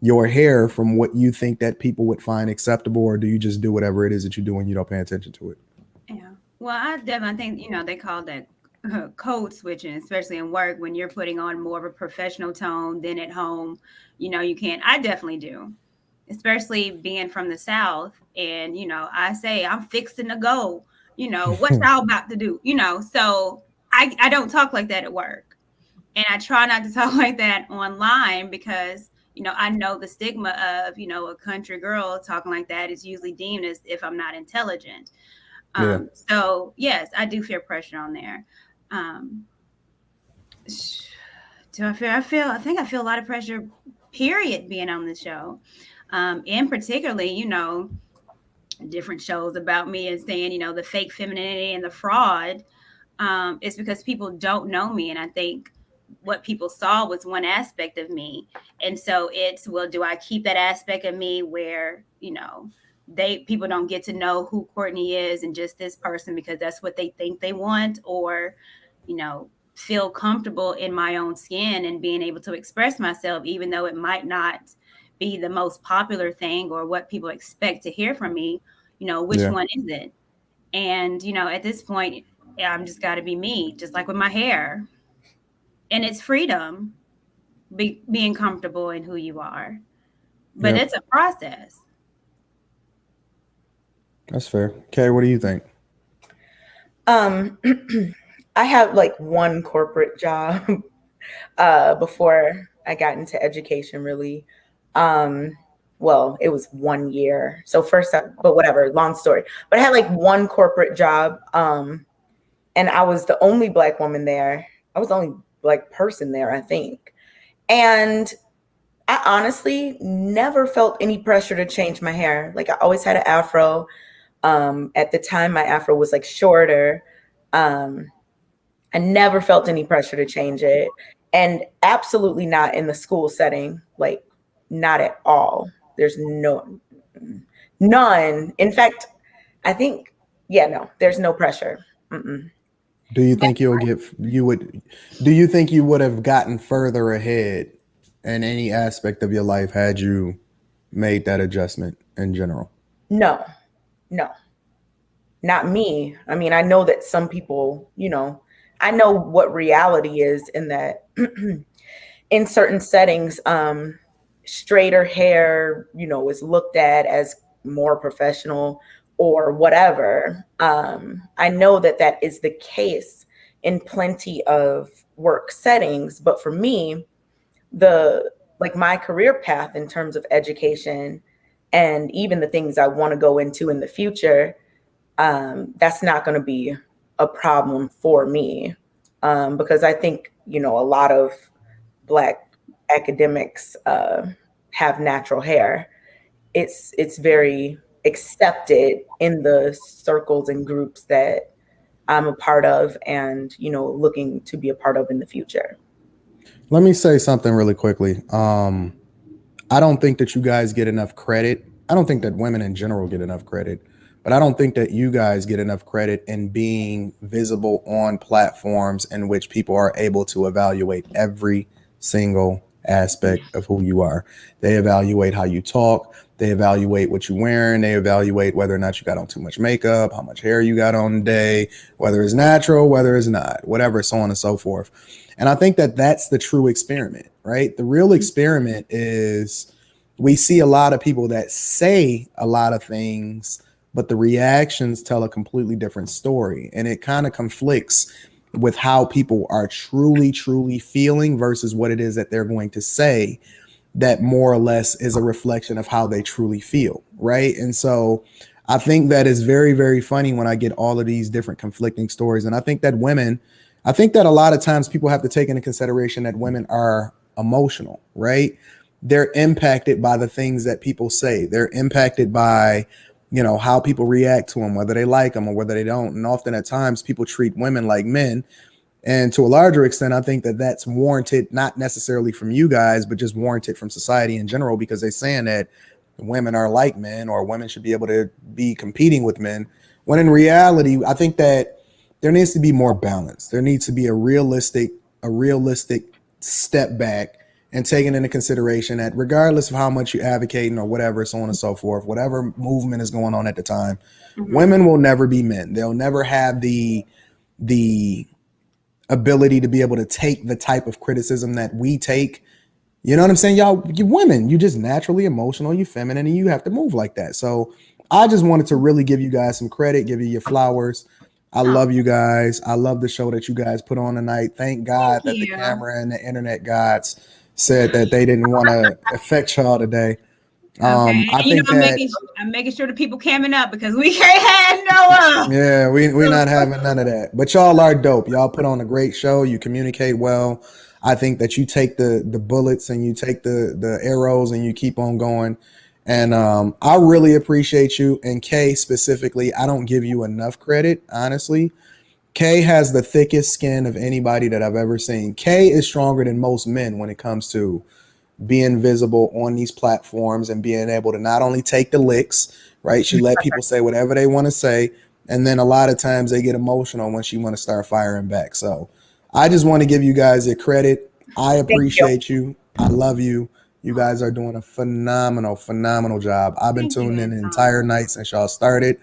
your hair from what you think that people would find acceptable, or do you just do whatever it is that you do and you don't pay attention to it? Yeah. Well, I definitely think, you know, they call that code switching, especially in work when you're putting on more of a professional tone than at home. You know, you can't. I definitely do, especially being from the South. And, you know, I say I'm fixing to go, you know, what y'all about to do, you know, so I don't talk like that at work. And I try not to talk like that online because, you know, I know the stigma of, you know, a country girl talking like that is usually deemed as if I'm not intelligent. Yeah. So yes, I do feel pressure on there. Do I feel? I think I feel a lot of pressure, period, being on the show. And particularly, you know, different shows about me and saying, you know, the fake femininity and the fraud. Is because people don't know me. And I think what people saw was one aspect of me. And so it's, well, do I keep that aspect of me where, you know, people don't get to know who Courtney is and just this person because that's what they think they want, or, you know, feel comfortable in my own skin and being able to express myself, even though it might not be the most popular thing or what people expect to hear from me, you know, which one is it? And, you know, at this point, I'm just got to be me, just like with my hair. And it's freedom, being comfortable in who you are. But it's a process. That's fair. Kay, what do you think? I have like one corporate job before I got into education, really. Well, it was 1 year. So first, but whatever, long story. But I had like one corporate job, and I was the only Black woman there. I was the only Black person there, I think. And I honestly never felt any pressure to change my hair. Like I always had an afro. At the time, my afro was like shorter. I never felt any pressure to change it. And absolutely not in the school setting, like not at all. There's none. In fact, I think, no, there's no pressure. Mm-mm. Do you think do you think you would have gotten further ahead in any aspect of your life had you made that adjustment in general? No, not me. I mean, I know that some people, you know, I know what reality is in that in certain settings, straighter hair, you know, is looked at as more professional or whatever. I know that that is the case in plenty of work settings, but for me, my career path in terms of education and even the things I want to go into in the future, that's not going to be a problem for me, because I think, you know, a lot of Black academics have natural hair. It's very accepted in the circles and groups that I'm a part of and, you know, looking to be a part of in the future. Let me say something really quickly. I don't think that you guys get enough credit. I don't think that women in general get enough credit, but I don't think that you guys get enough credit in being visible on platforms in which people are able to evaluate every single aspect of who you are. They evaluate how you talk. They evaluate what you're wearing. They evaluate whether or not you got on too much makeup, how much hair you got on the day, whether it's natural, whether it's not, whatever, so on and so forth. And I think that that's the true experiment, right? The real experiment is we see a lot of people that say a lot of things, but the reactions tell a completely different story. And it kind of conflicts with how people are truly, truly feeling versus what it is that they're going to say that more or less is a reflection of how they truly feel, right? And so I think that is very, very funny when I get all of these different conflicting stories. And I think that a lot of times people have to take into consideration that women are emotional, right? They're impacted by the things that people say. They're impacted by how people react to them, whether they like them or whether they don't. And often at times people treat women like men. And to a larger extent, I think that that's warranted, not necessarily from you guys, but just warranted from society in general, because they're saying that women are like men, or women should be able to be competing with men. When in reality, I think that there needs to be more balance. There needs to be a realistic step back and taking into consideration that regardless of how much you're advocating or whatever, so on and so forth, whatever movement is going on at the time, women will never be men. They'll never have the ability to be able to take the type of criticism that we take. You know what I'm saying? Y'all, you women, you just naturally emotional, you feminine, and you have to move like that. So I just wanted to really give you guys some credit, give you your flowers. I love you guys. I love the show that you guys put on tonight. Thank God that the camera and the internet gods said that they didn't want to affect y'all today. I think I'm making sure the people coming up, because we can't have no Yeah, we're not having none of that. But y'all are dope. Y'all put on a great show. You communicate well. I think that you take the bullets and you take the arrows and you keep on going. And I really appreciate you. And Kay specifically, I don't give you enough credit, honestly. Kay has the thickest skin of anybody that I've ever seen. Kay is stronger than most men when it comes to being visible on these platforms and being able to not only take the licks, right? She let people say whatever they want to say. And then a lot of times they get emotional when she want to start firing back. So I just want to give you guys your credit. I appreciate you. I love you. You guys are doing a phenomenal job. I've been tuning in the entire night since y'all started.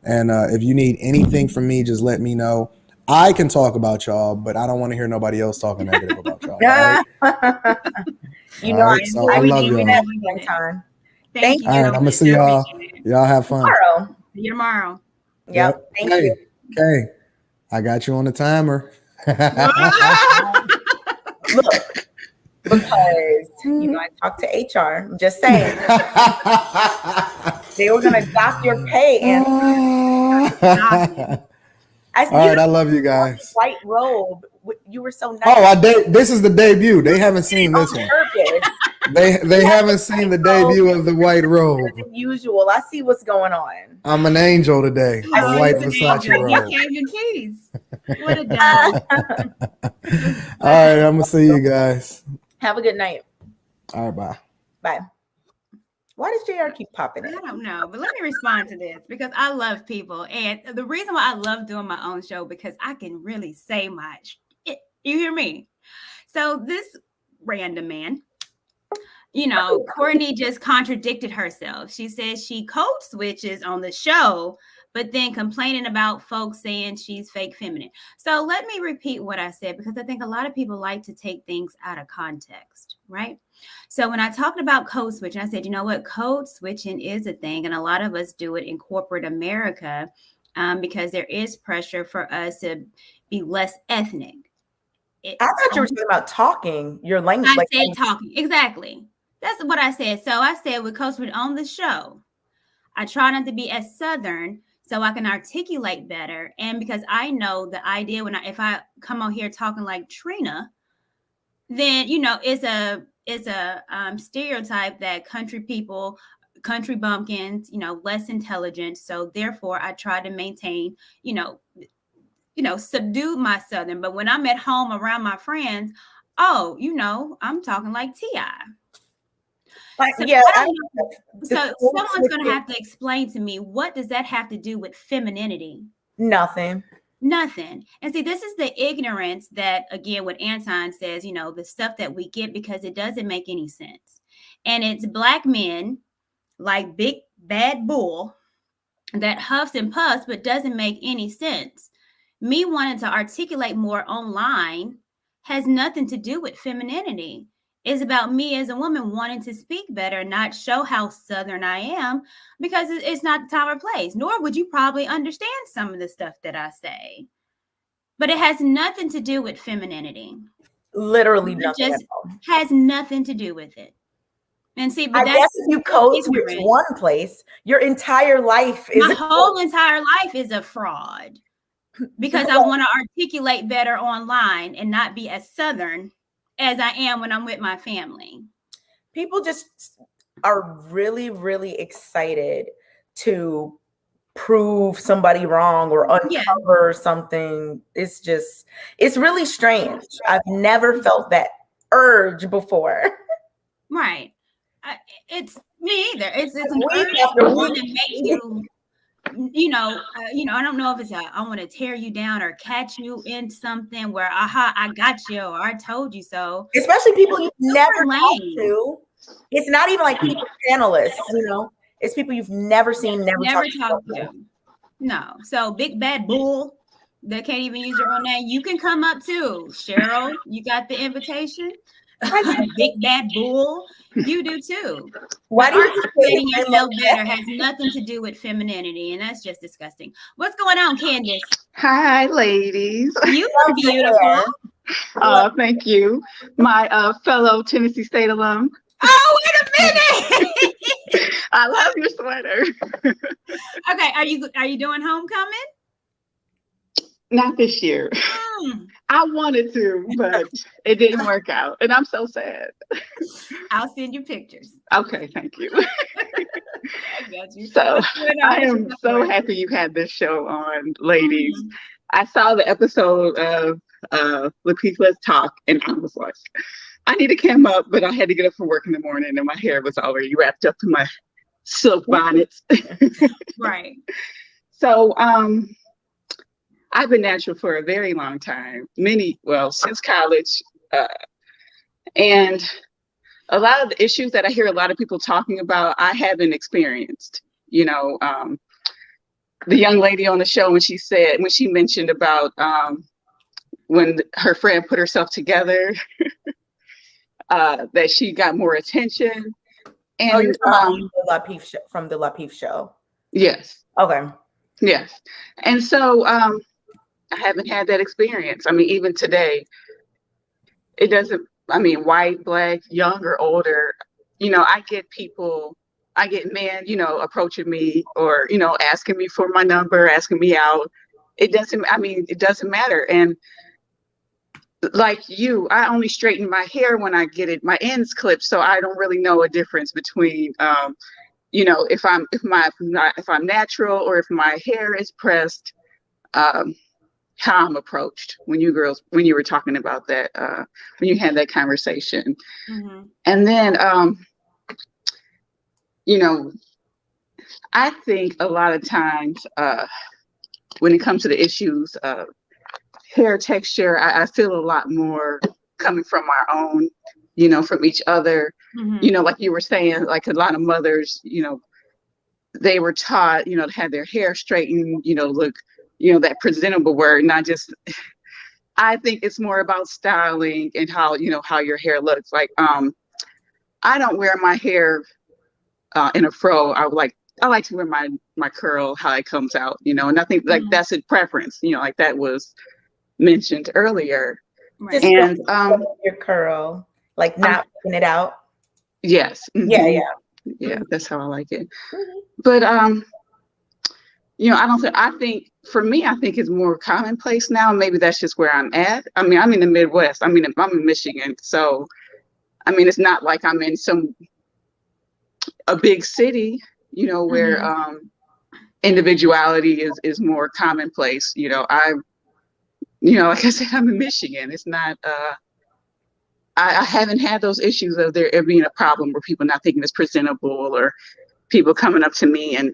And if you need anything from me, just let me know. I can talk about y'all, but I don't want to hear nobody else talking negative about y'all. Right? You know, right, so I love y'all. Time. Thank you. All right, I'm gonna see y'all. Y'all have fun. Tomorrow. See you tomorrow. Yep. Thank you. Okay. I got you on the timer. Look, because I talked to HR. I'm just saying. They were gonna dock your pay, and all right, I love you guys. White robe. You were so nice. Oh, this is the debut. They haven't seen this one. They haven't seen the debut of the white robe. Usual. I see what's going on. I'm an angel today. A white Versace robe. He came in peace. What a dog. All right, I'm gonna see you guys. Have a good night. All right, bye. Bye. Why does JR keep popping in? I don't know, but let me respond to this, because I love people. And the reason why I love doing my own show, because I can really say much. You hear me? So this random man, Courtney just contradicted herself. She says she code switches on the show, but then complaining about folks saying she's fake feminine. So let me repeat what I said, because I think a lot of people like to take things out of context, right? So when I talked about code switching, I said, you know what? Code switching is a thing. And a lot of us do it in corporate America because there is pressure for us to be less ethnic. I thought you were talking about talking your language. I said talking. Exactly. That's what I said. So I said with Code Switch on the show, I try not to be as Southern so I can articulate better. And because I know the idea if I come on here talking like Trina, then, it's a stereotype that country people, country bumpkins, less intelligent. So therefore I try to maintain, subdue my Southern. But when I'm at home around my friends, I'm talking like T.I. So someone's going to have to explain to me, what does that have to do with femininity? Nothing. And see, this is the ignorance that, again, what Anton says, the stuff that we get because it doesn't make any sense. And it's Black men like Big Bad Bull that huffs and puffs, but doesn't make any sense. Me wanting to articulate more online has nothing to do with femininity. It's about me as a woman wanting to speak better, not show how Southern I am, because it's not the time or place, nor would you probably understand some of the stuff that I say. But it has nothing to do with femininity. Literally nothing. It just has nothing to do with it. And see, but I guess if you code switch one place, your entire life is my whole entire life is a fraud. Because I want to articulate better online and not be as Southern as I am when I'm with my family. People just are really, really excited to prove somebody wrong or uncover something. It's really strange. I've never felt that urge before. Right. It's me either. It's an urge that makes you, I don't know if it's I want to tear you down or catch you in something where, I got you, or I told you so. Especially people you've never talked to. It's not even like people panelists, it's people you've never seen, never talked to. No. So big bad bull that can't even use your own name. You can come up too. Cheryl, you got the invitation. Big bad bull, you do too. Why do you articulating yourself better has nothing to do with femininity, and that's just disgusting. What's going on, Candace? Hi, ladies. You are beautiful. Thank you. My fellow Tennessee State alum. Oh, wait a minute. I love your sweater. Okay, are you doing homecoming? Not this year. I wanted to, but it didn't work out, and I'm so sad. I'll send you pictures. Okay, thank you. I got you. So I am so happy you had this show on, ladies. I saw the episode of Lapeef Let's Talk, and I was like, I need to come up, but I had to get up for work in the morning, and my hair was already wrapped up in my silk bonnets. Right. So I've been natural for a very long time, since college. And a lot of the issues that I hear a lot of people talking about, I haven't experienced. The young lady on the show, when she mentioned about when her friend put herself together, that she got more attention. And you're talking from the Lapeef show. Yes. Okay. Yes. And so I haven't had that experience. I mean, even today, it doesn't, white, black, young or older, I get men, approaching me or, asking me for my number, asking me out. It doesn't matter. And like you, I only straighten my hair when I get it, my ends clipped. So I don't really know a difference between, if I'm natural or if my hair is pressed, how I'm approached when you were talking about that, when you had that conversation. Mm-hmm. And then, I think a lot of times when it comes to the issues of hair texture, I feel a lot more coming from our own, from each other. Mm-hmm. Like you were saying, like a lot of mothers, they were taught, to have their hair straightened, look, that presentable word, not just, I think it's more about styling and how your hair looks. Like, I don't wear my hair in a fro. I like to wear my curl, how it comes out, and I think like that's a preference, like that was mentioned earlier. Right. And your curl, like not putting it out. Yes. Mm-hmm. Yeah, that's how I like it. Mm-hmm. But I think for me, I think it's more commonplace now. Maybe that's just where I'm at. I'm in the Midwest. I'm in Michigan. So, it's not like I'm in a big city, where individuality is more commonplace. Like I said, I'm in Michigan. It's not, I haven't had those issues of there being a problem where people not thinking it's presentable or people coming up to me and,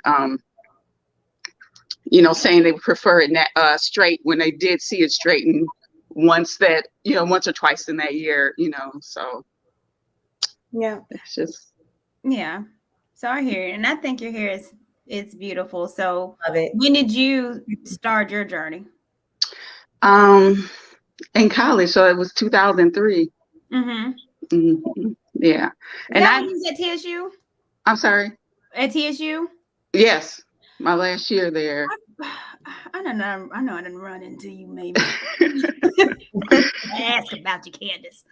saying they prefer it straight when they did see it straightened once or twice in that year, so. Yeah. It's just. Yeah. So I hear it. And I think your hair it's beautiful. So love it. When did you start your journey? In college. So it was 2003. Mm-hmm. Mm-hmm. Yeah. And I was at TSU? I'm sorry? At TSU? Yes. My last year there. I don't know. I know I didn't run into you, maybe. Ask about you, Candace.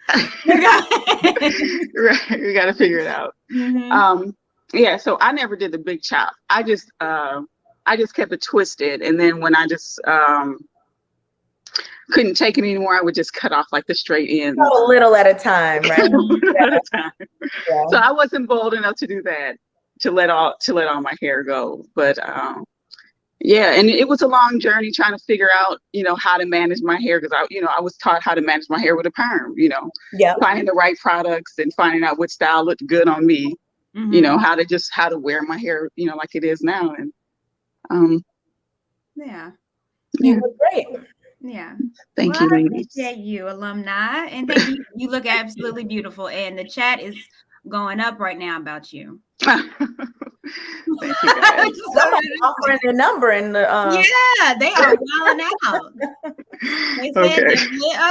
Right. We got to figure it out. Mm-hmm. Yeah. So I never did the big chop. I just kept it twisted. And then when I just couldn't take it anymore, I would just cut off like the straight ends. A little at a time, right? At a time. Yeah. So I wasn't bold enough to do that. to let all my hair go. But yeah, and it was a long journey trying to figure out, how to manage my hair, because I was taught how to manage my hair with a perm, finding the right products and finding out what style looked good on me, how to wear my hair, like it is now. And yeah. You look great. Yeah. Thank you, I ladies. appreciate you, alumni, and thank you. You look absolutely beautiful, and the chat is going up right now about you. Thank you, guys. Somebody's offering their number in the yeah, they are wilding out. They said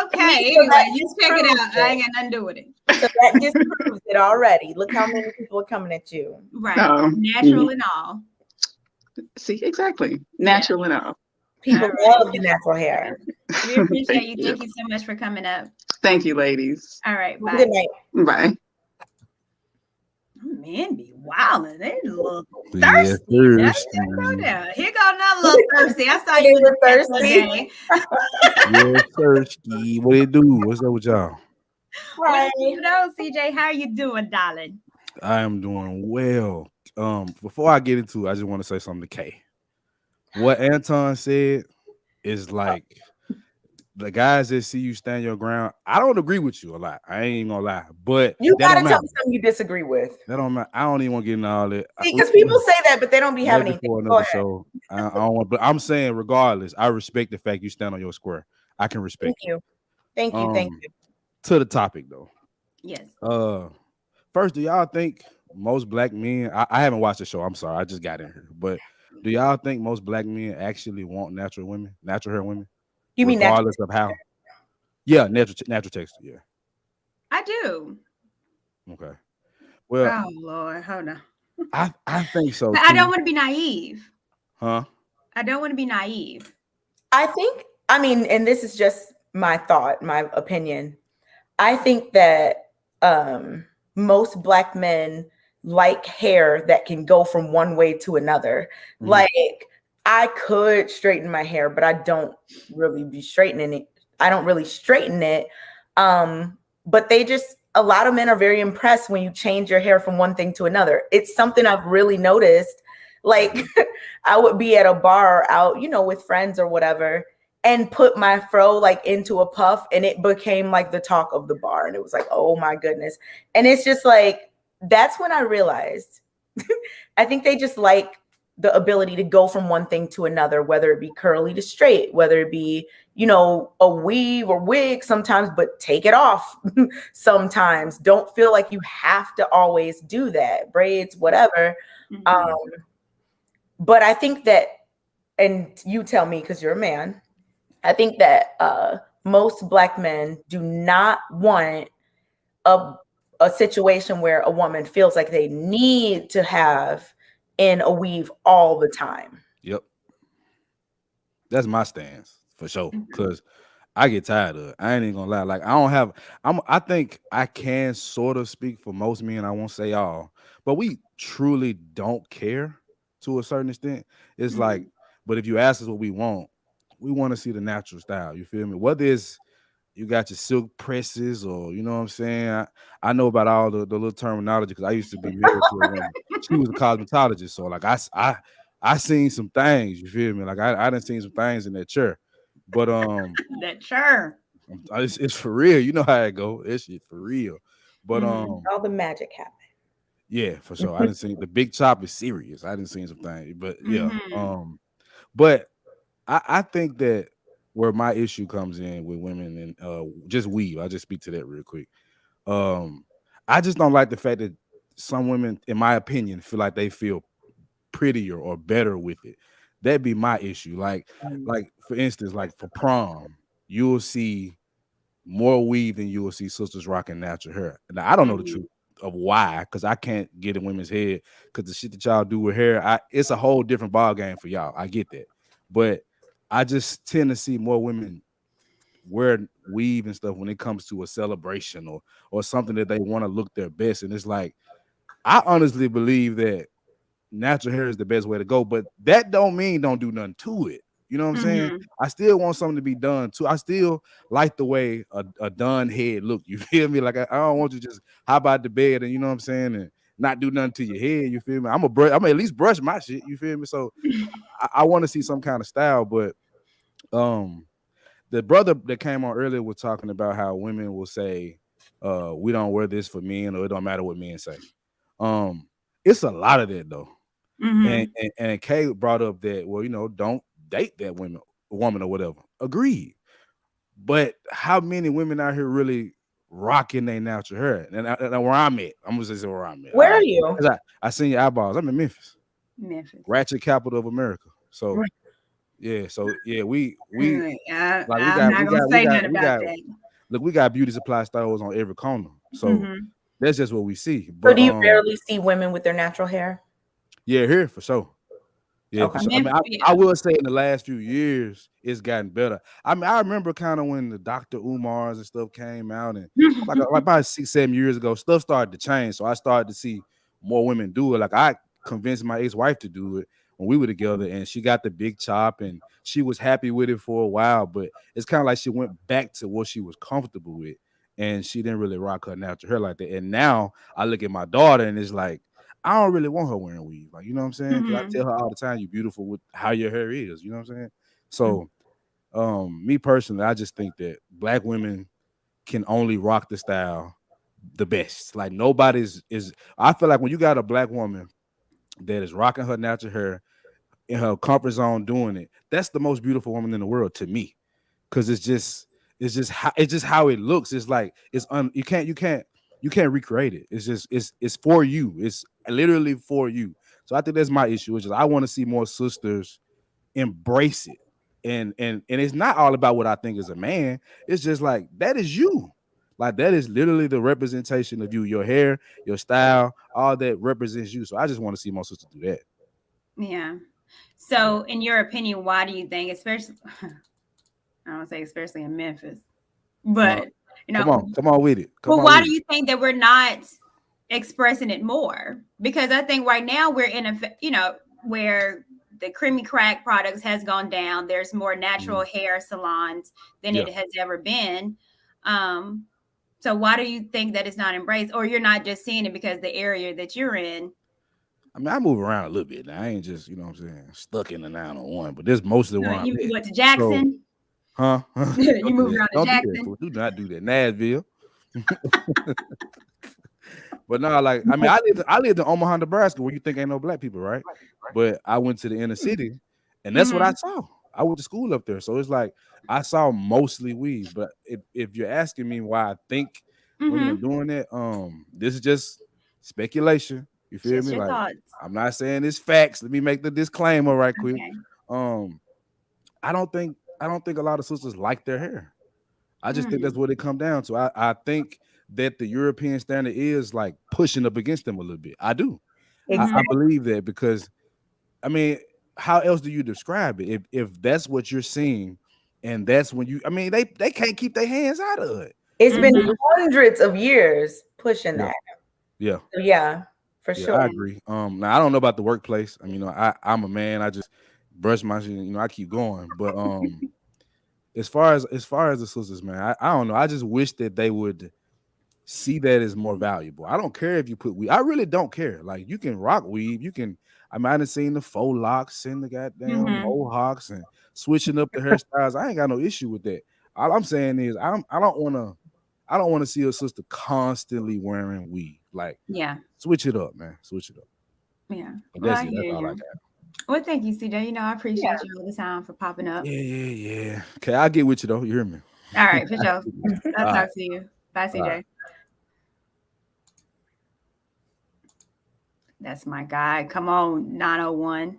okay. Anyway, just check it out. I ain't got nothing to do with it. So that just proves it already. Look how many people are coming at you. Right. Natural and all. See, exactly. Natural and all. People love the natural hair. We appreciate you. Thank you so much for coming up. Thank you, ladies. All right. Bye. Good night. Bye. Men be wilding. They look thirsty. Here go another little thirsty. I saw you look thirsty. Yeah, thirsty. What it do? What's up with y'all? Right. CJ, how are you doing, darling? I am doing well. Before I get into it, I just want to say something to Kay. What Anton said is like the guys that see you stand your ground. I don't agree with you a lot. I ain't gonna lie, but you gotta tell me something you disagree with. That don't matter. I don't even want to get into all that. Because people say that, but they don't be having anything for another show. I don't want, but I'm saying regardless, I respect the fact you stand on your square. I can respect. Thank you. Thank you. To the topic though. Yes. First, do y'all think most black men? I haven't watched the show. I'm sorry, I just got in here, but. Do y'all think most black men actually want natural hair women? You mean regardless of how? Yeah, natural texture. Yeah, I do. Okay. Well, oh Lord, hold on. I think so. But I don't want to be naive. Huh? I don't want to be naive. I mean, and this is just my thought, my opinion. I think that most black men like hair that can go from one way to another. Mm-hmm. Like I could straighten my hair, but I don't really be straightening it. I don't really straighten it. But a lot of men are very impressed when you change your hair from one thing to another. It's something I've really noticed. Like I would be at a bar out, with friends or whatever, and put my fro like into a puff, and it became like the talk of the bar. And it was like, oh my goodness. And it's just like, that's when I realized, I think they just like the ability to go from one thing to another, whether it be curly to straight, whether it be, a weave or wig sometimes, but take it off sometimes. Don't feel like you have to always do that. Braids, whatever. Mm-hmm. But I think that, and you tell me because you're a man, I think that most black men do not want a situation where a woman feels like they need to have in a weave all the time. Yep. That's my stance for sure. Because I get tired of it. I ain't even gonna lie. Like I think I can sort of speak for most men. I won't say all, but we truly don't care to a certain extent. It's like, but if you ask us what we want to see the natural style. You feel me? Whether it's you got your silk presses, or you know what I'm saying. I know about all the little terminology because I used to be married to a woman. She was a cosmetologist, so like I seen some things. You feel me? Like I done seen some things in that chair, but that chair, it's for real. You know how it go. It's shit for real. But all the magic happened. Yeah, for sure. I didn't see the big chop is serious. I didn't see some things, but yeah. But I think that. Where my issue comes in with women and just weave, I just speak to that real quick. I just don't like the fact that some women, in my opinion, feel like they feel prettier or better with it. That'd be my issue. Like for instance, like for prom, you'll see more weave than you will see sisters rocking natural hair. Now I don't know the truth of why, because I can't get in women's head because the shit that y'all do with hair, it's a whole different ball game for y'all. I get that, but I just tend to see more women wear weave and stuff when it comes to a celebration or something that they want to look their best. And it's like, I honestly believe that natural hair is the best way to go, but that don't mean don't do nothing to it. You know what I'm saying? I still want something to be done too. I still like the way a done head look. You feel me? Like I don't want you to just hop out the bed and you know what I'm saying, and not do nothing to your head. You feel me? I'm gonna at least brush my shit. You feel me? So I want to see some kind of style, but the brother that came on earlier was talking about how women will say, we don't wear this for men, or it don't matter what men say. It's a lot of that though. And Kay brought up that, well, don't date that woman or whatever. Agreed. But how many women out here really rocking their natural hair? And where I'm at, I'm gonna say where I'm at. Where are you? I seen your eyeballs. I'm in Memphis. Memphis. Ratchet capital of America. So yeah, we I'm not gonna say nothing about that. Look, we got beauty supply stores on every corner. So that's just what we see. So But do you barely see women with their natural hair? Yeah, here for sure. Yeah, Okay. for sure. I mean, I will say in the last few years, it's gotten better. I mean, I remember kind of when the Dr. Umars and stuff came out, and like about 6-7 years ago, stuff started to change. So I started to see more women do it. Like I convinced my ex-wife to do it when we were together, and she got the big chop, and she was happy with it for a while. But it's kind of like she went back to what she was comfortable with, and she didn't really rock her natural hair like that. And now I look at my daughter, and it's like, I don't really want her wearing weave. Like, you know what I'm saying? Because I tell her all the time, you're beautiful with how your hair is. You know what I'm saying? So, me personally, I just think that Black women can only rock the style the best. Like, I feel like when you got a Black woman that is rocking her natural hair in her comfort zone doing it, that's the most beautiful woman in the world to me. Because it's just how it looks. It's like you can't recreate it. It's for you. It's literally for you. So I think that's my issue. Which is I want to see more sisters embrace it. And it's not all about what I think as a man. It's just like that is you. Like that is literally the representation of you. Your hair, your style, all that represents you. So I just want to see more sisters do that. Yeah. So in your opinion, why do you think, especially I don't say especially in Memphis, but come on with it. Why do you think that we're not expressing it more? Because I think right now we're in a, where the creamy crack products has gone down. There's more natural hair salons than it has ever been. So why do you think that it's not embraced, or you're not just seeing it because the area that you're in? I mean, I move around a little bit now. I ain't just, you know what I'm saying, stuck in the 901, but this mostly where I'm You at. went to Jackson? So, you moved around to Jackson? Do not do that. Nashville. But no, like, I mean, I lived in Omaha, Nebraska, where you think ain't no Black people, right? But I went to the inner city, and that's what I saw. I went to school up there. So it's like I saw mostly weave. But if you're asking me why I think women are doing that, this is just speculation. You feel me? Like, thoughts. I'm not saying it's facts. Let me make the disclaimer right quick. Okay. I don't think a lot of sisters like their hair. I just think that's what it come down to. I think that the European standard is like pushing up against them a little bit. I do. I believe that because, I mean, how else do you describe it? If that's what you're seeing, and that's when they can't keep their hands out of it. It's been hundreds of years pushing that. Yeah. So yeah, for sure. I agree. Now I don't know about the workplace. I mean, I'm a man. I just brush my shit. I keep going. But as far as the sisters, man, I don't know. I just wish that they would see that as more valuable. I don't care if you put weave. I really don't care. Like, you can rock weave. You can. I might have seen the faux locks and the goddamn mohawks and switching up the hairstyles. I ain't got no issue with that. All I'm saying is I don't want to see a sister constantly wearing weave. Like, switch it up, man. Switch it up. Yeah. But that's all I got. Well, thank you, CJ. I appreciate you all the time for popping up. Yeah. Okay, I'll get with you though. You hear me? All right, for sure. I'll talk to you. Bye, CJ. Right. That's my guy. Come on, 901.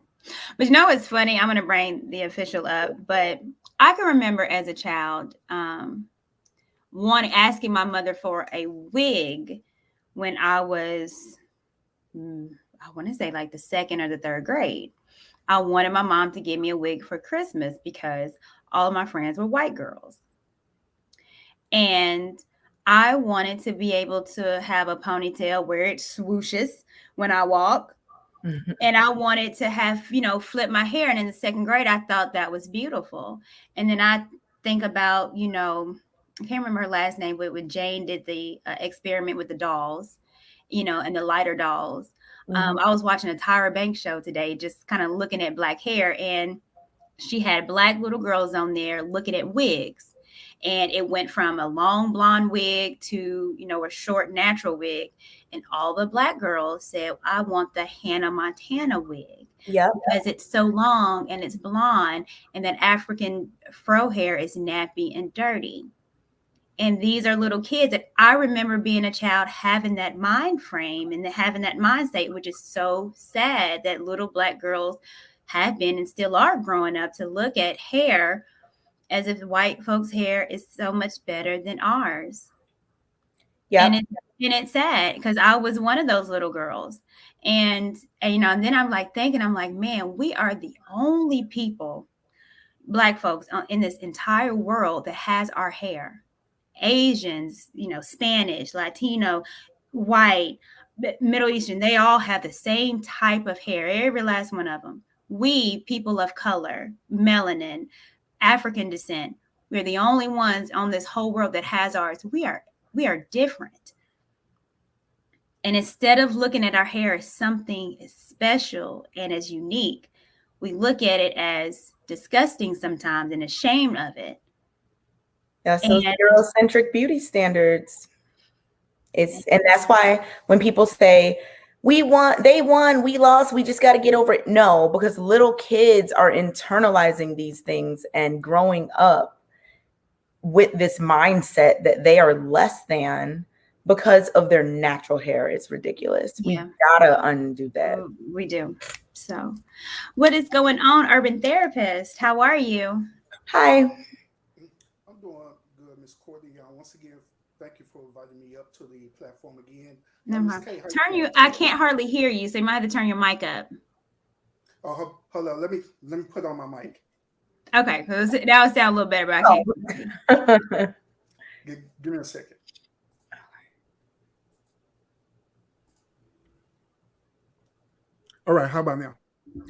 But it's funny. I'm going to bring the official up, but I can remember as a child, asking my mother for a wig when I was, I want to say like the second or the third grade. I wanted my mom to give me a wig for Christmas because all of my friends were white girls. And I wanted to be able to have a ponytail where it swooshes when I walk. And I wanted to have, flip my hair. And in the second grade, I thought that was beautiful. And then I think about, I can't remember her last name, but when Jane did the experiment with the dolls. and the lighter dolls. Mhm. I was watching a Tyra Banks show today, just kind of looking at black hair, and she had black little girls on there looking at wigs. And it went from a long blonde wig to, a short natural wig. And all the black girls said, I want the Hannah Montana wig. Yep. Because it's so long and it's blonde, and that African fro hair is nappy and dirty. And these are little kids that I remember being a child having that mind frame and having that mind state, which is so sad that little black girls have been and still are growing up to look at hair as if white folks' hair is so much better than ours. Yeah. And it's sad because I was one of those little girls. And then I'm like thinking, I'm like, man, we are the only people, black folks in this entire world that has our hair. Asians, Spanish, Latino, white, Middle Eastern, they all have the same type of hair, every last one of them. We, people of color, melanin, African descent, we're the only ones on this whole world that has ours. We are different. And instead of looking at our hair as something special and as unique, we look at it as disgusting sometimes and ashamed of it. That's those Eurocentric beauty standards. And that's why when people say, they won, we lost, we just got to get over it. No, because little kids are internalizing these things and growing up with this mindset that they are less than because of their natural hair. It's ridiculous. Yeah. We gotta undo that. We do. So what is going on, Urban Therapist? How are you? Hi. I'm doing good, Miss Courtney. Once again, thank you for inviting me up to the platform again. I can't hardly hear you, so you might have to turn your mic up. Oh, hold on. Let me put on my mic. Okay, because that would sound a little better, but I can't. Give me a second. All right, how about now?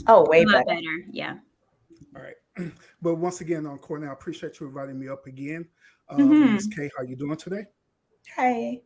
Oh, way better. Yeah. All right. But once again, Courtney, I appreciate you inviting me up again. Ms. K, how you doing today? Hi.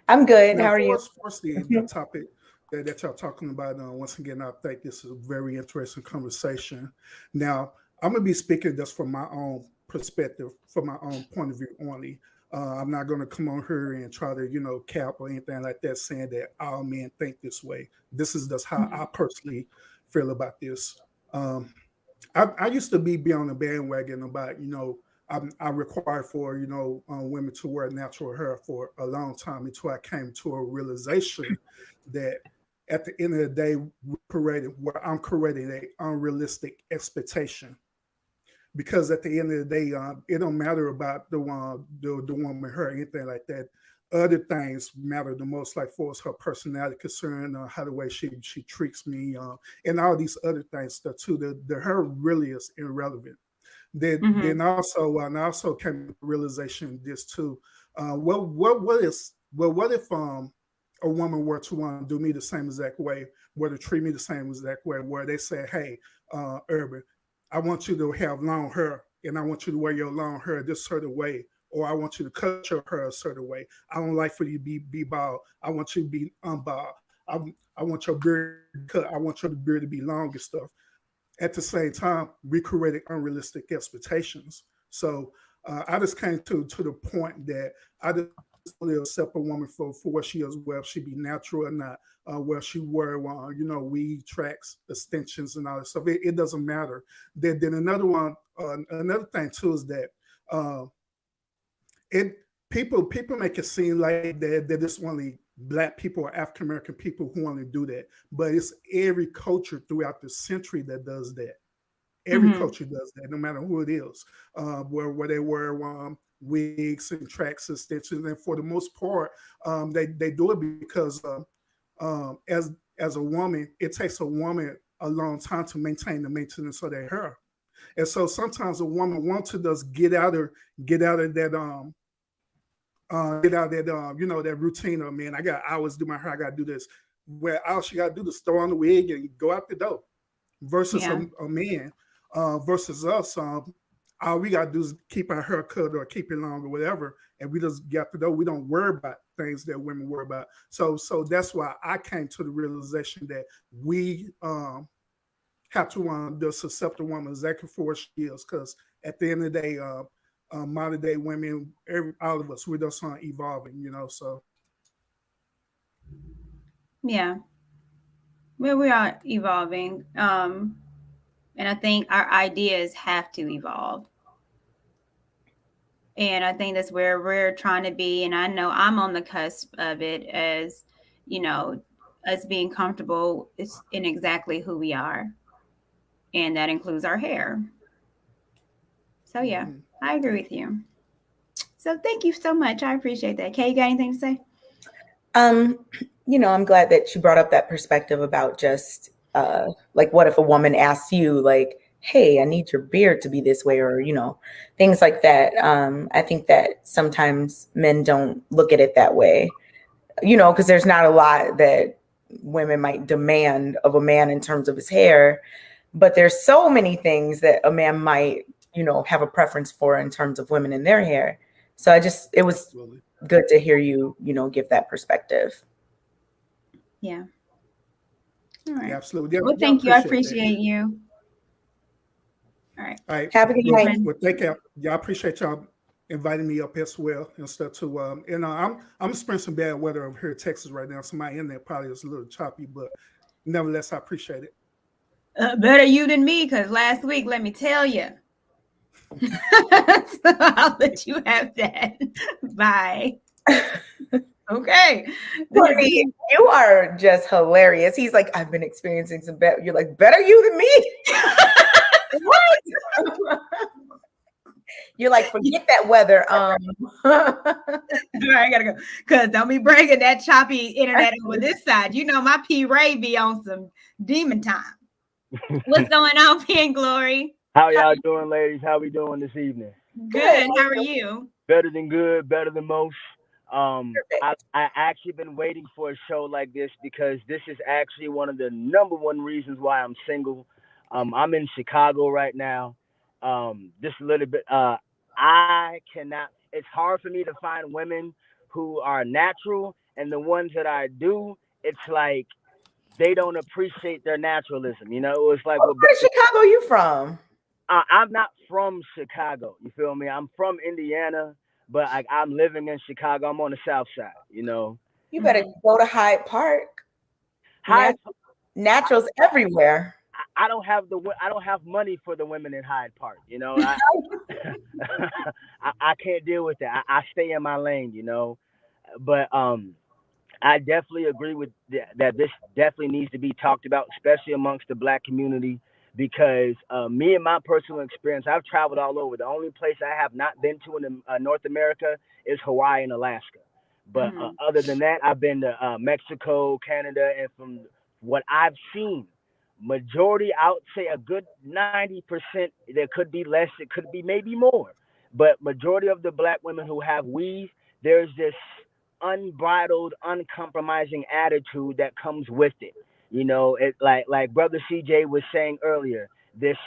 I'm good. How are you? First, the topic that y'all talking about, once again, I think this is a very interesting conversation. Now, I'm going to be speaking just from my own perspective, from my own point of view only. I'm not going to come on here and try to, cap or anything like that, saying that all men think this way. This is just how I personally feel about this. I used to be on the bandwagon about, I require for, women to wear natural hair for a long time until I came to a realization that at the end of the day, I'm creating an unrealistic expectation. Because at the end of the day, it don't matter about the woman, her, anything like that. Other things matter the most, like for us, her personality concern, how the way she treats me, and all these other things stuff too. The her really is irrelevant. Then also, and I also came to the realization this too. What if a woman were to do me the same exact way, were to treat me the same exact way, where they say, hey, Urban, I want you to have long hair and I want you to wear your long hair this certain way, or I want you to cut your hair a certain way. I don't like for you to be bald. I want you to be unbald. I want your beard cut. I want your beard to be long and stuff. At the same time, we created unrealistic expectations. So I just came to the point that I just only accept a woman for what she is, whether she be natural or not, where she wear, weed tracks, extensions, and all that stuff. It doesn't matter. Then another thing too is that people make it seem like that it's only Black people or African American people who want to do that, but it's every culture throughout the century that does that. Every culture does that, no matter who it is, where they wear wigs and tracks, extensions, and for the most part, they do it because as a woman, it takes a woman a long time to maintain the maintenance of their hair, and so sometimes a woman wants to just get out of that that routine of, man, I always do my hair, I got to do this, where all she got to do is throw on the wig and go out the door, versus a man, versus us. all we gotta do is keep our hair cut or keep it long or whatever, and we just get to know we don't worry about things that women worry about. So that's why I came to the realization that we have to just accept the woman exactly for what she is, because at the end of the day, modern day women, all of us, we're just evolving, you know. So yeah, we are evolving, and I think our ideas have to evolve. And I think that's where we're trying to be. And I know I'm on the cusp of it, as you know, us being comfortable in exactly who we are. And that includes our hair. So, yeah, I agree with you. So, thank you so much. I appreciate that. Kay, you got anything to say? You know, I'm glad that you brought up that perspective about just like, what if a woman asked you, like, hey, I need your beard to be this way, or, you know, things like that. I think that sometimes men don't look at it that way, you know, because there's not a lot that women might demand of a man in terms of his hair, but there's so many things that a man might, you know, have a preference for in terms of women in their hair. So it was good to hear you, you know, give that perspective. Yeah. All right. Yeah, absolutely. Well, thank you. I appreciate you. All right. All right. Have a good night. Well, thank you. Yeah, I appreciate y'all inviting me up as well and stuff too. And I'm experiencing some bad weather over here in Texas right now, so my internet probably is a little choppy, but nevertheless, I appreciate it. Better you than me, because last week, let me tell you. So I'll let you have that. Bye. Okay. Courtney, you are just hilarious. He's like, I've been experiencing some bad. You're like, better you than me. What? You're like, forget that weather. All right, I gotta go. Because don't be bringing that choppy internet over this side. You know, my P. Ray be on some demon time. What's going on, P and Glory? How y'all doing, ladies? How we doing this evening? Good. How are you? Better than good, better than most. I actually been waiting for a show like this because this is actually one of the number one reasons why I'm single. I'm in Chicago right now. Just a little bit. I cannot. It's hard for me to find women who are natural, and the ones that I do, it's like they don't appreciate their naturalism. You know, it's like, where in Chicago are you from? I'm not from Chicago. You feel me? I'm from Indiana, but I'm living in Chicago. I'm on the South Side. You know. You better go to Hyde Park. Naturals everywhere. I don't have money for the women in Hyde Park. You know, I can't deal with that. I stay in my lane. You know, but I definitely agree with that. This definitely needs to be talked about, especially amongst the Black community. Because me and my personal experience, I've traveled all over. The only place I have not been to in North America is Hawaii and Alaska. But other than that, I've been to Mexico, Canada, and from what I've seen, majority, I would say a good 90%, there could be less, it could be maybe more. But majority of the Black women who have weave, there's this unbridled, uncompromising attitude that comes with it. You know, it like Brother CJ was saying earlier, this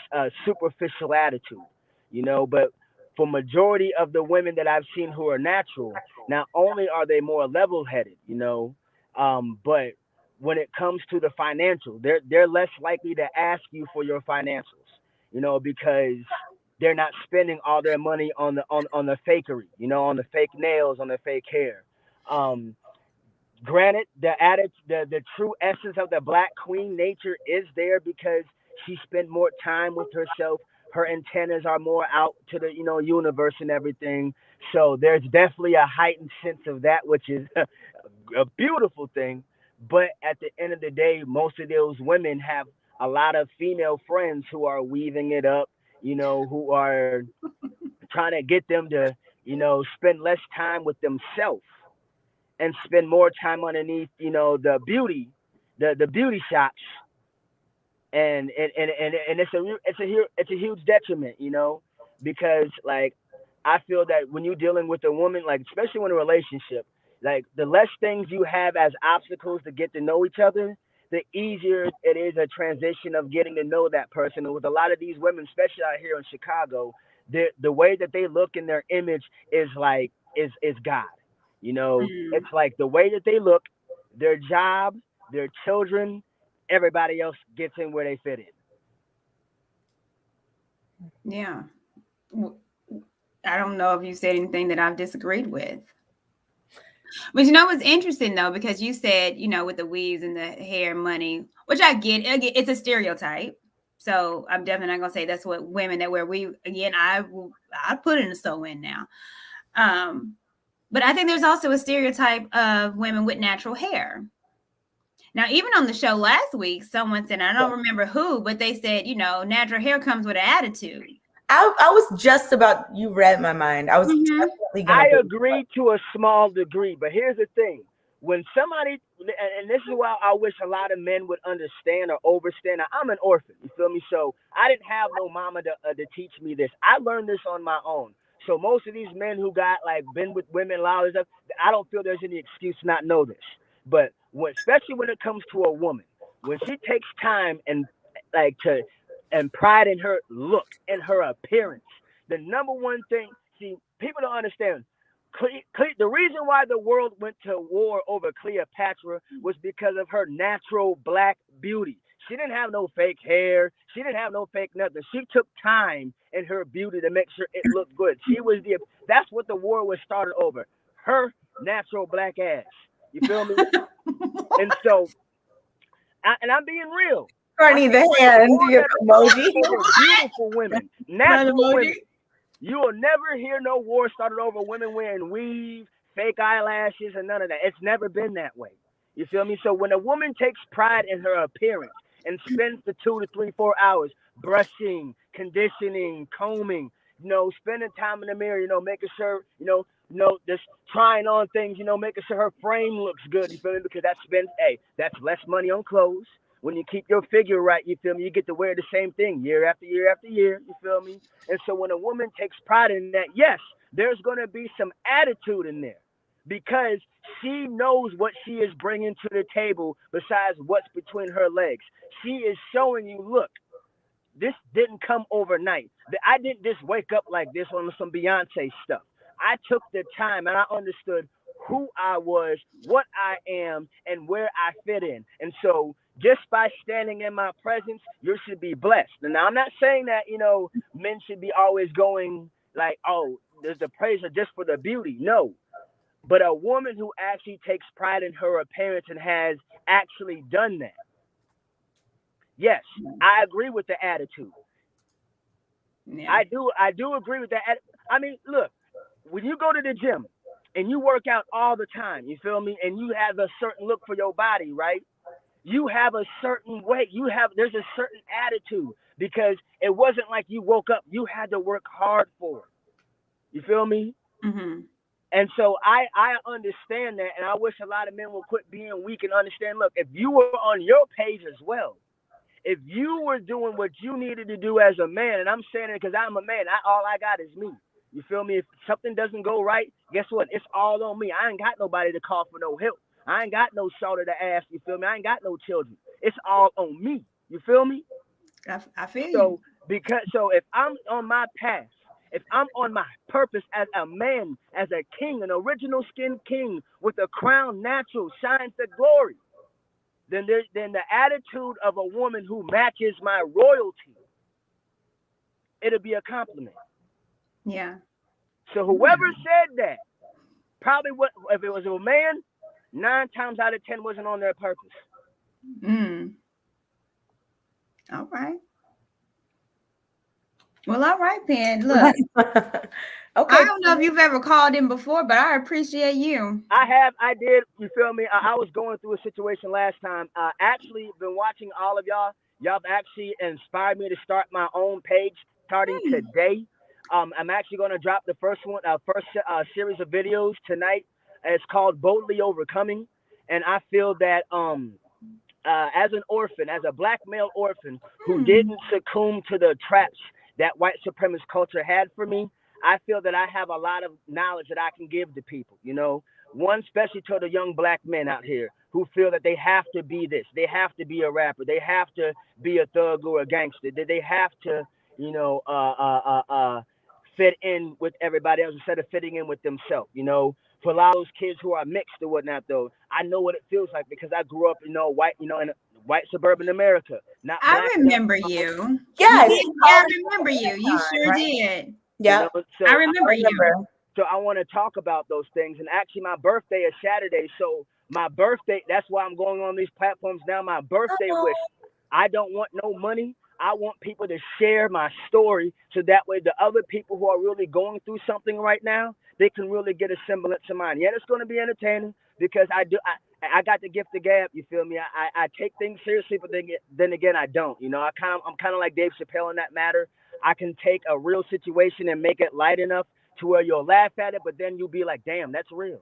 superficial attitude, you know, but for majority of the women that I've seen who are natural, not only are they more level-headed, you know, but when it comes to the financial, they're less likely to ask you for your financials, you know, because they're not spending all their money on the fakery, you know, on the fake nails, on the fake hair. Granted, the true essence of the Black queen nature is there because she spent more time with herself. Her antennas are more out to the, you know, universe and everything. So there's definitely a heightened sense of that, which is a beautiful thing. But at the end of the day, most of those women have a lot of female friends who are weaving it up, you know, who are trying to get them to, you know, spend less time with themselves and spend more time underneath, you know, the beauty shops, and it's a huge detriment, you know, because like I feel that when you're dealing with a woman, like especially in a relationship, like the less things you have as obstacles to get to know each other, the easier it is a transition of getting to know that person. And with a lot of these women, especially out here in Chicago, the way that they look in their image is like is God. You know, it's like the way that they look, their job, their children, everybody else gets in where they fit in. Yeah. I don't know if you said anything that I've disagreed with. But you know what's interesting though, because you said, you know, with the weaves and the hair money, which I get, it's a stereotype. So I'm definitely not gonna say that's what women that wear weave. Again, I put in a sew in now. But I think there's also a stereotype of women with natural hair. Now, even on the show last week, someone said, I don't remember who, but they said, you know, natural hair comes with an attitude. I was just about, you read my mind. I was definitely going to agree to a small degree, but here's the thing. When somebody, and this is why I wish a lot of men would understand or overstand. Now, I'm an orphan, you feel me? So I didn't have no mama to teach me this. I learned this on my own. So most of these men who got like been with women a lot of stuff, I don't feel there's any excuse to not know this. But especially when it comes to a woman, when she takes time and like and pride in her look and her appearance, the number one thing, see, people don't understand. The reason why the world went to war over Cleopatra was because of her natural black beauty. She didn't have no fake hair. She didn't have no fake nothing. She took time in her beauty to make sure it looked good. That's what the war was started over. Her natural black ass. You feel me? And so, and I'm being real. Courtney, the hand, your emoji. Beautiful women, natural women. You will never hear no war started over women wearing weave, fake eyelashes, and none of that. It's never been that way. You feel me? So when a woman takes pride in her appearance and spends the 2 to 3, 4 hours brushing, conditioning, combing, you know, spending time in the mirror, you know, making sure, you know, just trying on things, you know, making sure her frame looks good, you feel me? Because that's less money on clothes. When you keep your figure right, you feel me, you get to wear the same thing year after year after year, you feel me? And so when a woman takes pride in that, yes, there's going to be some attitude in there because she knows what she is bringing to the table besides what's between her legs. She is showing you, look, this didn't come overnight. I didn't just wake up like this on some Beyonce stuff. I took the time and I understood who I was, what I am, and where I fit in. And so just by standing in my presence, you should be blessed. And now I'm not saying that, you know, men should be always going like, oh, there's the praise just for the beauty. No. But a woman who actually takes pride in her appearance and has actually done that. Yes, I agree with the attitude. Yeah. I do agree with that. I mean, look, when you go to the gym and you work out all the time, you feel me? And you have a certain look for your body, right? You have a certain weight. There's a certain attitude because it wasn't like you woke up. You had to work hard for it. You feel me? Mm-hmm. And so I understand that, and I wish a lot of men would quit being weak and understand, look, if you were on your page as well, if you were doing what you needed to do as a man, and I'm saying it because I'm a man, all I got is me. You feel me? If something doesn't go right, guess what? It's all on me. I ain't got nobody to call for no help. I ain't got no shoulder to ask. You feel me? I ain't got no children. It's all on me. You feel me? I feel you. So if I'm on my path, if I'm on my purpose as a man, as a king, an original skin king with a crown natural, shines the glory, then the attitude of a woman who matches my royalty, it'll be a compliment. Yeah. So whoever said that, probably if it was a man, 9 times out of 10 wasn't on their purpose. All right. Well, all right, Pen. Look. Okay. I don't know if you've ever called in before, but I appreciate you. I did. You feel me? I was going through a situation last time. Actually been watching all of y'all. Y'all have actually inspired me to start my own page starting today. I'm actually going to drop the first series of videos tonight. It's called Boldly Overcoming. And I feel that as an orphan, as a black male orphan who didn't succumb to the traps that white supremacist culture had for me, I feel that I have a lot of knowledge that I can give to people, you know. One, especially to the young black men out here who feel that they have to be this. They have to be a rapper. They have to be a thug or a gangster. They have to, you know, fit in with everybody else instead of fitting in with themselves. You know, for a lot of those kids who are mixed or whatnot, though, I know what it feels like because I grew up, white, in white suburban America, not I black. remember you. Yes. You did. Yeah, I remember you. You sure Right? did. Yeah. So I remember you. So I want to talk about those things. And actually, my birthday is Saturday. So my birthday, that's why I'm going on these platforms now. My birthday wish. I don't want no money. I want people to share my story so that way the other people who are really going through something right now, they can really get a semblance of mine. Yeah, it's going to be entertaining because I got the gift of gab. You feel me? I take things seriously, but then again, I don't. You know, I'm kind of like Dave Chappelle in that matter. I can take a real situation and make it light enough to where you'll laugh at it, but then you'll be like, "Damn, that's real."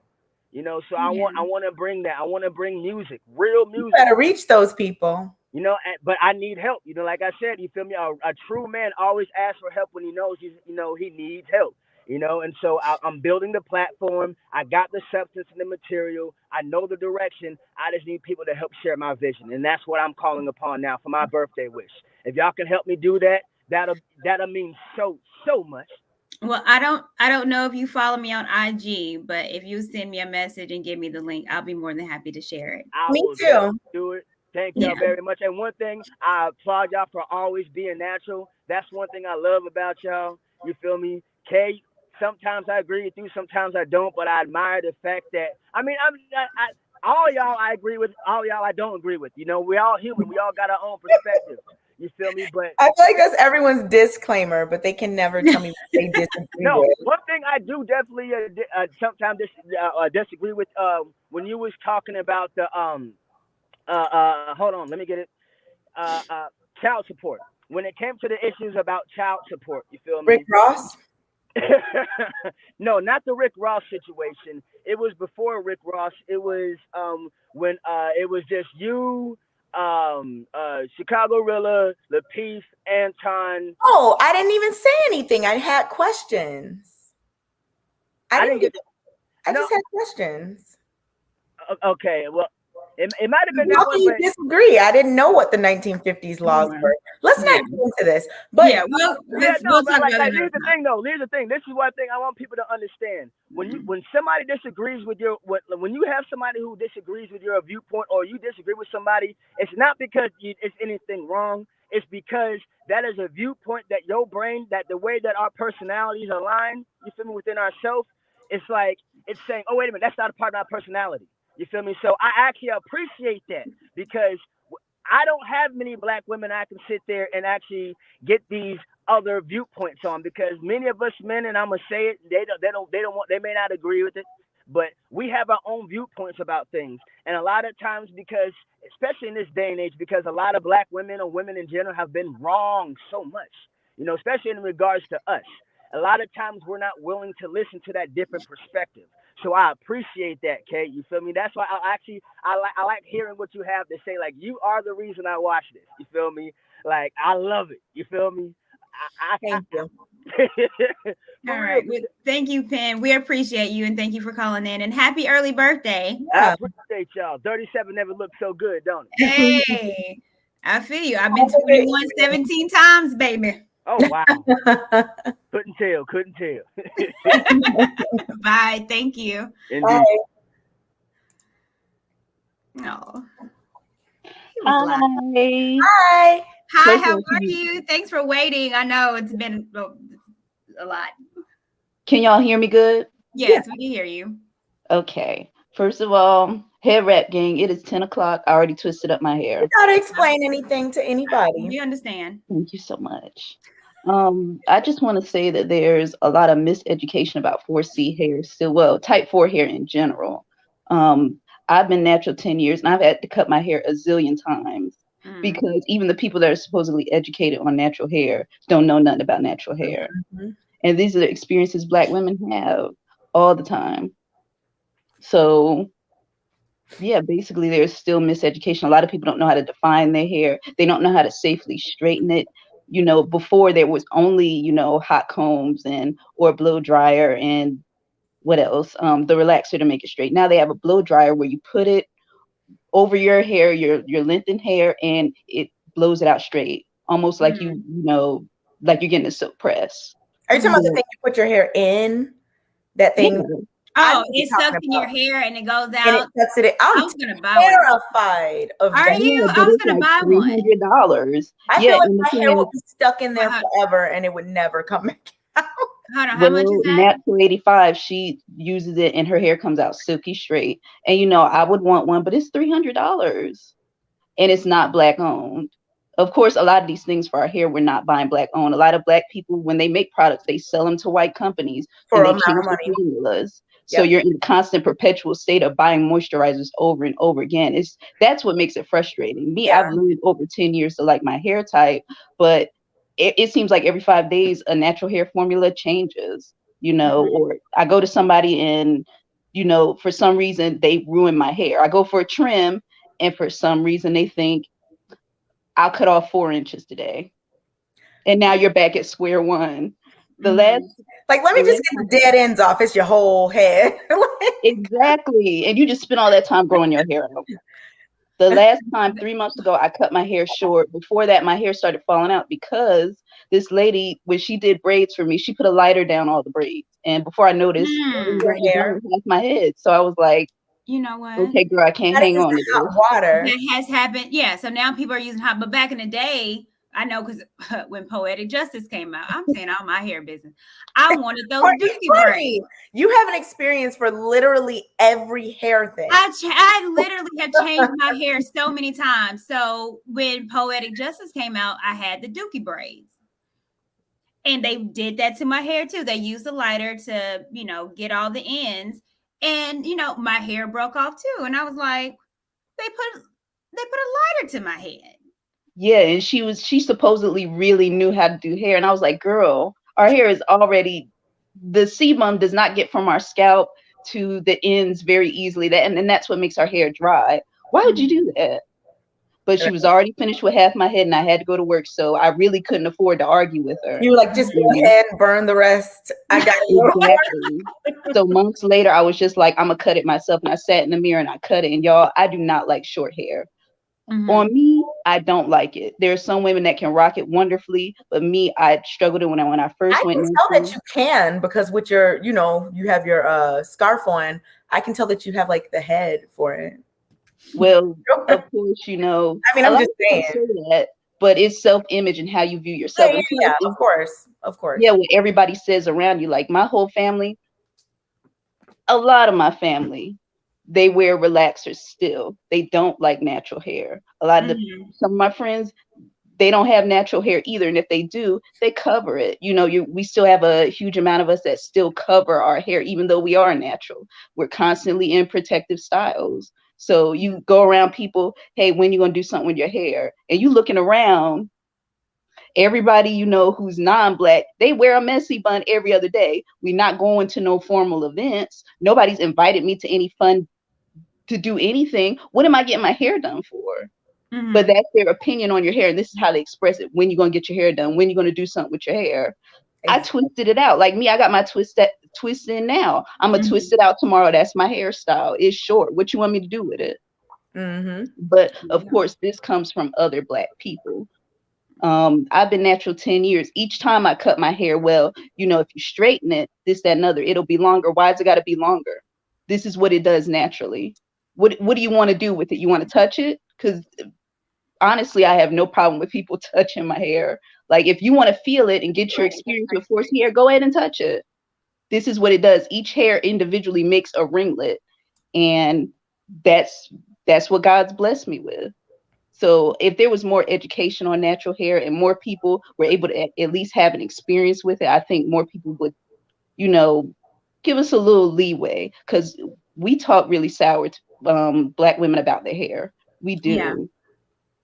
You know, so I want to bring that. I want to bring music, real music. You gotta reach those people. You know, but I need help. You know, like I said, you feel me? A true man always asks for help when he knows he needs help. You know, and so I'm building the platform. I got the substance and the material. I know the direction. I just need people to help share my vision, and that's what I'm calling upon now for my birthday wish. If y'all can help me do that, that'll mean so much. Well, I don't know if you follow me on IG, but if you send me a message and give me the link, I'll be more than happy to share it. Me too. Do it. Thank y'all very much. And one thing, I applaud y'all for always being natural. That's one thing I love about y'all. You feel me? Kay, sometimes I agree with you, sometimes I don't, but I admire the fact that, all y'all I agree with, all y'all I don't agree with. You know, we're all human. We all got our own perspective. You feel me? But I feel like that's everyone's disclaimer, but they can never tell me what they disagree no, with. one thing I do definitely sometimes disagree with when you was talking about the hold on, let me get it. Child support. When it came to the issues about child support, you feel me? Rick Ross? No, not the Rick Ross situation. It was before Rick Ross. It was when it was just you, Chicago Rilla, Lapeef, Anton. Oh, I didn't even say anything. I had questions. I just had questions. Okay, well, it might have been How that can one, you but disagree? I didn't know what the 1950s laws were. Let's not get into this. But we'll talk about it. Here's the thing, though. Here's the thing. This is one thing I want people to understand. When somebody disagrees with when you have somebody who disagrees with your viewpoint, or you disagree with somebody, it's not because it's anything wrong. It's because that is a viewpoint that your brain, that the way that our personalities align, you feel me, within ourselves, it's like it's saying, oh, wait a minute, that's not a part of our personality. You feel me? So I actually appreciate that because I don't have many black women I can sit there and actually get these other viewpoints on, because many of us men, and I'm gonna say it, they may not agree with it, but we have our own viewpoints about things. And a lot of times, because especially in this day and age, because a lot of black women or women in general have been wrong so much, you know, especially in regards to us. A lot of times we're not willing to listen to that different perspective. So I appreciate that, Kate. You feel me? That's why I like hearing what you have to say. Like, you are the reason I watch this. You feel me? Like, I love it. You feel me? Thank you. All right. Thank you, Penn. We appreciate you, and thank you for calling in. And happy early birthday. I appreciate y'all. 37 never looked so good, don't it? Hey, I feel you. I've been 21 17 times, baby. Oh, wow. Couldn't tell. Bye. Thank you. Bye. No. Hi. Hi, how are you? Thanks for waiting. I know it's been a lot. Can y'all hear me good? Yes, we can hear you. Okay. First of all, hair wrap gang, it is 10 o'clock. I already twisted up my hair. You gotta explain anything to anybody. We understand. Thank you so much. I just want to say that there's a lot of miseducation about 4C hair still, well, type 4 hair in general. I've been natural 10 years and I've had to cut my hair a zillion times because even the people that are supposedly educated on natural hair don't know nothing about natural hair. And these are the experiences Black women have all the time. So yeah, basically there's still miseducation. A lot of people don't know how to define their hair. They don't know how to safely straighten it. You know, before there was only, you know, hot combs or blow dryer and what else? The relaxer to make it straight. Now they have a blow dryer where you put it over your hair, your lengthened hair, and it blows it out straight, almost like you know, like you're getting a silk press. Are you talking about the thing you put your hair in? That thing. Yeah. Oh, it's stuck in your hair and it goes out. And it sucks it. I was gonna buy one. Terrified of Are that. you? Yeah, I but was it's gonna like buy one. $300. I Yeah, feel like and the my thing hair is, would be stuck in there Wow. forever and it would never come back out. Hold on, how much is well, that? Nat 285, she uses it and her hair comes out silky straight. And you know, I would want one, but it's $300 and it's not black owned. Of course, a lot of these things for our hair, we're not buying black owned. A lot of black people, when they make products, they sell them to white companies For and they amount change of the money. formulas. So Yep. you're in a constant perpetual state of buying moisturizers over and over again. That's what makes it frustrating. Me, Yeah. I've learned over 10 years to like my hair type, but it seems like every 5 days a natural hair formula changes, you know, or I go to somebody and, you know, for some reason they ruin my hair. I go for a trim and for some reason they think I'll cut off 4 inches today. And now you're back at square one. The last Like, let me just get the dead ends off. It's your whole head. Exactly. And you just spend all that time growing your hair out. The last time, 3 months ago, I cut my hair short. Before that, my hair started falling out because this lady, when she did braids for me, she put a lighter down all the braids. And before I noticed, it was already done with half my head. So I was like, you know what? okay, girl, I can't hang on to this. Water. That has happened. Yeah. So now people are using hot, but back in the day, I know because when Poetic Justice came out, I'm saying all my hair business. I wanted those dookie braids. You have an experience for literally every hair thing. I literally have changed my hair so many times. So when Poetic Justice came out, I had the dookie braids. And they did that to my hair too. They used a lighter to, you know, get all the ends. And, you know, my hair broke off too. And I was like, they put a lighter to my head. Yeah, and she supposedly really knew how to do hair. And I was like, girl, our hair is already, the sebum does not get from our scalp to the ends very easily. And that's what makes our hair dry. Why would you do that? But she was already finished with half my head and I had to go to work. So I really couldn't afford to argue with her. You were like, just go ahead and burn the rest. I got you. Exactly. So months later, I was just like, I'm gonna cut it myself. And I sat in the mirror and I cut it. And y'all, I do not like short hair. On me, I don't like it. There are some women that can rock it wonderfully, but me, I struggled when I first went. I can tell that you can because with your, you know, you have your scarf on. I can tell that you have like the head for it. Well, of course, you know. I mean, I'm just saying that, but it's self-image and how you view yourself. Yeah, of course. Yeah, what everybody says around you. Like my whole family, a lot of my family, they wear relaxers still. They don't like natural hair. A lot of some of my friends, they don't have natural hair either. And if they do, they cover it. You know, we still have a huge amount of us that still cover our hair, even though we are natural. We're constantly in protective styles. So you go around people, hey, when you gonna do something with your hair? And you looking around, everybody you know who's non-black, they wear a messy bun every other day. We're not going to no formal events. Nobody's invited me to any fun to do anything. What am I getting my hair done for? But that's their opinion on your hair. And this is how they express it. When you gonna get your hair done? When you gonna do something with your hair? I twisted it out. Like me, I got my twist in now. I'm gonna twist it out tomorrow. That's my hairstyle. It's short. What you want me to do with it? But of course, this comes from other black people. I've been natural 10 years. Each time I cut my hair, well, you know, if you straighten it, this, that, and other, it'll be longer. Why's it got to be longer? This is what it does naturally. What do you want to do with it? You want to touch it? Because honestly, I have no problem with people touching my hair. Like if you want to feel it and get your experience with forced hair, go ahead and touch it. This is what it does. Each hair individually makes a ringlet, and that's what God's blessed me with. So if there was more education on natural hair and more people were able to at least have an experience with it, I think more people would, you know, give us a little leeway, because we talk really sour to black women about their hair. We do. Yeah.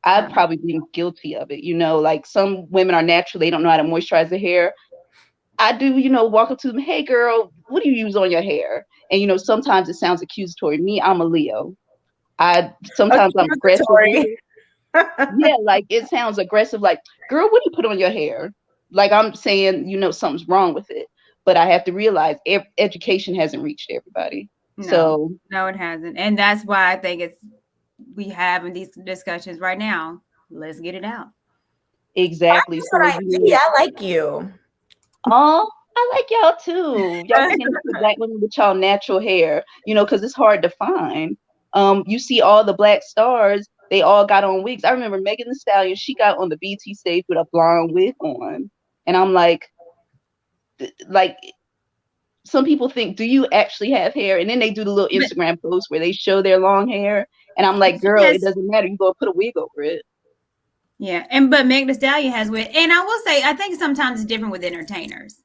I've probably been guilty of it. You know, like some women are natural. They don't know how to moisturize their hair. I do, you know, walk up to them. Hey, girl, what do you use on your hair? And, you know, sometimes it sounds accusatory. Me, I'm a Leo. Sometimes I'm aggressive. Yeah, like it sounds aggressive. Like, girl, what do you put on your hair? Like I'm saying, you know, something's wrong with it. But I have to realize education hasn't reached everybody. No, it hasn't. And that's why I think we having these discussions right now. Let's get it out. Exactly. So I like you. Oh, I like y'all too. Y'all being black women with y'all natural hair, because it's hard to find. You see all the black stars, they all got on wigs. I remember Megan Thee Stallion, she got on the BT stage with a blonde wig on. And I'm like, some people think, do you actually have hair? And then they do the little Instagram post where they show their long hair. And I'm like, girl, it doesn't matter. You go put a wig over it. Yeah. But Megan Thee Stallion has wig. And I will say, I think sometimes it's different with entertainers.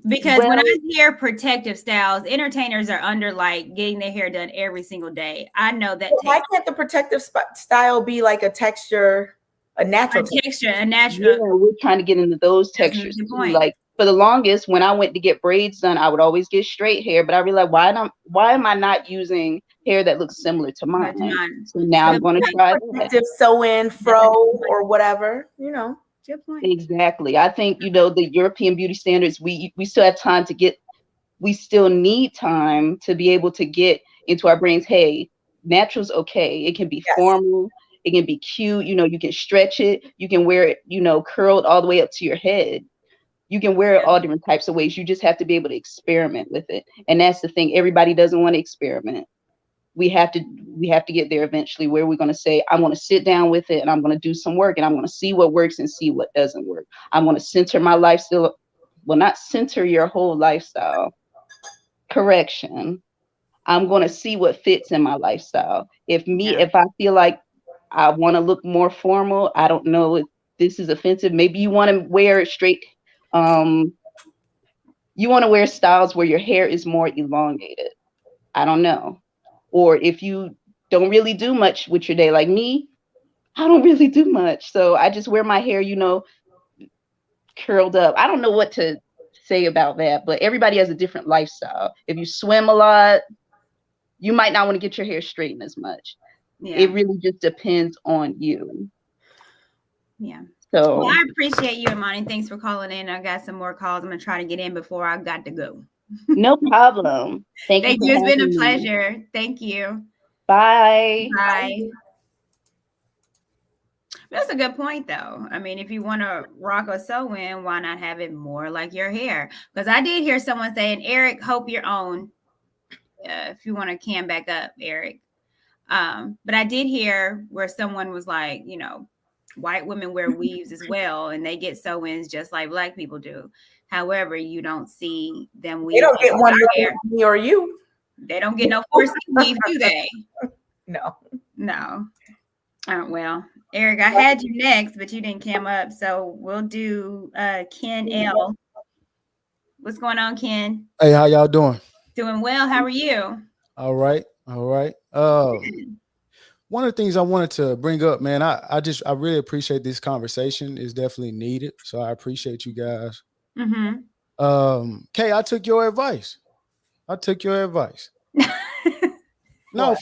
Because when I hear protective styles, entertainers are under like getting their hair done every single day. I know that. Why can't the protective style be like a texture, a natural texture? A natural. Yeah, we're trying to get into those textures too. Like for the longest, when I went to get braids done, I would always get straight hair, but I realized why am I not using hair that looks similar to mine? So now I'm going to try protective sew-in, fro, or whatever. Good point. Exactly. I think, the European beauty standards, we still have time we still need time to be able to get into our brains. Hey, natural's okay. It can be formal. It can be cute. You can stretch it. You can wear it, curled all the way up to your head. You can wear it all different types of ways. You just have to be able to experiment with it. And that's the thing. Everybody doesn't want to experiment. We have to get there eventually where we're going to say, I want to sit down with it and I'm going to do some work and I'm going to see what works and see what doesn't work. I'm going to center my lifestyle. Well, not center your whole lifestyle. Correction. I'm going to see what fits in my lifestyle. If I feel like I want to look more formal, I don't know if this is offensive. Maybe you want to wear it straight. You want to wear styles where your hair is more elongated. I don't know. Or if you don't really do much with your day, like me, I don't really do much. So I just wear my hair, curled up. I don't know what to say about that, but everybody has a different lifestyle. If you swim a lot, you might not want to get your hair straightened as much. Yeah. It really just depends on you. Yeah. So well, I appreciate you, Imani. Thanks for calling in. I got some more calls. I'm going to try to get in before I got to go. No problem. Thank you. It's been a pleasure. Thank you. Bye. Bye. That's a good point, though. I mean, if you want to rock a sew-in, why not have it more like your hair? Because I did hear someone saying, Eric, hope your own. If you want to cam back up, Eric. But I did hear where someone was like, white women wear weaves as well, and they get sew-ins just like black people do. However, you don't see them weave. They don't get one me or you. They don't get no 4C weave, do they? No. Well, Eric, I had you next, but you didn't come up, so we'll do Ken L. What's going on, Ken? Hey, how y'all doing? Doing well. How are you? All right. One of the things I wanted to bring up, man, I really appreciate this conversation. It's definitely needed. So I appreciate you guys. Mm-hmm. Kay, I took your advice. No,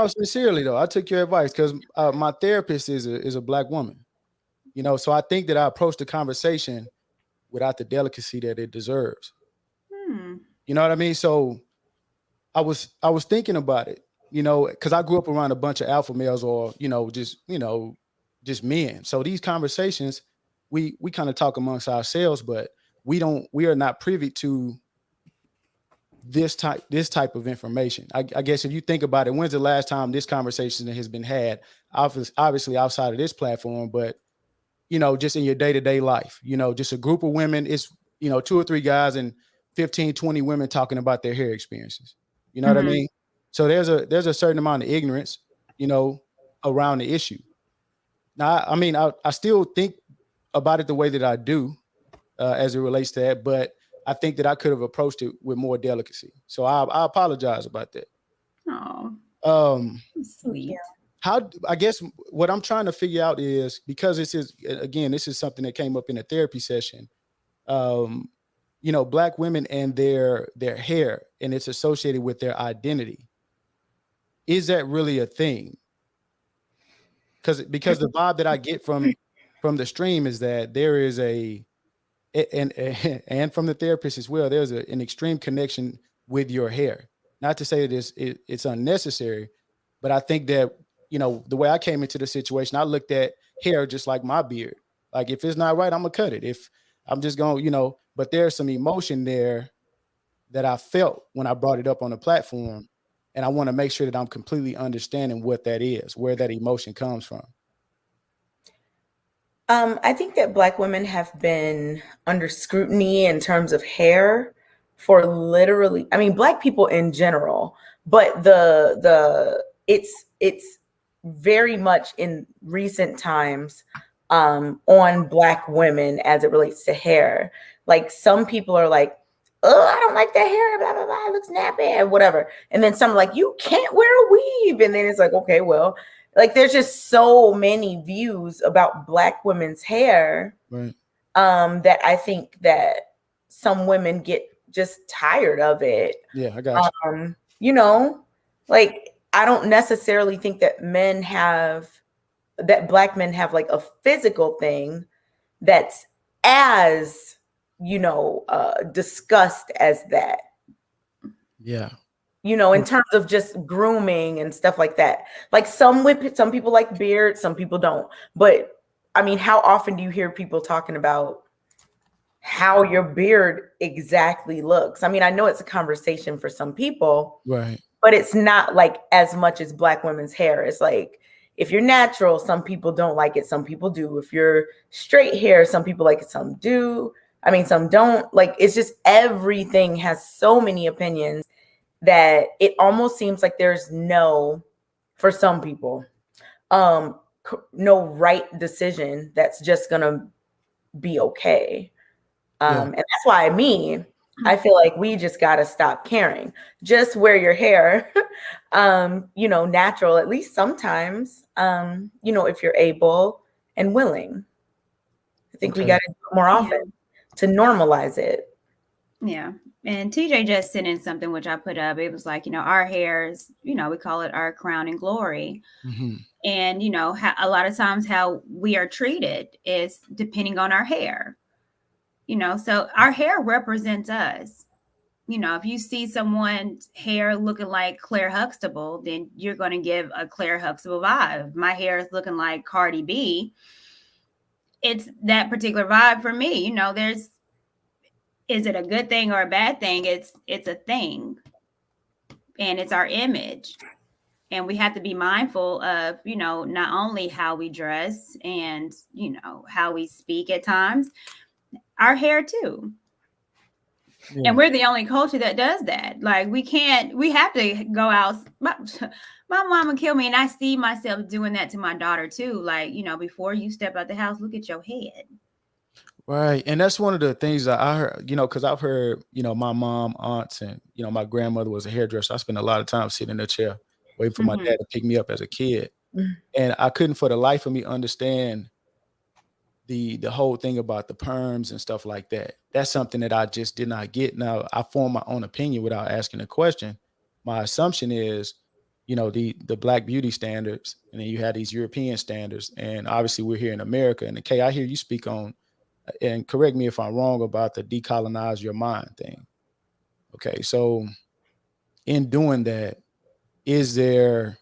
sincerely though, I took your advice because my therapist is a black woman. So I think that I approached the conversation without the delicacy that it deserves. You know what I mean? So I was thinking about it. Because I grew up around a bunch of alpha males or, just men. So these conversations, we kind of talk amongst ourselves, but we are not privy to this type of information. I guess if you think about it, when's the last time this conversation has been had? Obviously outside of this platform, but, just in your day-to-day life, just a group of women, it's, 2 or 3 guys and 15, 20 women talking about their hair experiences. You know what I mean? So there's a certain amount of ignorance, around the issue. Now, I mean, I still think about it the way that I do as it relates to that, but I think that I could have approached it with more delicacy. So I apologize about that. Oh, sweet. I guess what I'm trying to figure out is, because this is something that came up in a therapy session, Black women and their hair, and it's associated with their identity. Is that really a thing? Because the vibe that I get from the stream is that there is and from the therapist as well, there's an extreme connection with your hair. Not to say that it's unnecessary, but I think that, the way I came into the situation, I looked at hair just like my beard. Like if it's not right, I'm gonna cut it. If I'm just gonna, but there's some emotion there that I felt when I brought it up on the platform. And I want to make sure that I'm completely understanding what that is, where that emotion comes from. I think that Black women have been under scrutiny in terms of hair for literally, I mean, Black people in general, but it's very much in recent times on Black women as it relates to hair. Like some people are like, oh, I don't like that hair, blah, blah, blah, it looks nappy, whatever. And then some are like, you can't wear a weave. And then it's like, okay, well, like there's just so many views about Black women's hair Right. that I think that some women get just tired of it. Yeah, I got you. You know, like I don't necessarily think that Black men have like a physical thing that's as, discussed as that. Yeah. In terms of just grooming and stuff like that. Like some people like beards, some people don't. But I mean, how often do you hear people talking about how your beard exactly looks? I mean, I know it's a conversation for some people, right? But it's not like as much as Black women's hair. It's like if you're natural, some people don't like it, some people do. If you're straight hair, some people like it, some do. I mean, some don't. Like it's just everything has so many opinions that it almost seems like there's for some people, no right decision that's just gonna be okay. And that's why I feel like we just gotta stop caring. Just wear your hair, natural, at least sometimes, if you're able and willing. I think we gotta do it more often to normalize it. Yeah. And TJ just sent in something which I put up. It was like, our hair is, we call it our crown and glory. Mm-hmm. And, a lot of times how we are treated is depending on our hair. So our hair represents us. If you see someone's hair looking like Claire Huxtable, then you're going to give a Claire Huxtable vibe. If my hair is looking like Cardi B, it's that particular vibe for me. Is it a good thing or a bad thing? It's a thing. And it's our image. And we have to be mindful of, not only how we dress and, how we speak at times, our hair too. Yeah. And we're the only culture that does that. Like we have to go out. My mom would kill me. And I see myself doing that to my daughter too. Like, before you step out the house, look at your head. Right. And that's one of the things that I heard, because I've heard, my mom, aunts, and, my grandmother was a hairdresser. I spent a lot of time sitting in a chair waiting for my dad to pick me up as a kid. Mm-hmm. And I couldn't for the life of me understand the whole thing about the perms and stuff like that. That's something that I just did not get. Now, I form my own opinion without asking a question. My assumption is, the Black beauty standards, and then you have these European standards. And obviously we're here in America. And Kay, I hear you speak on, and correct me if I'm wrong about the decolonize your mind thing. Okay. So in doing that, is that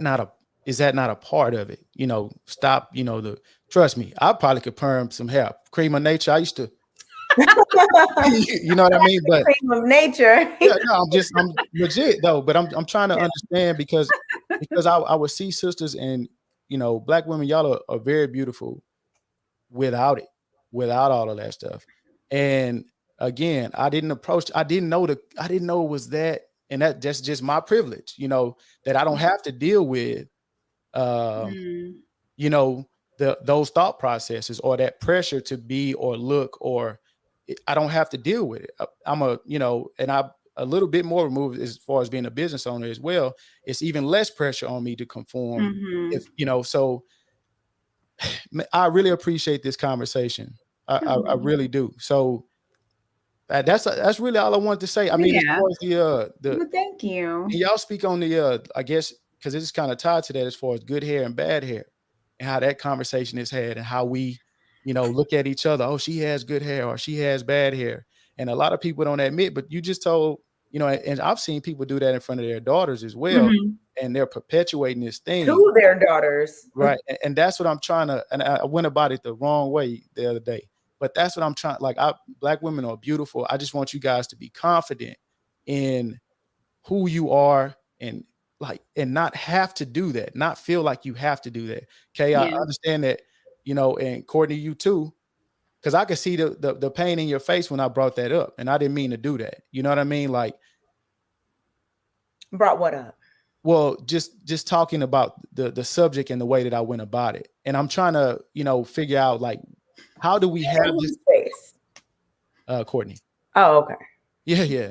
not a part of it? Stop, trust me, I probably could perm some hair. Cream of nature. I used to, you know what I mean? But cream of nature. Yeah, no, I'm legit though, but I'm trying to understand because I would see sisters and, Black women, y'all are very beautiful without all of that stuff. And again, I didn't know it was that. And that's just my privilege, that I don't have to deal with, those thought processes or that pressure to be or look, or I don't have to deal with it. I'm and I'm a little bit more removed as far as being a business owner as well. It's even less pressure on me to conform. Mm-hmm. So I really appreciate this conversation. I really do. So that's really all I wanted to say. I mean, as far as well, thank you. Y'all speak on the I guess because it's kind of tied to that as far as good hair and bad hair, and how that conversation is had, and how we, look at each other. Oh, she has good hair or she has bad hair, and a lot of people don't admit. But you just told, and I've seen people do that in front of their daughters as well, and they're perpetuating this thing to their daughters, right? And that's what I'm trying to. And I went about it the wrong way the other day. But that's what I'm trying. Like, Black women are beautiful. I just want you guys to be confident in who you are and not have to do that, not feel like you have to do that. Okay, I understand that, and Courtney, you too, because I could see the pain in your face when I brought that up, and I didn't mean to do that. You know what I mean? Like, brought what up? Well, just talking about the subject and the way that I went about it, and I'm trying to figure out, like, how do we have this face? Courtney. Oh, okay. Yeah.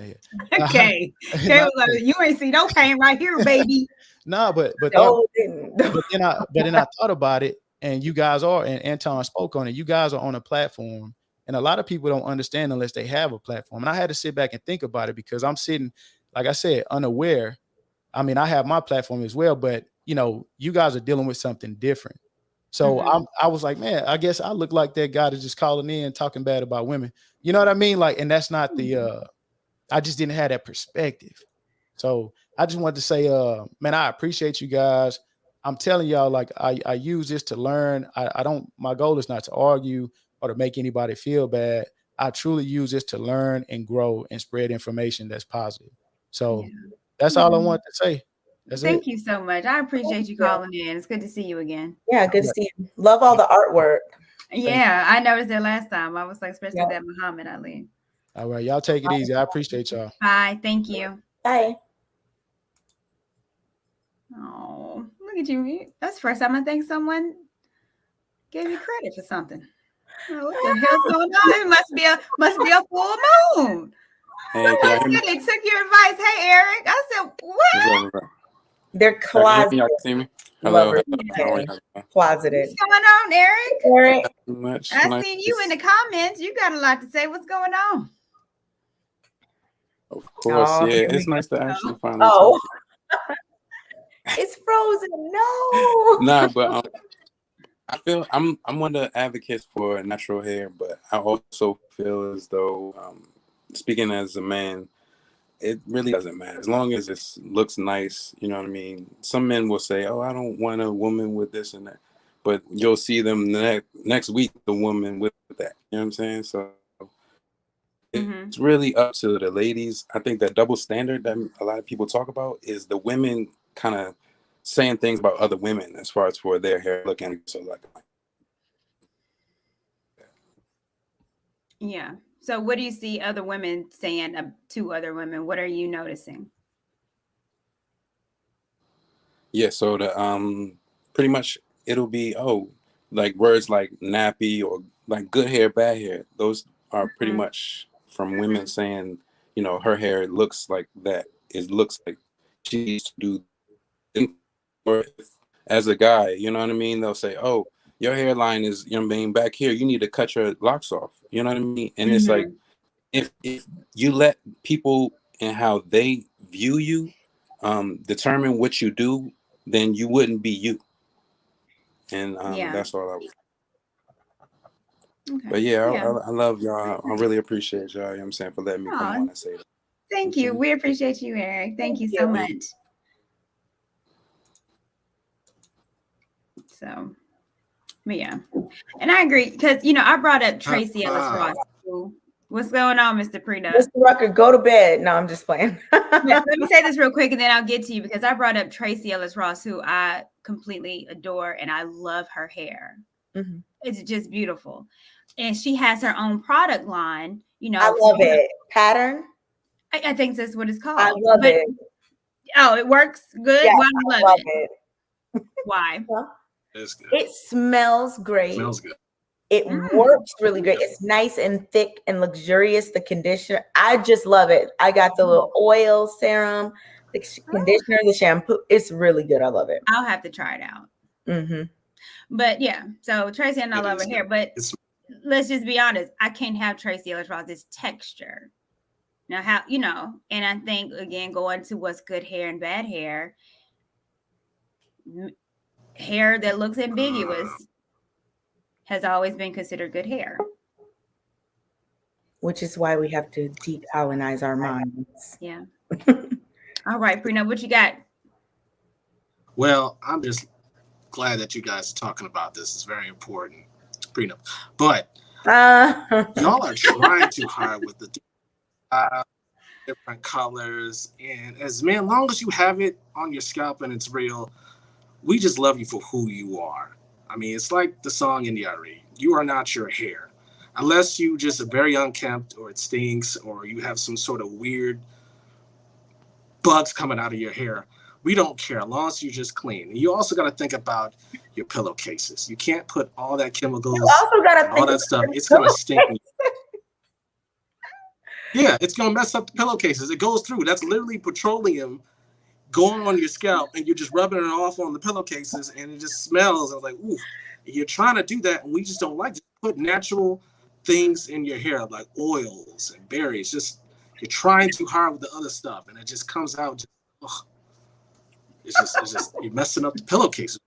Okay. You ain't see no pain right here, baby. No, but then I thought about it, and you guys and Anton spoke on it. You guys are on a platform, and a lot of people don't understand unless they have a platform. And I had to sit back and think about it because I'm sitting, like I said, unaware. I mean, I have my platform as well, but you guys are dealing with something different. So I was like, man, I guess I look like that guy that's just calling in talking bad about women. You know what I mean? Like, and that's not I just didn't have that perspective. So I just wanted to say, man, I appreciate you guys. I'm telling y'all, like, I use this to learn. My goal is not to argue or to make anybody feel bad. I truly use this to learn and grow and spread information that's positive. So that's all I wanted to say. Thank you so much. I appreciate you calling in. It's good to see you again. Yeah, good to see you. Love all the artwork. Yeah, I noticed it last time. I was like, especially that Muhammad Ali. All right, y'all take it easy. I appreciate y'all. Bye. Thank you. Bye. Oh, look at you. That's the first time I think someone gave you credit for something. Oh, what the hell's going on? It must be a full moon. Someone said they took your advice. Hey, Eric. I said, what? They're closeted. Y'all see me? Hello. Closeted. What's going on, Eric? Eric. I seen you in the comments. You got a lot to say. What's going on? Of course, yeah. It's nice to actually finally talk. It's frozen. No. Nah, but I feel I'm one of the advocates for natural hair, but I also feel as though, speaking as a man, it really doesn't matter as long as it looks nice. You know what I mean? Some men will say, "Oh, I don't want a woman with this and that," but you'll see them next week, the woman with that. You know what I'm saying? So it's really up to the ladies. I think that double standard that a lot of people talk about is the women kind of saying things about other women as far as for their hair looking so like. Yeah. So what do you see other women saying to other women? What are you noticing? Yeah, so the pretty much it'll be like words like nappy or like good hair, bad hair. Those are pretty much from women saying, her hair looks like that. It looks like she needs to do. Or as a guy, you know what I mean? They'll say, "Oh, your hairline is, being back here. You need to cut your locks off." You know what I mean? And it's like, if you let people and how they view you determine what you do, then you wouldn't be you. And that's all I was. Okay. But I love y'all. I really appreciate y'all. You know what I'm saying, for letting me come on and say that. Thank you. We appreciate you, Eric. Thank you so much. So, but yeah, and I agree because I brought up Tracy Ellis Ross. What's going on, Mr. Prina? Mr. Rucker, go to bed. No, I'm just playing. Let me say this real quick, and then I'll get to you because I brought up Tracy Ellis Ross, who I completely adore, and I love her hair. It's just beautiful, and she has her own product line. I love it. Pattern. I think that's what it's called. I love it. Oh, it works good. Yeah, Why do you love it? Why? It's good. It smells great. Smells good. It works really great. It's nice and thick and luxurious. The conditioner, I just love it. I got the little oil serum, the conditioner, the shampoo. It's really good. I love it. I'll have to try it out. But yeah, so Tracy and I love her hair. But let's just be honest. I can't have Tracy Ellis Ross's texture. Now, and I think, again, going to what's good hair and bad hair, hair that looks ambiguous has always been considered good hair. Which is why we have to decolonize our minds. Yeah. All right, Prina, what you got? Well, I'm just glad that you guys are talking about this. It's very important, Prina. But Y'all are trying too hard with the different colors, and as long as you have it on your scalp and it's real, we just love you for who you are. I mean, it's like the song in the RE. You are not your hair. Unless you just are very unkempt or it stinks or you have some sort of weird bugs coming out of your hair. We don't care as long as you're just clean. And you also got to think about your pillowcases. You can't put all that chemicals and all that stuff. It's going to stink. Yeah, it's going to mess up the pillowcases. It goes through. That's literally petroleum going on your scalp, and you're just rubbing it off on the pillowcases, and it just smells. I was like, ooh, you're trying to do that, and we just don't like to put natural things in your hair, like oils and berries. Just you're trying too hard with the other stuff, and it just comes out. It's just you're messing up the pillowcases.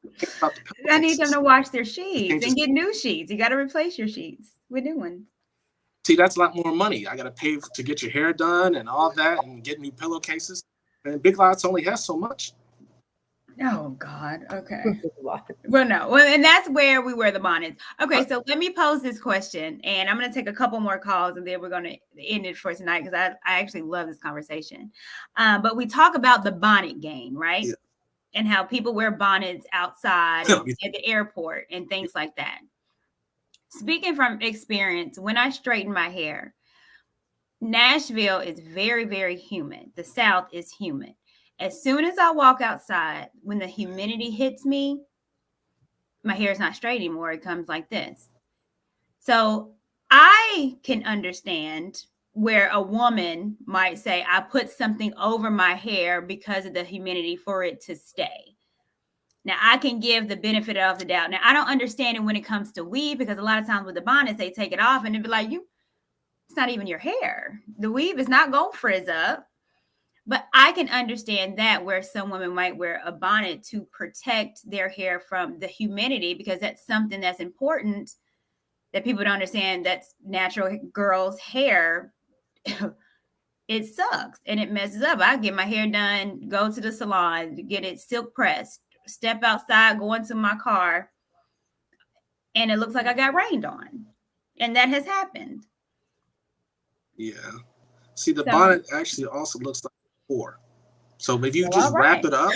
I need them to wash their sheets and get new sheets. You got to replace your sheets with new ones. See, that's a lot more money. I got to pay to get your hair done and all that, and get new pillowcases. And Big Lots only has so much. Oh God. Okay. Well, no. Well, and that's where we wear the bonnets. Okay, so let me pose this question, and I'm going to take a couple more calls, and then we're going to end it for tonight because I actually love this conversation. But we talk about the bonnet game, right? Yeah. And how people wear bonnets outside at the airport and things like that. Speaking from experience, when I straighten my hair, Nashville is very, very humid. The South is humid. As soon as I walk outside, when the humidity hits me, my hair is not straight anymore. It comes like this. So I can understand where a woman might say, I put something over my hair because of the humidity for it to stay. Now, I can give the benefit of the doubt. Now, I don't understand it when it comes to weave, because a lot of times with the bonnets, they take it off and it'd be like, it's not even your hair. The weave is not going to frizz up. But I can understand that where some women might wear a bonnet to protect their hair from the humidity, because that's something that's important that people don't understand. That's natural girls' hair. It sucks and it messes up. I get my hair done, go to the salon, get it silk pressed, step outside, go into my car, and it looks like I got rained on. And that has happened. Yeah. See, the bonnet actually also looks like a pour. So if you just wrap it up,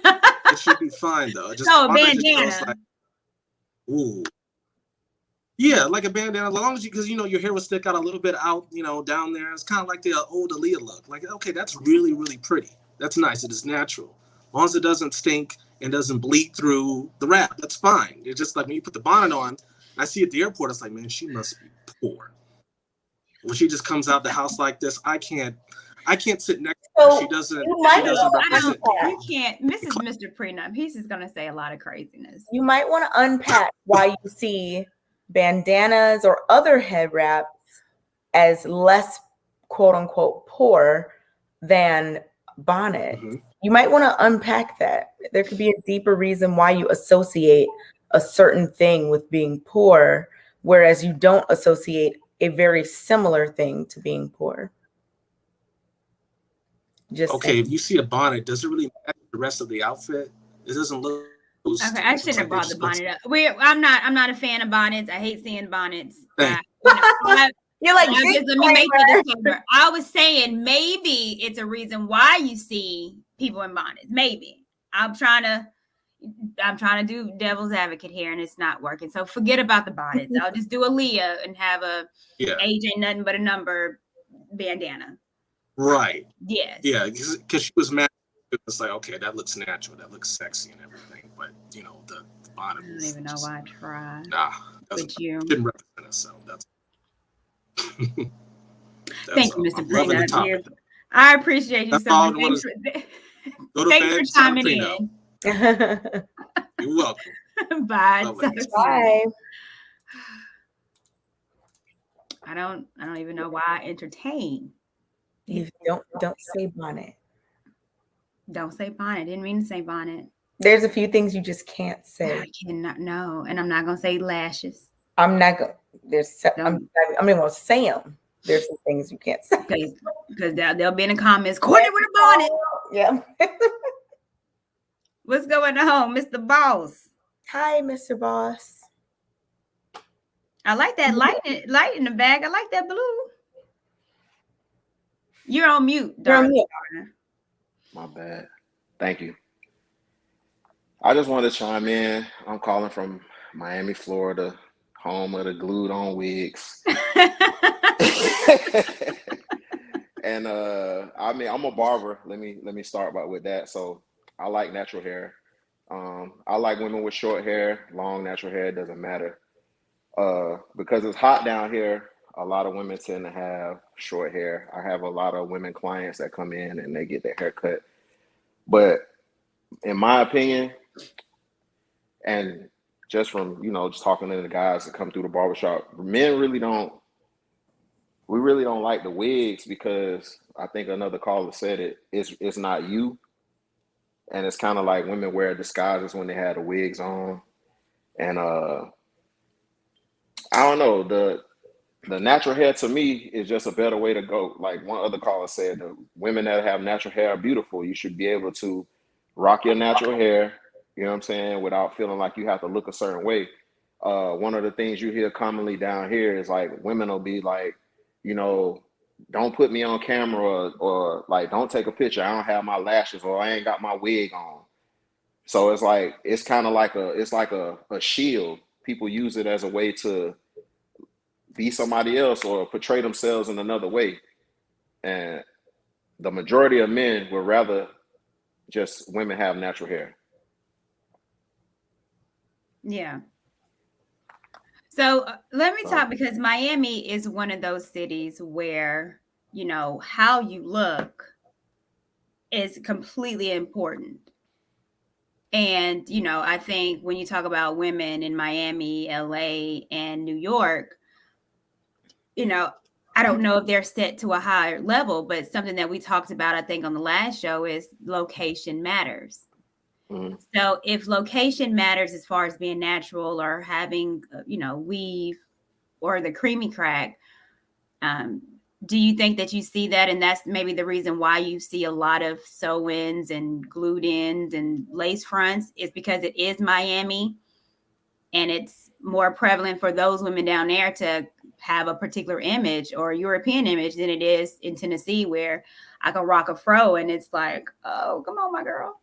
it should be fine, though. Just a bandana. Just like, ooh. Yeah, like a bandana, as long as because your hair will stick out a little bit out, down there. It's kind of like the old Aaliyah look. Like, okay, that's really, really pretty. That's nice. It is natural. As long as it doesn't stink and doesn't bleed through the wrap, that's fine. It's just like when you put the bonnet on, I see at the airport, it's like, man, she must be poor. When she just comes out the house like this, I can't sit next to her. She doesn't represent me. You can't. Mr. Prenup, he's just going to say a lot of craziness. You might want to unpack why you see bandanas or other head wraps as less quote unquote poor than bonnet. Mm-hmm. You might want to unpack that. There could be a deeper reason why you associate a certain thing with being poor, whereas you don't associate a very similar thing to being poor. Okay, if you see a bonnet, does it really match the rest of the outfit? It doesn't look. Okay, I shouldn't have brought the bonnet up. I'm not a fan of bonnets. I hate seeing bonnets. You're like, let me make the disclaimer. I was saying maybe it's a reason why you see people in bonnets. Maybe I'm trying to do devil's advocate here, and it's not working. So forget about the bonnets. I'll just do a Leah and have a age ain't nothing but a number bandana. Right. Yes. Yeah, because she was mad. It was like, okay, that looks natural, that looks sexy and everything, but the bonnet. I don't even know why I tried. Nah, didn't represent us, so that's. Thank you, Mr. Prenup. I appreciate you so much. Thanks for chiming in. You're welcome. Bye. Bye. I don't even know why I entertain. You don't say bonnet. Don't say bonnet. Didn't mean to say bonnet. There's a few things you just can't say. I cannot know, and I'm not gonna say lashes. I'm not gonna. I'm gonna say them. There's some things you can't say because they'll be in the comments. Courtney with a bonnet. Yeah. What's going on, Mr. Boss? Hi, Mr. Boss. I like that light in the bag. I like that blue. You're on mute, darling. My bad. Thank you. I just wanted to chime in. I'm calling from Miami, Florida, home of the glued on wigs. And I mean, I'm a barber. Let me start with that. So I like natural hair. I like women with short hair, long natural hair, it doesn't matter. Because it's hot down here, a lot of women tend to have short hair. I have a lot of women clients that come in and they get their hair cut. But in my opinion, and just from, just talking to the guys that come through the barbershop, men really don't like the wigs because I think another caller said it's not you. And it's kind of like women wear disguises when they had the wigs on. And I don't know, the natural hair to me is just a better way to go. Like one other caller said, the women that have natural hair are beautiful. You should be able to rock your natural hair, you know what I'm saying, without feeling like you have to look a certain way. One of the things you hear commonly down here is like women will be like, don't put me on camera or like don't take a picture. I don't have my lashes or I ain't got my wig on. So it's like it's kind of like a shield. People use it as a way to be somebody else or portray themselves in another way. And the majority of men would rather just women have natural hair. Yeah. So let me talk, because Miami is one of those cities where, how you look is completely important. And, I think when you talk about women in Miami, LA, and New York, I don't know if they're set to a higher level, but something that we talked about, I think, on the last show is location matters. Mm-hmm. So if location matters as far as being natural or having, weave or the creamy crack, do you think that you see that? And that's maybe the reason why you see a lot of sew-ins and glued ins and lace fronts is because it is Miami and it's more prevalent for those women down there to have a particular image or European image than it is in Tennessee, where I can rock a fro and it's like, oh, come on, my girl.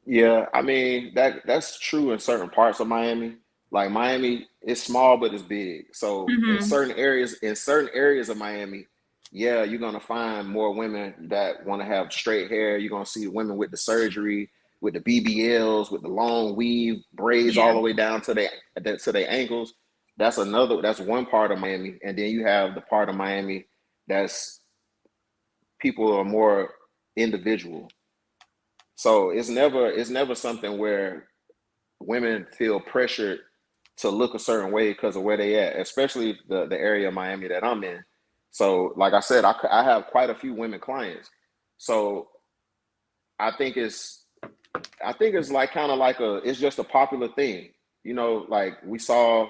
Yeah, I mean that's true in certain parts of Miami. Like Miami is small but it's big. So in certain areas of Miami, yeah, you're gonna find more women that want to have straight hair. You're gonna see women with the surgery, with the BBLs, with the long weave braids all the way down to their ankles. That's one part of Miami. And then you have the part of Miami that's people are more individual. So it's never something where women feel pressured to look a certain way because of where they at, especially the area of Miami that I'm in. So like I said, I have quite a few women clients. So I think it's like kind of like it's just a popular thing. Like we saw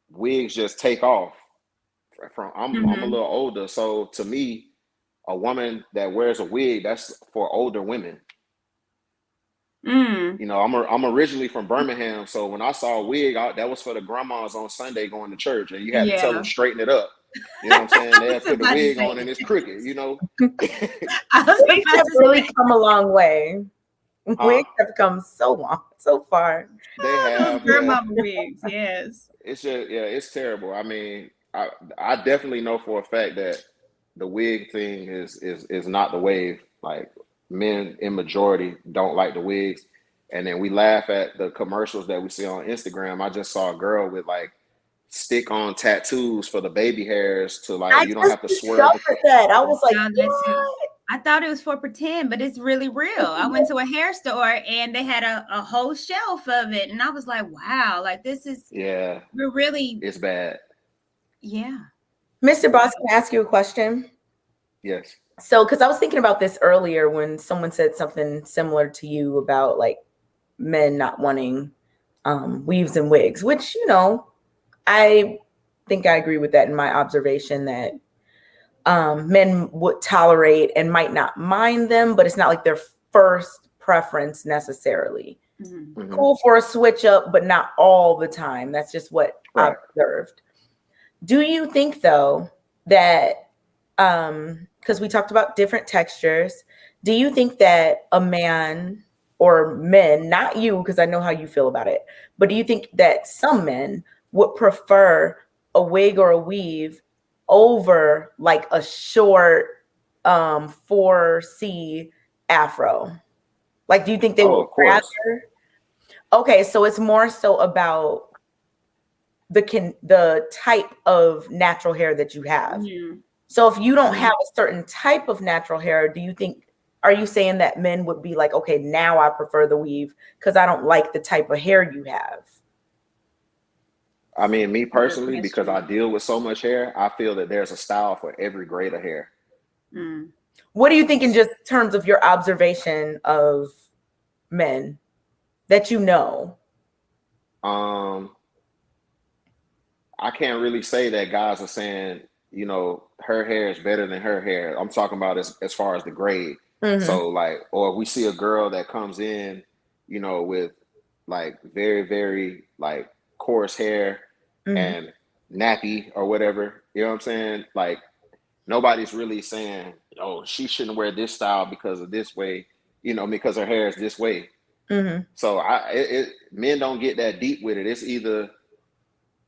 wigs just take off I'm a little older. So to me, a woman that wears a wig, that's for older women. I'm originally from Birmingham, so when I saw a wig, that was for the grandmas on Sunday going to church, and you had to tell them straighten it up. You know what I'm saying? They had to put the wig on and it's crooked. Wigs have really come a long way. Wigs have come so far. They have grandma wigs, yes. It's just it's terrible. I mean, I definitely know for a fact that the wig thing is not the wave. Like men in majority don't like the wigs. And then we laugh at the commercials that we see on Instagram. I just saw a girl with like stick-on tattoos for the baby hairs to like you don't have to swerve. That. I was like, what? I thought it was for pretend, but it's really real. I went to a hair store and they had a whole shelf of it, and I was like, wow, like this is we're really it's bad. Yeah. Mr. Boss, can I ask you a question? Yes. So, because I was thinking about this earlier when someone said something similar to you about like men not wanting weaves and wigs, which, I think I agree with that in my observation that men would tolerate and might not mind them, but it's not like their first preference necessarily. Cool for a switch up, but not all the time. That's just what I've observed. Do you think though that because we talked about different textures, do you think that a man or men, not you, because I know how you feel about it, but do you think that some men would prefer a wig or a weave over like a short 4C afro? Like, do you think they would rather? Okay, so it's more so about the type of natural hair that you have. So if you don't have a certain type of natural hair, are you saying that men would be like, okay, now I prefer the weave because I don't like the type of hair you have? I mean, me personally, because I deal with so much hair, I feel that there's a style for every grade of hair. What do you think in just terms of your observation of men that you know? I can't really say that guys are saying, you know, her hair is better than her hair. I'm talking about as far as the grade. So like, or we see a girl that comes in, you know, with like very, very like coarse hair and nappy or whatever, you know what I'm saying? Like nobody's really saying, oh, she shouldn't wear this style because of this way, you know, because her hair is this way. So men don't get that deep with it. It's either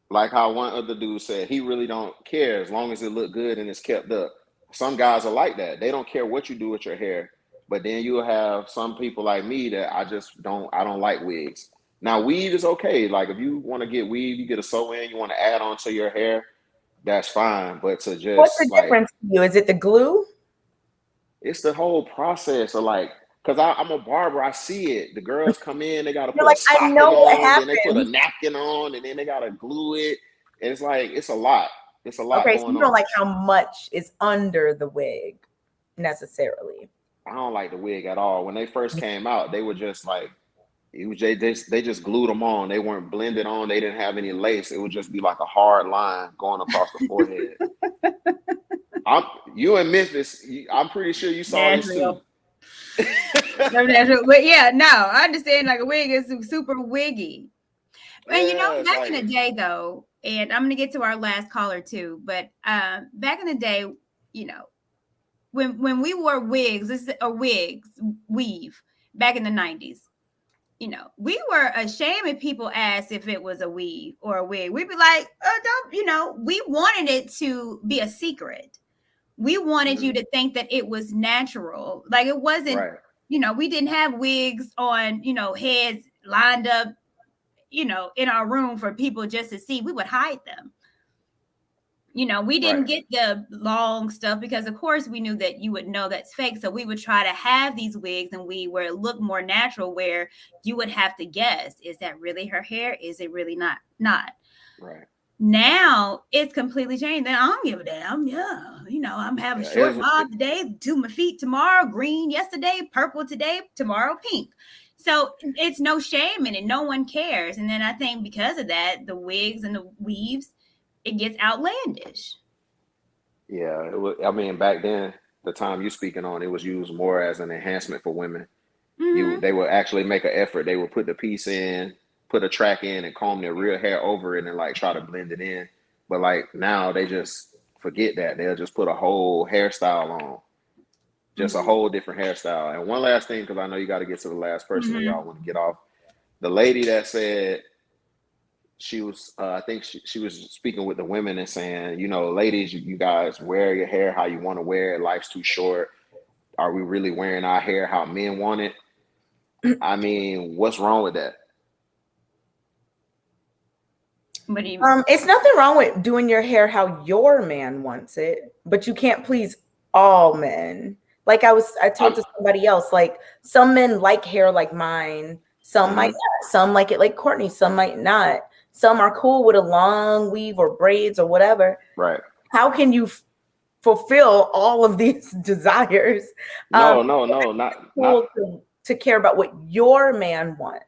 like how one other dude said, he really don't care as long as it look good and it's kept up. Some guys are like that. They don't care what you do with your hair. But then you'll have some people like me that I don't like wigs. Now weave is okay. Like if you want to get weave, you get a sew-in, you want to add on to your hair, that's fine. But to just what's the difference to you? Is it the glue? It's the whole process of like, because I'm a barber, I see it. The girls come in, they got to put a stocking on, then they put a napkin on, and then they got to glue it. And it's like, it's a lot. It's a lot going on. Okay, so you don't like how much is under the wig necessarily. I don't like the wig at all. When they first came out, they were just like, they just glued them on. They weren't blended on. They didn't have any lace. It would just be like a hard line going across the forehead. You in Memphis, I'm pretty sure you saw this too. But yeah, no, I understand like a wig is super wiggy. And you know, back in the day though, and I'm gonna get to our last caller too, but back in the day, you know, when we wore wigs, this is a weave back in the 90s, you know, we were ashamed if people asked if it was a weave or a wig. We'd be like, oh, don't, you know, we wanted it to be a secret. We wanted you to think that it was natural. Like it wasn't, you know, we didn't have wigs on, you know, heads lined up, you know, in our room for people just to see. We would hide them. You know, we didn't get the long stuff because, of course, we knew that you would know that's fake. So we would try to have these wigs and where it looked more natural, where you would have to guess, is that really her hair? Is it really not? Right. Now it's completely changed. Then I don't give a damn. Yeah. You know, I'm having short bob today, to my feet tomorrow, green yesterday, purple today, tomorrow, pink. So it's no shame in it. No one cares. And then I think because of that, the wigs and the weaves, it gets outlandish. Yeah, it was, I mean, back then, the time you speaking on, it was used more as an enhancement for women. They would actually make an effort. They would put the piece in, put a track in, and comb their real hair over it and like try to blend it in. But like now, they just forget that. They'll just put a whole hairstyle on, just a whole different hairstyle. And one last thing, because I know you got to get to the last person that y'all want to get off. The lady that said, she was, I think she was speaking with the women and saying, you know, ladies, you guys wear your hair how you want to wear it. Life's too short. Are we really wearing our hair how men want it? I mean, what's wrong with that? What do you? It's nothing wrong with doing your hair how your man wants it, but you can't please all men. Like I told to somebody else, like some men like hair like mine. Some might not. Some like it like Courtney. Some might not. Some are cool with a long weave or braids or whatever. Right. How can you fulfill all of these desires? No, not cool to care about what your man wants.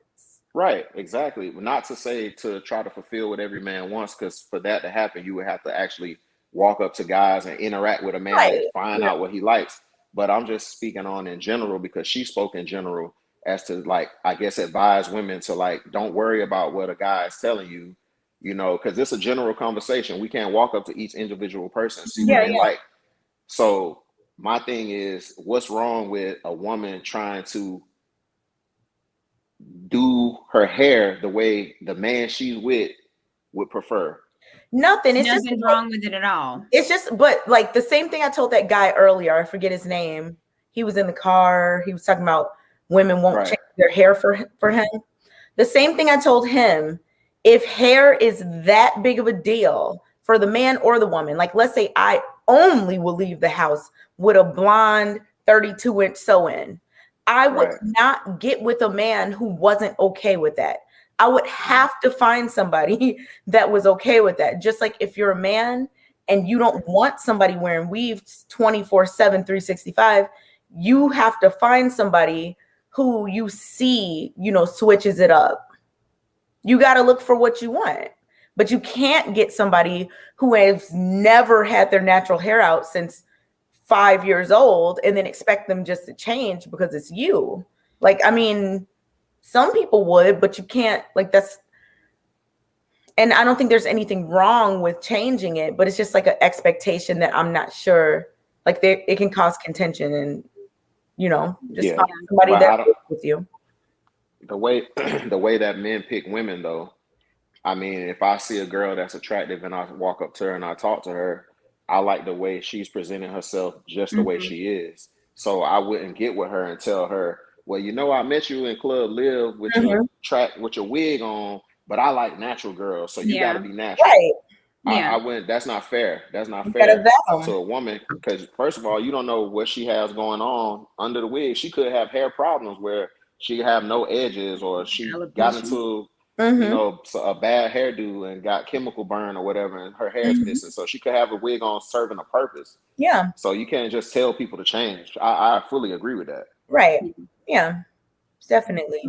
Right, exactly. Not to say to try to fulfill what every man wants, because for that to happen, you would have to actually walk up to guys and interact with a man and find out what he likes. But I'm just speaking on in general, because she spoke in general. as to like, I guess, advise women to like, don't worry about what a guy is telling you, you know, because it's a general conversation. We can't walk up to each individual person and see what they like. So my thing is, what's wrong with a woman trying to do her hair the way the man she's with would prefer? Nothing. It's just nothing's wrong with it at all. It's just, but like the same thing I told that guy earlier. I forget his name. He was in the car. He was talking about women won't change their hair for him. The same thing I told him. If hair is that big of a deal for the man or the woman, like let's say I only will leave the house with a blonde 32-inch sew-in, I would not get with a man who wasn't okay with that. I would have to find somebody that was okay with that. Just like if you're a man and you don't want somebody wearing weaves 24/7, 365, you have to find somebody who you see, you know, switches it up. You got to look for what you want, but you can't get somebody who has never had their natural hair out since 5 years old and then expect them just to change because it's you. Like, I mean, some people would, but you can't, like, that's, and I don't think there's anything wrong with changing it, but it's just like an expectation that I'm not sure, like it can cause contention and, you know, just find somebody that works with you. The way that men pick women though, I mean, if I see a girl that's attractive and I walk up to her and I talk to her, I like the way she's presenting herself just the way she is. So I wouldn't get with her and tell her, well, you know, I met you in Club Live with your with your wig on, but I like natural girls, so you got to be natural. Right. I wouldn't. That's not fair. That's not fair to a woman, because first of all, you don't know what she has going on under the wig. She could have hair problems where she have no edges, or she got into you know, a bad hairdo and got chemical burn or whatever, and her hair's missing. So she could have a wig on serving a purpose. Yeah. So you can't just tell people to change. I fully agree with that. Right. Yeah. Definitely.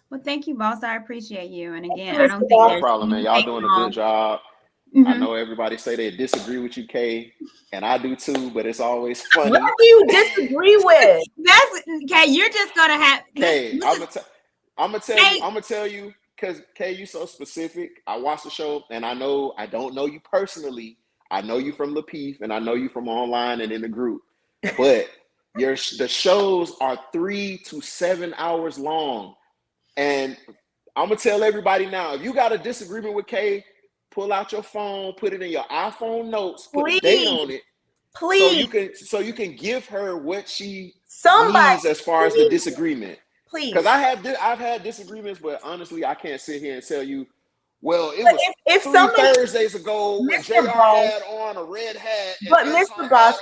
Well, thank you, boss. I appreciate you. And again, I don't think no problem, man. Y'all doing a good job. I know everybody say they disagree with you, Kay, and I do too, but it's always funny. What do you disagree with? That's Kay. You're just gonna have Kay. I'm gonna tell you, because Kay, you so specific. I watched the show, and I know I don't know you personally. I know you from Lapeef, and I know you from online and in the group. But the shows are 3 to 7 hours long, and I'm gonna tell everybody now: if you got a disagreement with Kay, pull out your phone, put it in your iPhone notes, put a date on it, so you can give her what she needs as far as the disagreement. Please, because I've had disagreements, but honestly, I can't sit here and tell you, well, it was if 3 somebody, Thursdays ago when JR had on a red hat. But Mr. Boss,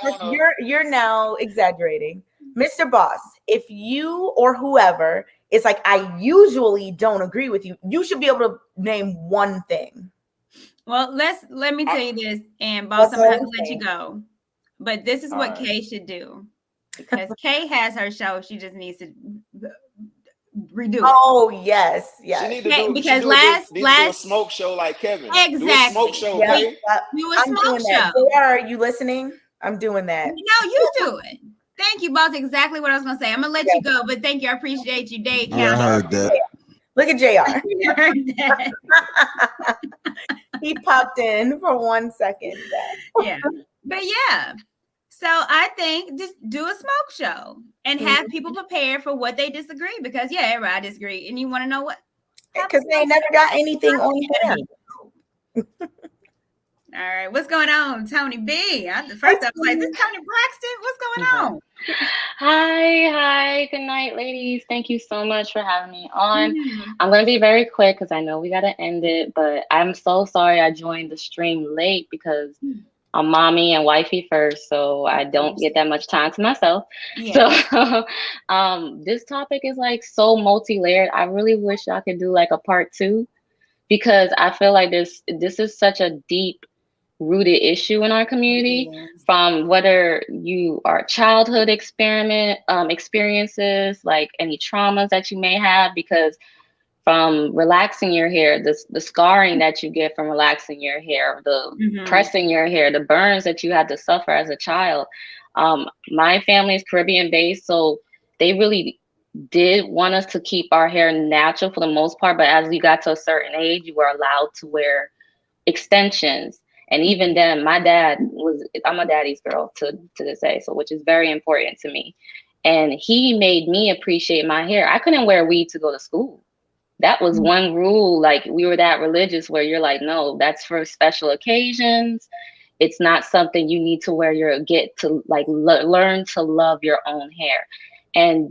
you're now exaggerating. Mr. Boss, if you or whoever is like, I usually don't agree with you, you should be able to name one thing. Well, let me tell you this, and boss, I'm gonna have to let you go. But this is what Kay should do, because Kay has her show. She just needs to redo it. Oh yes. She need to do because do a smoke show like Kevin. Exactly. Do a smoke show, okay? Do a smoke show. JR, are you listening? I'm doing that. No, you do it. Thank you, boss. Exactly what I was gonna say. I'm gonna let you go, but thank you. I appreciate you, Dave. I heard that. Look at JR. He popped in for 1 second. Yeah. But yeah. So I think just do a smoke show and have people prepared for what they disagree, because everybody disagree. And you want to know what? Because they never got anything on hand. All right, what's going on, Tony B? The first I was like, this Tony Braxton? What's going on? Hi, good night, ladies. Thank you so much for having me on. I'm going to be very quick because I know we got to end it, but I'm so sorry I joined the stream late because I'm mommy and wifey first, so I don't get that much time to myself. So this topic is like so multi-layered. I really wish I could do like a part 2, because I feel like this is such a deep rooted issue in our community, from whether you are childhood experiences, like any traumas that you may have, because from relaxing your hair, the scarring that you get from relaxing your hair, the pressing your hair, the burns that you had to suffer as a child. My family is Caribbean based, so they really did want us to keep our hair natural for the most part, but as we got to a certain age, you were allowed to wear extensions. And even then, I'm a daddy's girl to this day, so which is very important to me. And he made me appreciate my hair. I couldn't wear weave to go to school. That was one rule. Like, we were that religious where you're like, no, that's for special occasions. It's not something you need to wear learn to love your own hair. And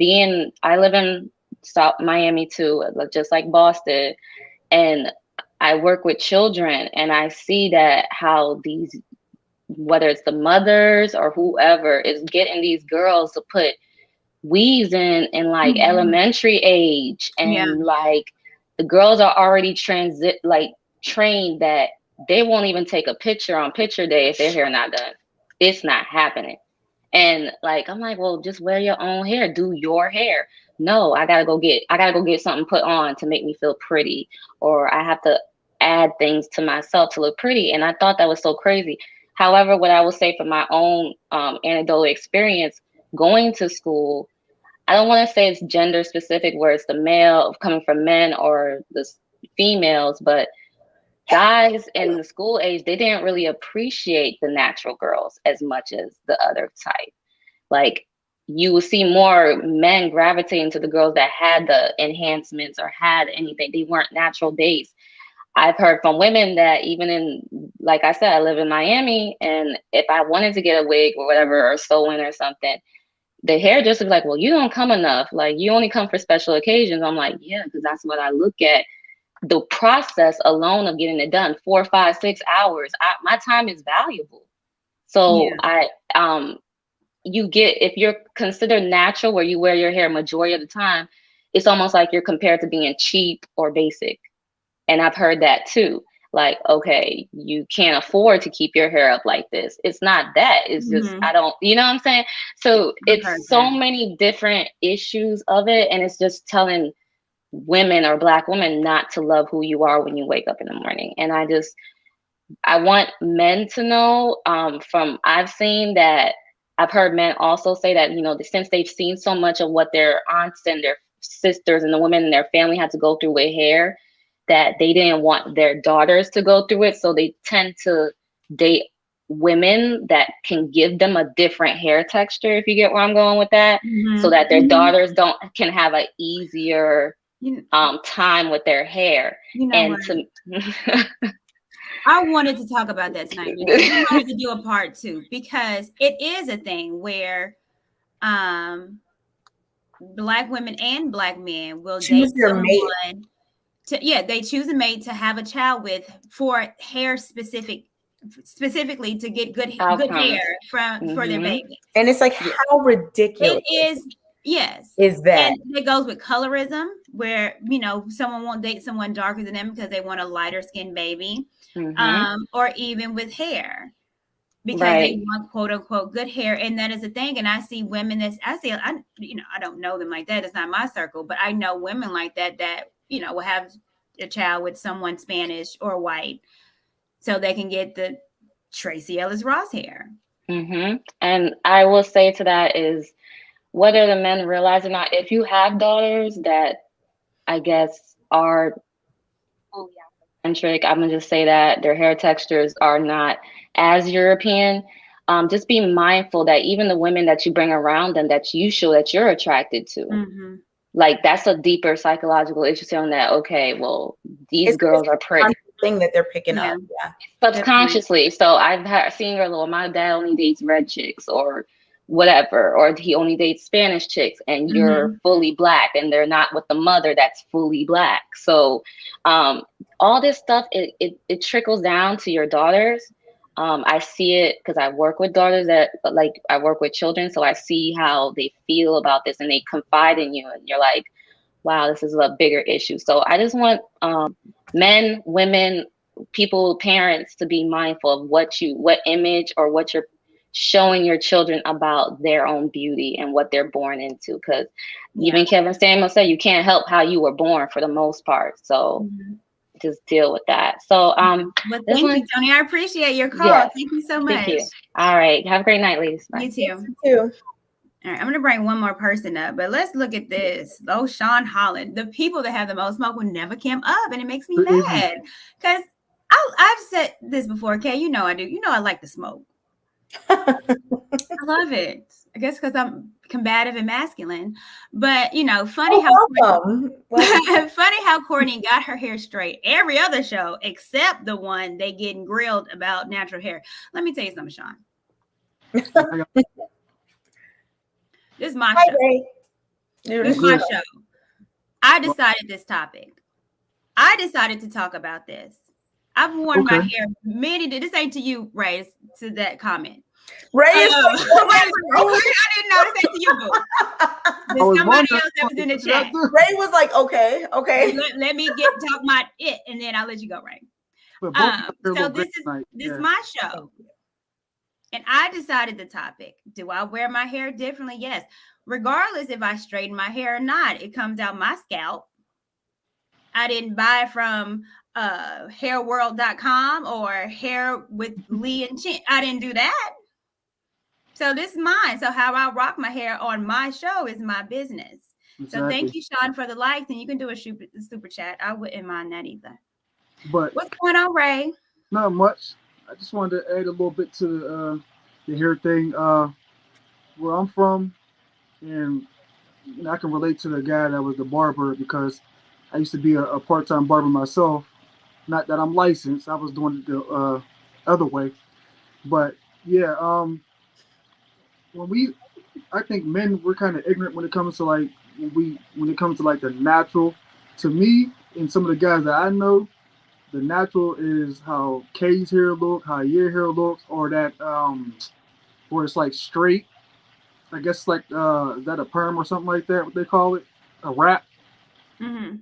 I live in South Miami too, just like Boston. And I work with children, and I see that how these, whether it's the mothers or whoever, is getting these girls to put weaves in like elementary age, and like the girls are already trained that they won't even take a picture on picture day if their hair not done. It's not happening. And like, I'm like, well, just wear your own hair, do your hair. No, I gotta go get something put on to make me feel pretty, or I have to add things to myself to look pretty. And I thought that was so crazy. However, what I will say from my own anecdotal experience going to school, I don't want to say it's gender specific where it's the male coming from men or the females, but guys in the school age, they didn't really appreciate the natural girls as much as the other type. Like, you will see more men gravitating to the girls that had the enhancements or had anything. They weren't natural days. I've heard from women that even in, like I said, I live in Miami, and if I wanted to get a wig or whatever, or sew-in or something, the hairdresser was like, well, you don't come enough. Like, you only come for special occasions. I'm like, yeah, because that's what I look at. The process alone of getting it done, 4, 5, 6 hours, my time is valuable. So if you're considered natural where you wear your hair majority of the time, it's almost like you're compared to being cheap or basic. And I've heard that too. Like, okay, you can't afford to keep your hair up like this. It's not that. It's just, you know what I'm saying? So it's so many different issues of it. And it's just telling women or Black women not to love who you are when you wake up in the morning. And I want men to know I've seen that, I've heard men also say that, since they've seen so much of what their aunts and their sisters and the women in their family had to go through with hair, that they didn't want their daughters to go through it. So they tend to date women that can give them a different hair texture, if you get where I'm going with that, so that their daughters can have an easier time with their hair. I wanted to talk about that tonight because we wanted to do a part 2, because it is a thing where Black women and Black men will choose date their mate. They choose a mate to have a child with for hair specifically to get good hair for their baby. And it's like, how ridiculous. It is. Yes. Is that? And it goes with colorism, where, someone won't date someone darker than them because they want a lighter skinned baby. Or even with hair, because they want quote unquote good hair. And that is a thing. And I see women I don't know them like that. It's not my circle, but I know women like that will have a child with someone Spanish or white so they can get the Tracy Ellis Ross hair. And I will say to that is, whether the men realize or not, if you have daughters that I guess are centric, I'm gonna just say that their hair textures are not as European. Just be mindful that even the women that you bring around them, that you show that you're attracted to. Like, that's a deeper psychological issue on that. Okay, well, these girls are pretty. Thing that they're picking up, subconsciously. So I've seen her, my dad only dates red chicks or whatever, or he only dates Spanish chicks, and you're fully Black, and they're not with the mother that's fully Black. So all this stuff, it trickles down to your daughters. I see it because I work with daughters I work with children, so I see how they feel about this, and they confide in you, and you're like, wow, this is a bigger issue. So I just want men, women, people, parents to be mindful of what image or what you're showing your children about their own beauty and what they're born into. Because even Kevin Samuel said you can't help how you were born for the most part. So just deal with that. So well, thank you, Tony. I appreciate your call. Thank you so much. Thank you. All right. Have a great night, ladies. Bye. You too. You too. All right, I'm gonna bring one more person up, but let's look at this. Oh, Sean Holland. The people that have the most smoke will never come up, and it makes me mad because I've said this before. Kay, you know I do. You know I like to smoke. I love it. I guess because I'm combative and masculine. But funny funny how Courtney got her hair straight every other show except the one they getting grilled about natural hair. Let me tell you something, Sean. This is my show. This is my show. I decided this topic. I decided to talk about this. I've worn my hair this ain't to you, Ray, it's to that comment. Ray is I didn't know this ain't to you, boo. There's somebody else that was in the chat. Ray was like, okay. Let me talk my it, and then I'll let you go, Ray. So this is my show. And I decided the topic. Do I wear my hair differently? Yes. Regardless if I straighten my hair or not, it comes out my scalp. I didn't buy it from hairworld.com or Hair with Lee and Chin. I didn't do that. So this is mine. So how I rock my hair on my show is my business. Exactly. So thank you, Sean, for the likes. And you can do a super chat. I wouldn't mind that either. But what's going on, Ray? Not much. I just wanted to add a little bit to the hair thing. Where I'm from, and I can relate to the guy that was the barber because I used to be a part-time barber myself. Not that I'm licensed. I was doing it the other way. But yeah, I think men, we're kind of ignorant when it comes to like the natural. To me, and some of the guys that I know, the natural is how Kay's hair look, how your hair looks, or that where it's like straight. I guess like is that a perm or something like that? What they call it? A wrap. Mm-hmm.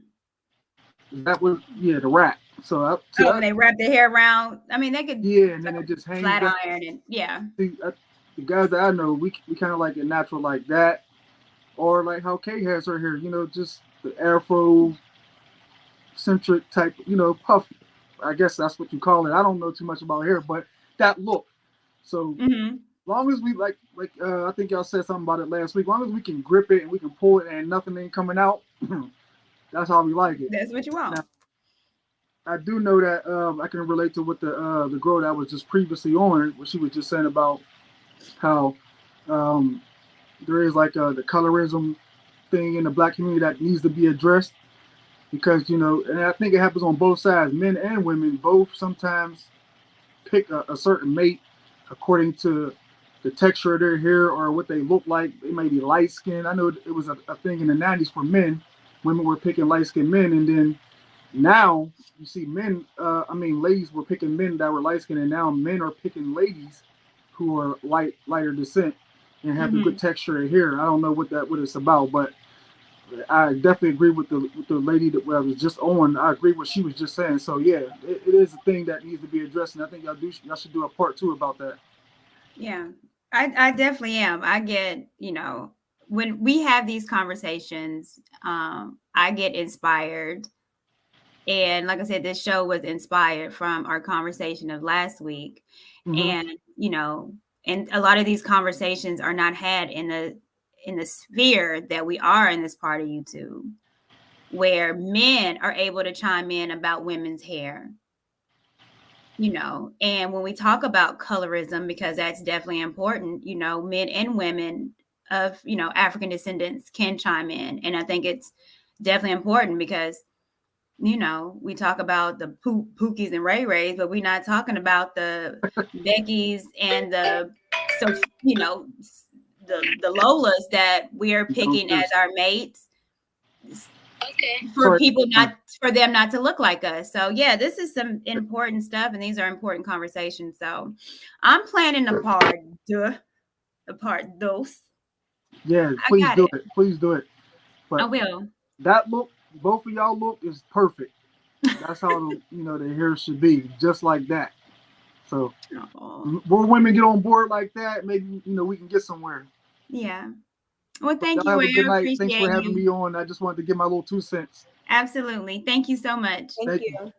That was the wrap. So when they wrap their hair around, I mean they could and then it just hangs flat down. iron and The guys that I know, we kind of like it natural like that, or like how Kay has her hair. Just the Afro centric type. Puff. I guess that's what you call it. I don't know too much about hair, but that look. So. Mm-hmm. Long as we like I think y'all said something about it last week. Long as we can grip it and we can pull it and nothing ain't coming out, that's how we like it. That's what you want. Now, I do know that I can relate to what the girl that was just previously on, what she was just saying about how there is like the colorism thing in the Black community that needs to be addressed because and I think it happens on both sides, men and women both sometimes pick a certain mate according to the texture of their hair or what they look like. They may be light skinned. I know it was a thing in the 90s for men. Women were picking light skinned men, and then now you see ladies were picking men that were light skinned, and now men are picking ladies who are lighter descent and have a good texture of hair. I don't know what it's about, but I definitely agree with the lady that I was just on. I agree with what she was just saying. So yeah, it is a thing that needs to be addressed, and I think y'all should do a part 2 about that. Yeah, I definitely am. I get, when we have these conversations, I get inspired. And like I said, this show was inspired from our conversation of last week. Mm-hmm. And, and a lot of these conversations are not had in the sphere that we are in this part of YouTube, where men are able to chime in about women's hair. And when we talk about colorism, because that's definitely important, men and women of, African descendants can chime in. And I think it's definitely important because, we talk about the Pookies and Ray Rays, but we're not talking about the Beckys and the Lolas that we are picking as our mates. Okay. For them not to look like us. So yeah, this is some important stuff, and these are important conversations. So I'm planning a part dos. Yeah, please do it. Please do it. But I will. That look, both of y'all look is perfect. That's how the hair should be, just like that. So more women get on board like that, maybe we can get somewhere. Yeah. Well, thank you. Have a good night. Thanks for having me on. I just wanted to give my little 2 cents. Absolutely. Thank you so much. Thank you.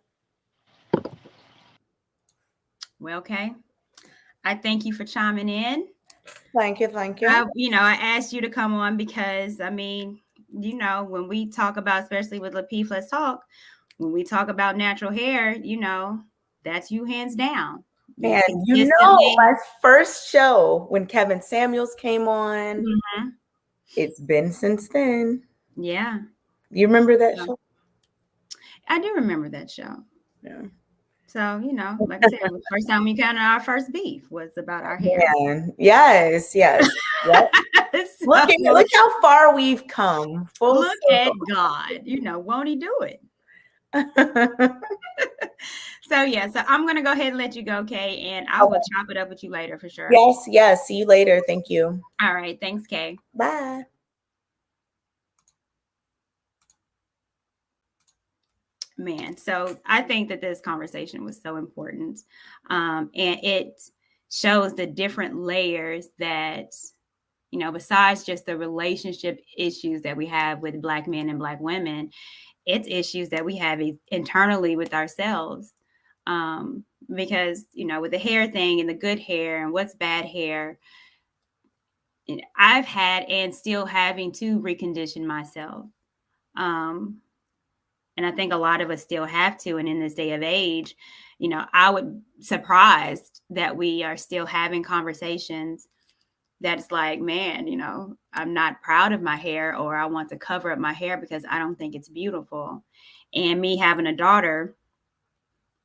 Well, okay. I thank you for chiming in. Thank you. I asked you to come on because, I mean, when we talk about, especially with Lapeef Let's Talk, when we talk about natural hair, that's you hands down. And my first show when Kevin Samuels came on, it's been since then. Yeah. You remember that show? I do remember that show. Yeah. So, like I said, the first time we kind of our first beef was about our hair. Man. Yes. Yep. Look how far we've come. Look at God. Won't he do it? So I'm going to go ahead and let you go, Kay, and I will chop it up with you later for sure. Yes. See you later. Thank you. All right. Thanks, Kay. Bye. Man, so I think that this conversation was so important. And it shows the different layers that, besides just the relationship issues that we have with Black men and Black women, it's issues that we have internally with ourselves. Because, with the hair thing and the good hair and what's bad hair, I've had and still having to recondition myself. And I think a lot of us still have to. And in this day of age, I would surprised that we are still having conversations that's like, man, I'm not proud of my hair, or I want to cover up my hair because I don't think it's beautiful. And me having a daughter,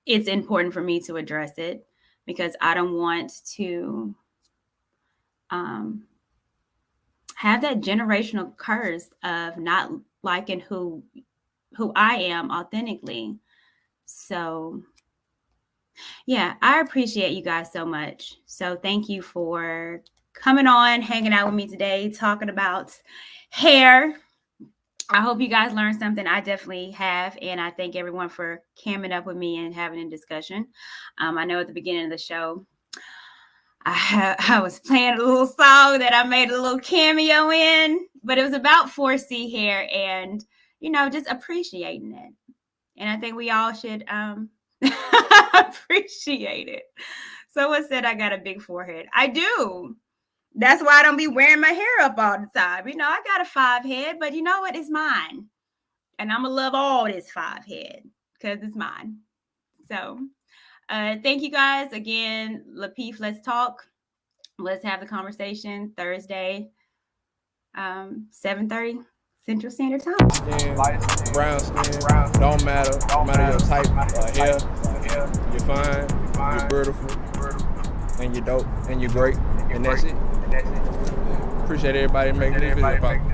it's important for me to address it because I don't want to have that generational curse of not liking who I am authentically. So yeah, I appreciate you guys so much. So thank you for coming on, hanging out with me today, talking about hair. I hope you guys learned something. I definitely have. And I thank everyone for camming up with me and having a discussion. I know at the beginning of the show, I was playing a little song that I made a little cameo in, but it was about 4C hair and just appreciating it. And I think we all should appreciate it. Someone said I got a big forehead. I do. That's why I don't be wearing my hair up all the time. I got a 5 head, but you know what? It's mine. And I'm going to love all this 5 head because it's mine. So thank you guys again. Lapeef, let's talk. Let's have the conversation Thursday, 7:30. Central Standard Time. Brown skin, don't matter. No matter your type of hair. You're fine, you're beautiful, and you're dope, and you're great, and that's it. Appreciate everybody making this video.